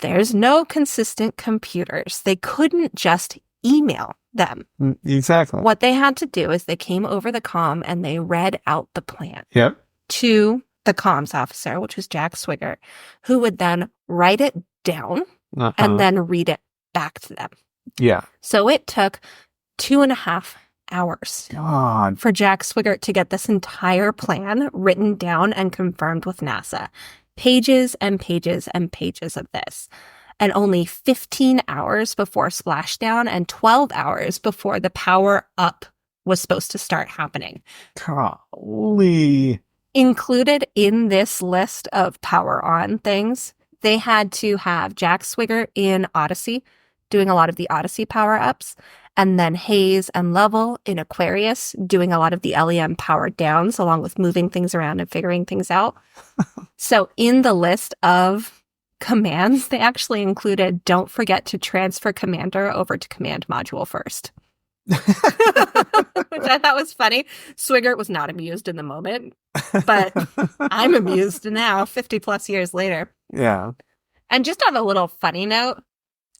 there's no consistent computers. They couldn't just email them. Exactly. What they had to do is they came over the comm and they read out the plan to the comms officer, which was Jack Swigert, who would then write it down and then read it back to them. Yeah. So it took 2.5 hours for Jack Swigert to get this entire plan written down and confirmed with NASA. Pages and pages and pages of this. And only 15 hours before splashdown and 12 hours before the power up was supposed to start happening. Golly. Included in this list of power on things, they had to have Jack Swigert in Odyssey doing a lot of the Odyssey power-ups, and then Hayes and Lovell in Aquarius doing a lot of the LEM power downs, along with moving things around and figuring things out. So in the list of commands, they actually included, don't forget to transfer commander over to command module first. Which I thought was funny. Swigert was not amused in the moment, but I'm amused now, 50 plus years later. Yeah. And just on a little funny note,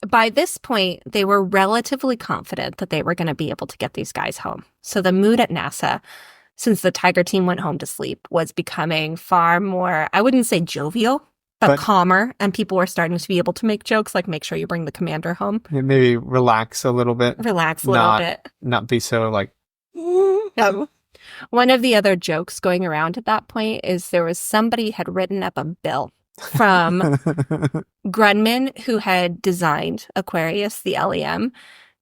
by this point, they were relatively confident that they were going to be able to get these guys home. So the mood at NASA, since the Tiger team went home to sleep, was becoming far more, I wouldn't say jovial, but calmer. And people were starting to be able to make jokes like, make sure you bring the commander home. Maybe relax a little bit. Relax a little bit. Not be so like... No. One of the other jokes going around at that point is there was somebody had written up a bill from Grumman, who had designed Aquarius, the LEM,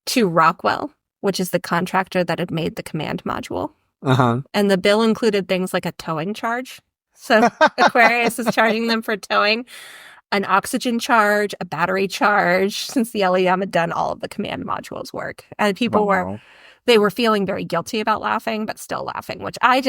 to Rockwell, which is the contractor that had made the command module. And the bill included things like a towing charge. So Aquarius is charging them for towing, an oxygen charge, a battery charge, since the LEM had done all of the command module's work. And people they were feeling very guilty about laughing, but still laughing, which I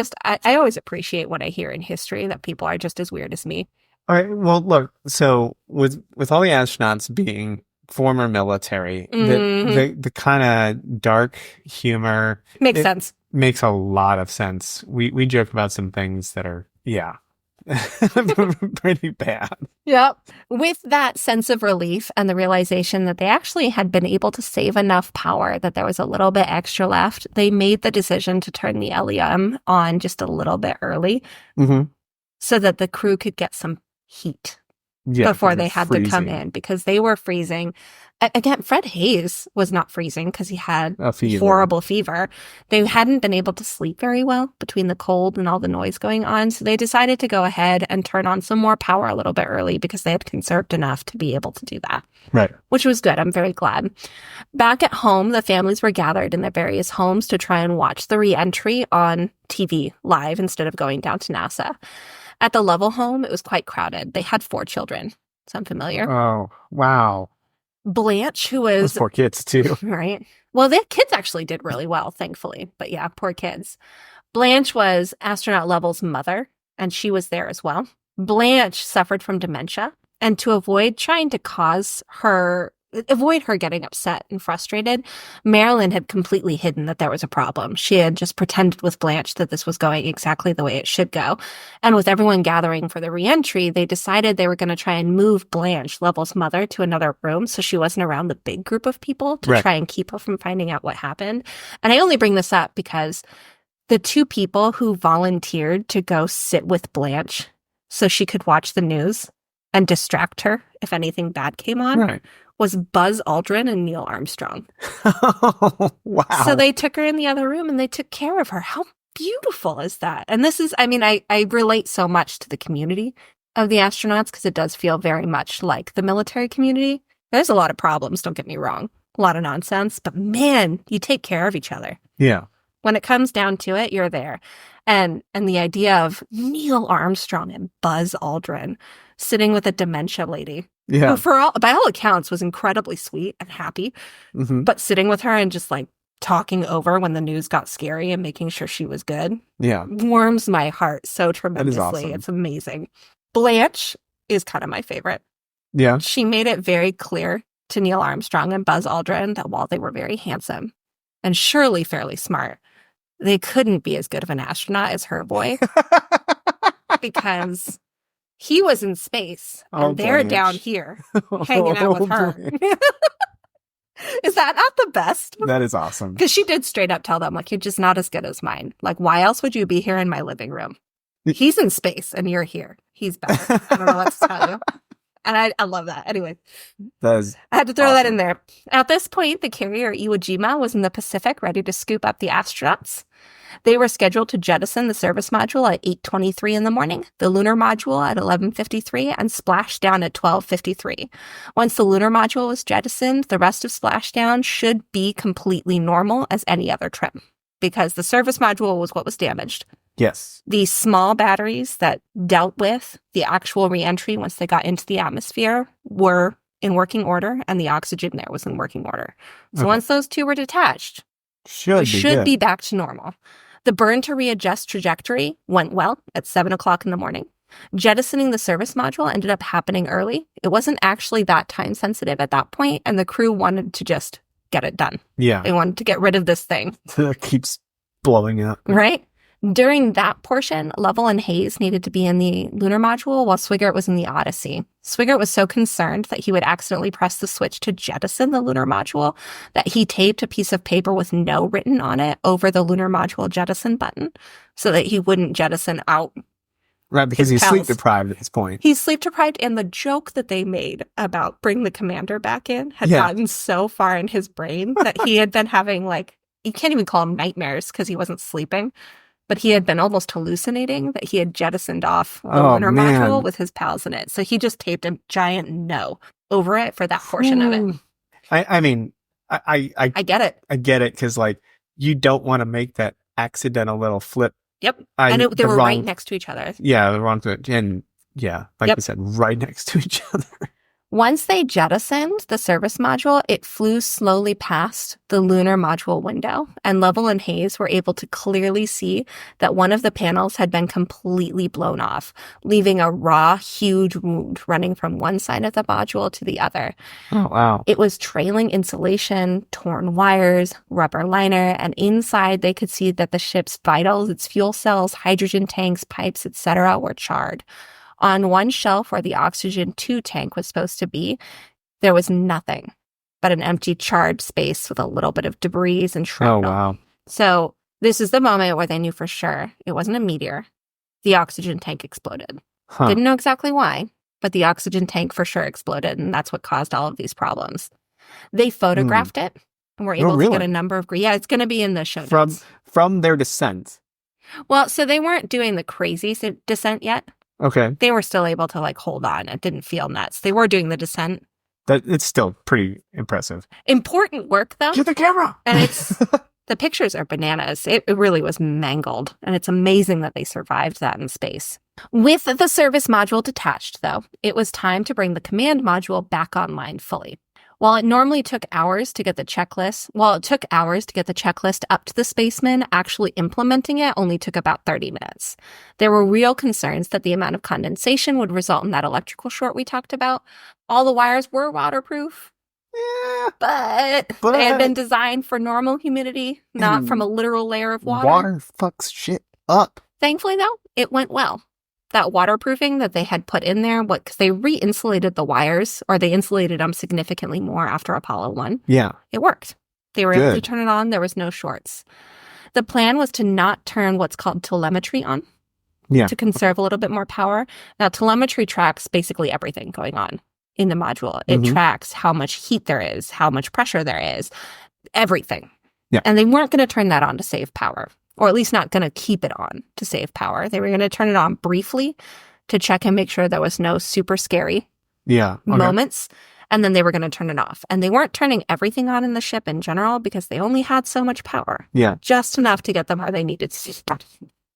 always appreciate when I hear in history that people are just as weird as me. All right. Well, look, so with all the astronauts being former military, the kind of dark humor makes sense. Makes a lot of sense. We joke about some things that are, pretty bad. Yep. With that sense of relief and the realization that they actually had been able to save enough power that there was a little bit extra left, they made the decision to turn the LEM on just a little bit early so that the crew could get some heat before they had to come in, because they were freezing. Again, Fred Hayes was not freezing because he had a horrible fever. They hadn't been able to sleep very well between the cold and all the noise going on. So they decided to go ahead and turn on some more power a little bit early because they had conserved enough to be able to do that. Right. Which was good. I'm very glad. Back at home, the families were gathered in their various homes to try and watch the re-entry on TV live instead of going down to NASA. At the Lovell home, it was quite crowded. They had 4 children. Sound familiar? Oh, wow. Blanche, who was... Those poor kids, too. Right. Well, the kids actually did really well, thankfully. But yeah, poor kids. Blanche was astronaut Lovell's mother, and she was there as well. Blanche suffered from dementia, and to avoid trying to avoid her getting upset and frustrated, Marilyn had completely hidden that there was a problem. She had just pretended with Blanche that this was going exactly the way it should go. And with everyone gathering for the re-entry, they decided they were going to try and move Blanche, Lovell's mother, to another room so she wasn't around the big group of people to try and keep her from finding out what happened. And I only bring this up because the 2 people who volunteered to go sit with Blanche so she could watch the news and distract her if anything bad came on was Buzz Aldrin and Neil Armstrong. Oh, wow. So they took her in the other room and they took care of her. How beautiful is that? And this is, I relate so much to the community of the astronauts because it does feel very much like the military community. There's a lot of problems, don't get me wrong. A lot of nonsense, but man, you take care of each other. Yeah. When it comes down to it, you're there. And the idea of Neil Armstrong and Buzz Aldrin sitting with a dementia lady, who by all accounts was incredibly sweet and happy, but sitting with her and just like talking over when the news got scary and making sure she was good. Yeah. Warms my heart so tremendously. That is awesome. It's amazing. Blanche is kind of my favorite. Yeah. She made it very clear to Neil Armstrong and Buzz Aldrin that while they were very handsome and surely fairly smart, they couldn't be as good of an astronaut as her boy because he was in space and they're down here hanging out with her. Is that not the best? That is awesome. Because she did straight up tell them, like, you're just not as good as mine. Like, why else would you be here in my living room? He's in space and you're here. He's better. I don't know what to tell you. And I love that. Anyway, I had to throw that in there. At this point, the carrier Iwo Jima was in the Pacific, ready to scoop up the astronauts. They were scheduled to jettison the service module at 8:23 in the morning, the lunar module at 11:53, and splashdown at 12:53. Once the lunar module was jettisoned, the rest of splashdown should be completely normal as any other trip, because the service module was what was damaged. Yes. The small batteries that dealt with the actual reentry once they got into the atmosphere were in working order, and the oxygen there was in working order. So once those two were detached, we should be back to normal. The burn to readjust trajectory went well at 7 o'clock in the morning. Jettisoning the service module ended up happening early. It wasn't actually that time sensitive at that point, and the crew wanted to just get it done. Yeah. They wanted to get rid of this thing. It keeps blowing up. Right? During that portion, Lovell and Hayes needed to be in the lunar module while Swigert was in the Odyssey. Swigert was so concerned that he would accidentally press the switch to jettison the lunar module that he taped a piece of paper with no written on it over the lunar module jettison button so that he wouldn't jettison out. Right, because he's sleep deprived at this point. He's sleep deprived, and the joke that they made about bring the commander back in had gotten so far in his brain that he had been having, like, you can't even call them nightmares because he wasn't sleeping. But he had been almost hallucinating that he had jettisoned off the lunar module with his pals in it. So he just taped a giant no over it for that portion of it. I mean, I get it. I get it because, like, you don't want to make that accidental little flip. Yep. And they were right next to each other. Yeah, the wrong to and like you said, right next to each other. Once they jettisoned the service module, it flew slowly past the lunar module window, and Lovell and Hayes were able to clearly see that one of the panels had been completely blown off, leaving a raw, huge wound running from one side of the module to the other. Oh, wow. It was trailing insulation, torn wires, rubber liner, and inside they could see that the ship's vitals, its fuel cells, hydrogen tanks, pipes, etc., were charred. On one shelf where the oxygen 2 tank was supposed to be, there was nothing but an empty charred space with a little bit of debris and shrapnel. Oh, wow. So this is the moment where they knew for sure it wasn't a meteor. The oxygen tank exploded. Didn't know exactly why, but the oxygen tank for sure exploded, and that's what caused all of these problems. They photographed it and were able to get a number of... Yeah, it's going to be in the show notes. From their descent. Well, so they weren't doing the crazy descent yet. Okay. They were still able to, like, hold on. It didn't feel nuts. They were doing the descent. It's still pretty impressive. Important work, though. Get the camera! And the pictures are bananas. It really was mangled. And it's amazing that they survived that in space. With the service module detached, though, it was time to bring the command module back online fully. While it normally took hours to get the checklist, up to the spacemen, actually implementing it only took about 30 minutes. There were real concerns that the amount of condensation would result in that electrical short we talked about. All the wires were waterproof. Yeah, but they had been designed for normal humidity, not from a literal layer of water. Water fucks shit up. Thankfully, though, it went well. That waterproofing that they had put in there, because they re-insulated the wires, or they insulated them significantly more after Apollo 1. Yeah. It worked. They were able to turn it on. There was no shorts. The plan was to not turn what's called telemetry on. To conserve a little bit more power. Now, telemetry tracks basically everything going on in the module. It tracks how much heat there is, how much pressure there is, everything. Yeah. And they weren't going to turn that on to save power. Or at least not going to keep it on to save power. They were going to turn it on briefly to check and make sure there was no super scary moments. And then they were going to turn it off. And they weren't turning everything on in the ship in general because they only had so much power. Yeah. Just enough to get them where they needed to.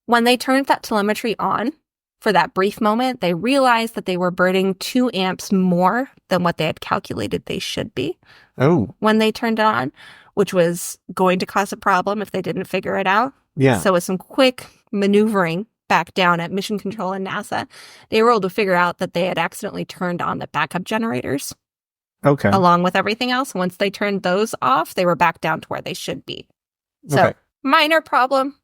When they turned that telemetry on for that brief moment, they realized that they were burning 2 amps more than what they had calculated they should be. Oh. When they turned it on, which was going to cause a problem if they didn't figure it out. Yeah. So with some quick maneuvering back down at Mission Control and NASA, they were able to figure out that they had accidentally turned on the backup generators. Okay. Along with everything else. Once they turned those off, they were back down to where they should be. So, minor problem.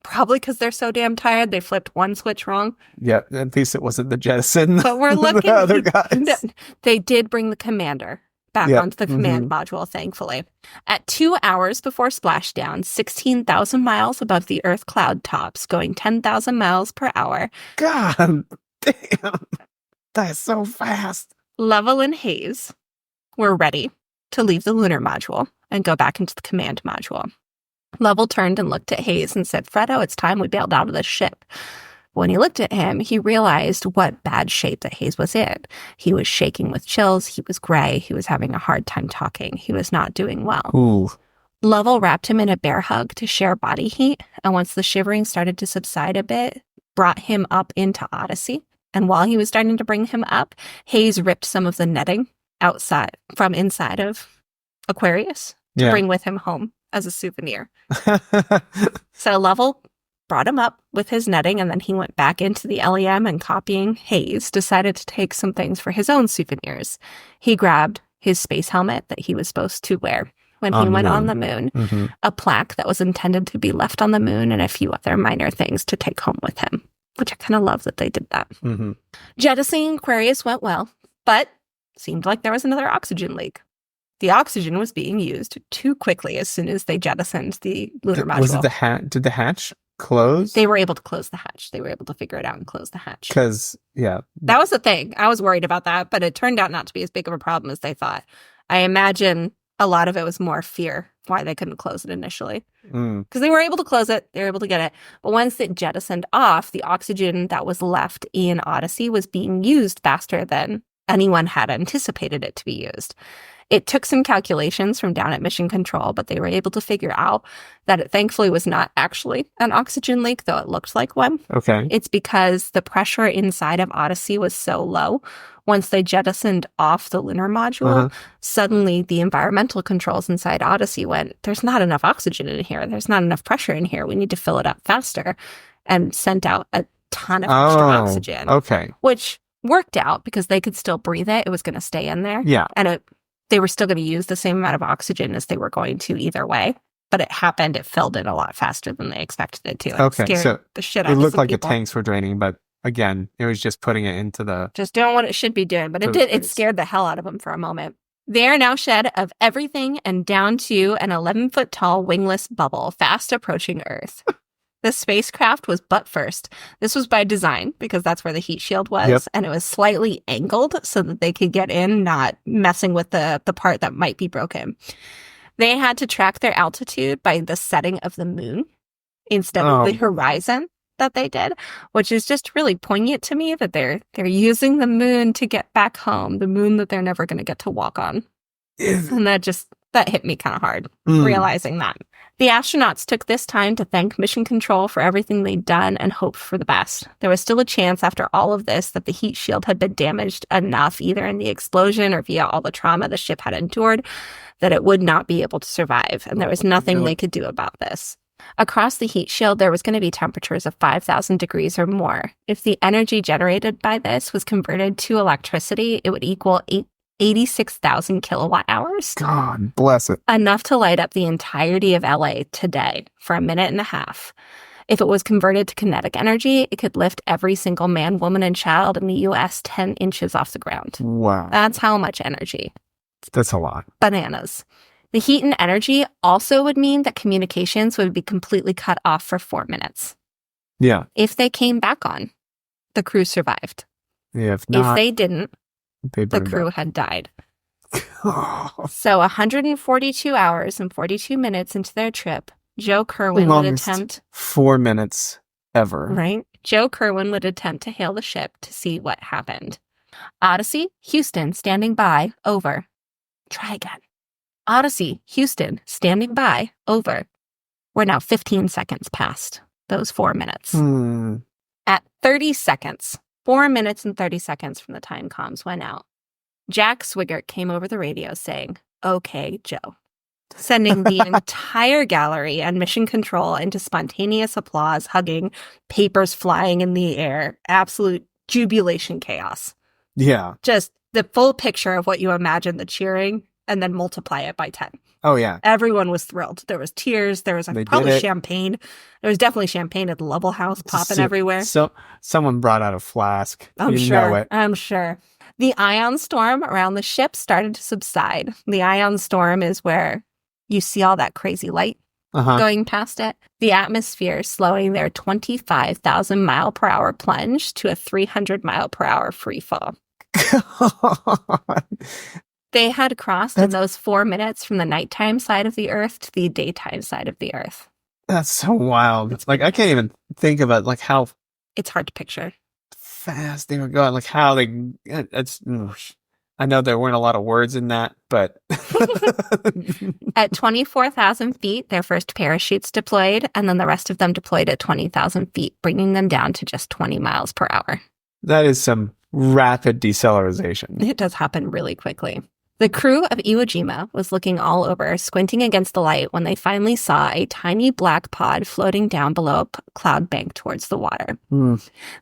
Probably because they're so damn tired, they flipped one switch wrong. Yeah, at least it wasn't the jettison. But we're looking. The other guys. They did bring the commander back onto the command module, thankfully. At 2 hours before splashdown, 16,000 miles above the Earth cloud tops, going 10,000 miles per hour. God damn. That's so fast. Lovell and Hayes were ready to leave the lunar module and go back into the command module. Lovell turned and looked at Hayes and said, "Fredo, it's time we bailed out of this ship." When he looked at him, he realized what bad shape that Hayes was in. He was shaking with chills. He was gray. He was having a hard time talking. He was not doing well. Ooh. Lovell wrapped him in a bear hug to share body heat, and once the shivering started to subside a bit, brought him up into Odyssey. And while he was starting to bring him up, Hayes ripped some of the netting outside from inside of Aquarius to bring with him home as a souvenir. So Lovell brought him up with his netting, and then he went back into the LEM and, copying Hayes, decided to take some things for his own souvenirs. He grabbed his space helmet that he was supposed to wear when he went on the moon, a plaque that was intended to be left on the moon, and a few other minor things to take home with him, which I kind of love that they did that. Jettisoning Aquarius went well, but seemed like there was another oxygen leak. The oxygen was being used too quickly as soon as they jettisoned the lunar module. Was it did the hatch close? They were able to close the hatch. They were able to figure it out and close the hatch. Because, that was the thing. I was worried about that, but it turned out not to be as big of a problem as they thought. I imagine a lot of it was more fear why they couldn't close it initially. Because they were able to close it. They were able to get it. But once it jettisoned off, the oxygen that was left in Odyssey was being used faster than anyone had anticipated it to be used. It took some calculations from down at Mission Control, but they were able to figure out that it thankfully was not actually an oxygen leak, though it looked like one. Okay. It's because the pressure inside of Odyssey was so low. Once they jettisoned off the lunar module, suddenly the environmental controls inside Odyssey went, "There's not enough oxygen in here. There's not enough pressure in here. We need to fill it up faster," and sent out a ton of extra oxygen. Okay. Which worked out because they could still breathe it. It was going to stay in there. Yeah. And they were still going to use the same amount of oxygen as they were going to either way. But it happened. It filled in a lot faster than they expected it to. It scared so the shit out of it looked like people. the tanks were draining, but again, it was just putting it into the... Just doing what it should be doing. But it did. It scared the hell out of them for a moment. They are now shed of everything and down to an 11-foot-tall wingless bubble fast approaching Earth. The spacecraft was butt first. This was by design because that's where the heat shield was. And it was slightly angled so that they could get in, not messing with the part that might be broken. They had to track their altitude by the setting of the moon instead of the horizon that they did, which is just really poignant to me that they're using the moon to get back home, the moon that they're never going to get to walk on. And that hit me kind of hard, realizing that. The astronauts took this time to thank Mission Control for everything they'd done and hoped for the best. There was still a chance after all of this that the heat shield had been damaged enough, either in the explosion or via all the trauma the ship had endured, that it would not be able to survive. And there was nothing they could do about this. Across the heat shield, there was going to be temperatures of 5,000 degrees or more. If the energy generated by this was converted to electricity, it would equal 86,000 kilowatt hours. God bless it. Enough to light up the entirety of LA today for a minute and a half. If it was converted to kinetic energy, it could lift every single man, woman, and child in the U.S. 10 inches off the ground. Wow. That's how much energy. That's a lot. Bananas. The heat and energy also would mean that communications would be completely cut off for 4 minutes. Yeah. If they came back on, the crew survived. Yeah, if not, if they didn't, the crew had died. So 142 hours and 42 minutes into their trip, Joe Kerwin would attempt... 4 minutes ever. Right? Joe Kerwin would attempt to hail the ship to see what happened. Odyssey, Houston, standing by, over. Try again. Odyssey, Houston, standing by, over. We're now 15 seconds past those 4 minutes. At 30 seconds, 4 minutes and 30 seconds from the time comms went out, Jack Swigert came over the radio saying, "Okay, Joe, sending the entire gallery and mission control into spontaneous applause, hugging, papers flying in the air, absolute jubilation chaos. Yeah. Just the full picture of what you imagine the cheering, and then multiply it by 10. Oh, yeah. Everyone was thrilled. There was tears. There was probably champagne. There was definitely champagne at the Lovell House popping everywhere. So someone brought out a flask. I'm sure. The ion storm around the ship started to subside. The ion storm is where you see all that crazy light going past it. The atmosphere slowing their 25,000 mile per hour plunge to a 300 mile per hour free fall. They had crossed in those 4 minutes from the nighttime side of the Earth to the daytime side of the Earth. That's so wild. It's like, I can't even think about like how... It's hard to picture. Fast they were going, like how they... I know there weren't a lot of words in that, but... At 24,000 feet, their first parachutes deployed, and then the rest of them deployed at 20,000 feet, bringing them down to just 20 miles per hour. That is some rapid deceleration. It does happen really quickly. The crew of Iwo Jima was looking all over, squinting against the light when they finally saw a tiny black pod floating down below a cloud bank towards the water.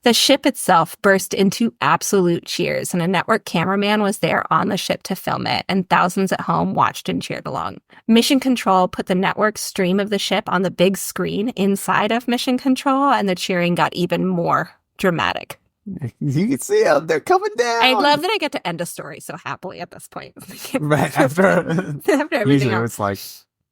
The ship itself burst into absolute cheers, and a network cameraman was there on the ship to film it, and thousands at home watched and cheered along. Mission Control put the network stream of the ship on the big screen inside of Mission Control, and the cheering got even more dramatic. You can see how they're coming down. I love that I get to end a story so happily at this point. Right after everything usually else. It's like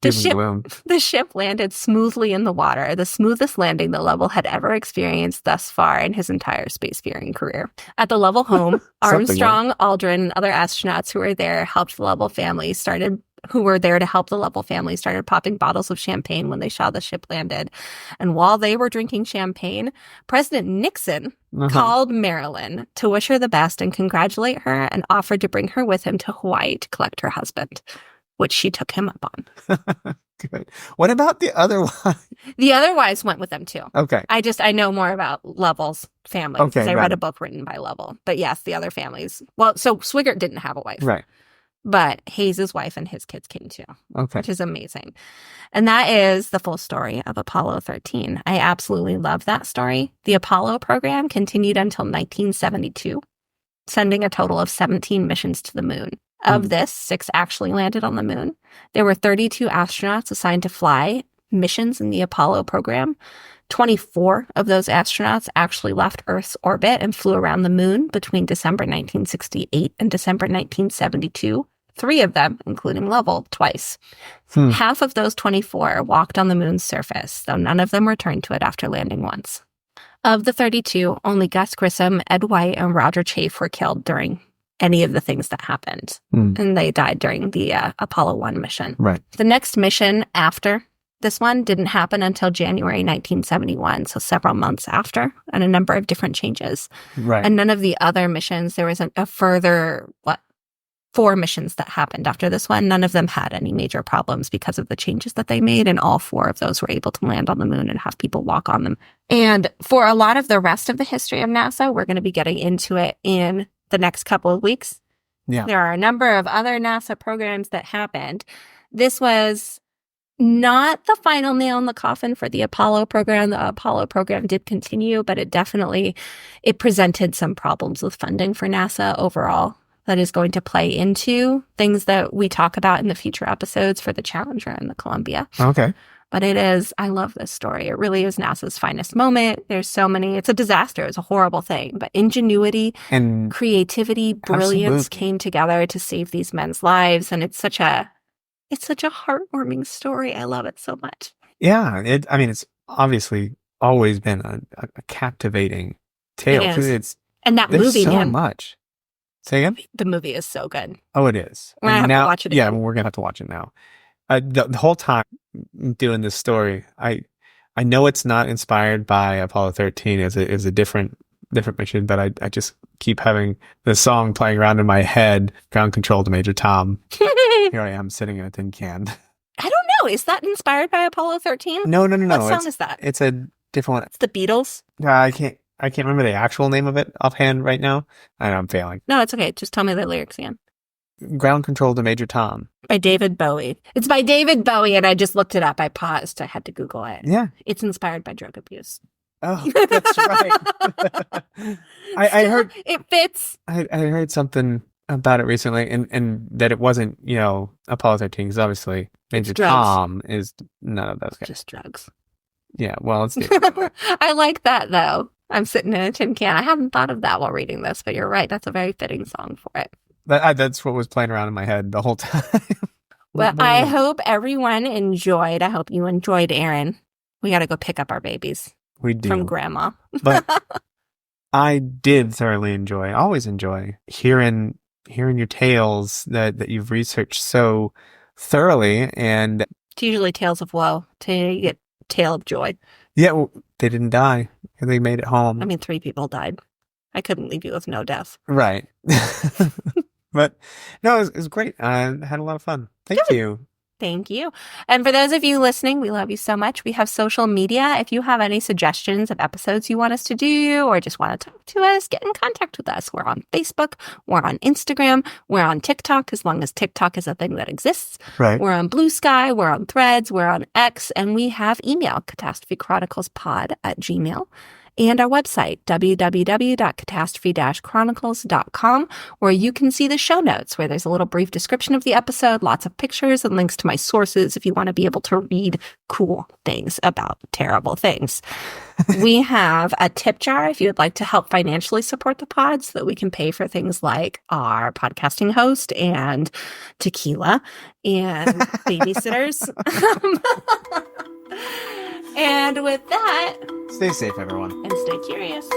the ship landed smoothly in the water, the smoothest landing the Lovell had ever experienced thus far in his entire spacefaring career. At the Lovell home, Armstrong, Aldrin, and other astronauts who were there helped the Lovell family started popping bottles of champagne when they saw the ship landed. And while they were drinking champagne, President Nixon called Marilyn to wish her the best and congratulate her, and offered to bring her with him to Hawaii to collect her husband, which she took him up on. Good. What about the other wives? The other wives went with them too. Okay. I know more about Lovell's family because I read a book written by Lovell. But yes, the other families. Well, so Swigert didn't have a wife. Right. But Hayes' wife and his kids came too, which is amazing. And that is the full story of Apollo 13. I absolutely love that story. The Apollo program continued until 1972, sending a total of 17 missions to the moon. Of this, 6 actually landed on the moon. There were 32 astronauts assigned to fly missions in the Apollo program. 24 of those astronauts actually left Earth's orbit and flew around the moon between December 1968 and December 1972. 3 of them, including Lovell, twice. Half of those 24 walked on the moon's surface, though none of them returned to it after landing once. Of the 32, only Gus Grissom, Ed White, and Roger Chafe were killed during any of the things that happened. And they died during the Apollo 1 mission. Right. The next mission after this one didn't happen until January 1971, so several months after, and a number of different changes. Right. And none of the other missions, there was a further, 4 missions that happened after this one. None of them had any major problems because of the changes that they made, and all 4 of those were able to land on the moon and have people walk on them. And for a lot of the rest of the history of NASA, we're going to be getting into it in the next couple of weeks. Yeah. There are a number of other NASA programs that happened. This was not the final nail in the coffin for the Apollo program. The Apollo program did continue, but it presented some problems with funding for NASA overall that is going to play into things that we talk about in the future episodes for the Challenger and the Columbia. Okay. But I love this story. It really is NASA's finest moment. There's so many, it's a disaster. It's a horrible thing, but ingenuity and creativity, brilliance came together to save these men's lives. And it's such a heartwarming story. I love it so much. Yeah. It's obviously always been a captivating tale. And that movie, so much. Say again? The movie is so good. Oh, it is. We're going to have to watch it again. Yeah, we're going to have to watch it now. The whole time doing this story, I know it's not inspired by Apollo 13 as a different mission, but I just keep having the song playing around in my head, Ground Control to Major Tom. Here I am sitting in a tin can. I don't know. Is that inspired by Apollo 13? No. What song is that? It's a different one. It's the Beatles? I can't remember the actual name of it offhand right now. I know I'm failing. No, it's okay. Just tell me the lyrics again. Ground Control to Major Tom. By David Bowie. It's by David Bowie, and I just looked it up. I paused. I had to Google it. Yeah. It's inspired by drug abuse. Oh, that's right. I heard... It fits. I heard something about it recently, and that it wasn't, Apollo 13, because obviously Major Tom is none of those guys. Just drugs. Yeah, well, it's... I like that, though. I'm sitting in a tin can. I hadn't thought of that while reading this, but you're right. That's a very fitting song for it. That's what was playing around in my head the whole time. Well, I hope everyone enjoyed. I hope you enjoyed, Arin. We got to go pick up our babies. We do. From Grandma. But I did thoroughly always enjoy hearing your tales that you've researched so thoroughly. And it's usually tales of woe. To get tale of joy. Yeah, well, they didn't die. They made it home. I mean, 3 people died. I couldn't leave you with no death. Right. But no, it was great. I had a lot of fun. Thank you. Thank you. And for those of you listening, we love you so much. We have social media. If you have any suggestions of episodes you want us to do or just want to talk to us, get in contact with us. We're on Facebook. We're on Instagram. We're on TikTok, as long as TikTok is a thing that exists. Right. We're on Blue Sky. We're on Threads. We're on X. And we have email, catastrophechroniclespod@gmail.com. And our website, www.catastrophe-chronicles.com, where you can see the show notes, where there's a little brief description of the episode, lots of pictures and links to my sources if you want to be able to read cool things about terrible things. We have a tip jar if you would like to help financially support the pod so that we can pay for things like our podcasting host and tequila and babysitters. And with that, stay safe, everyone. And stay curious.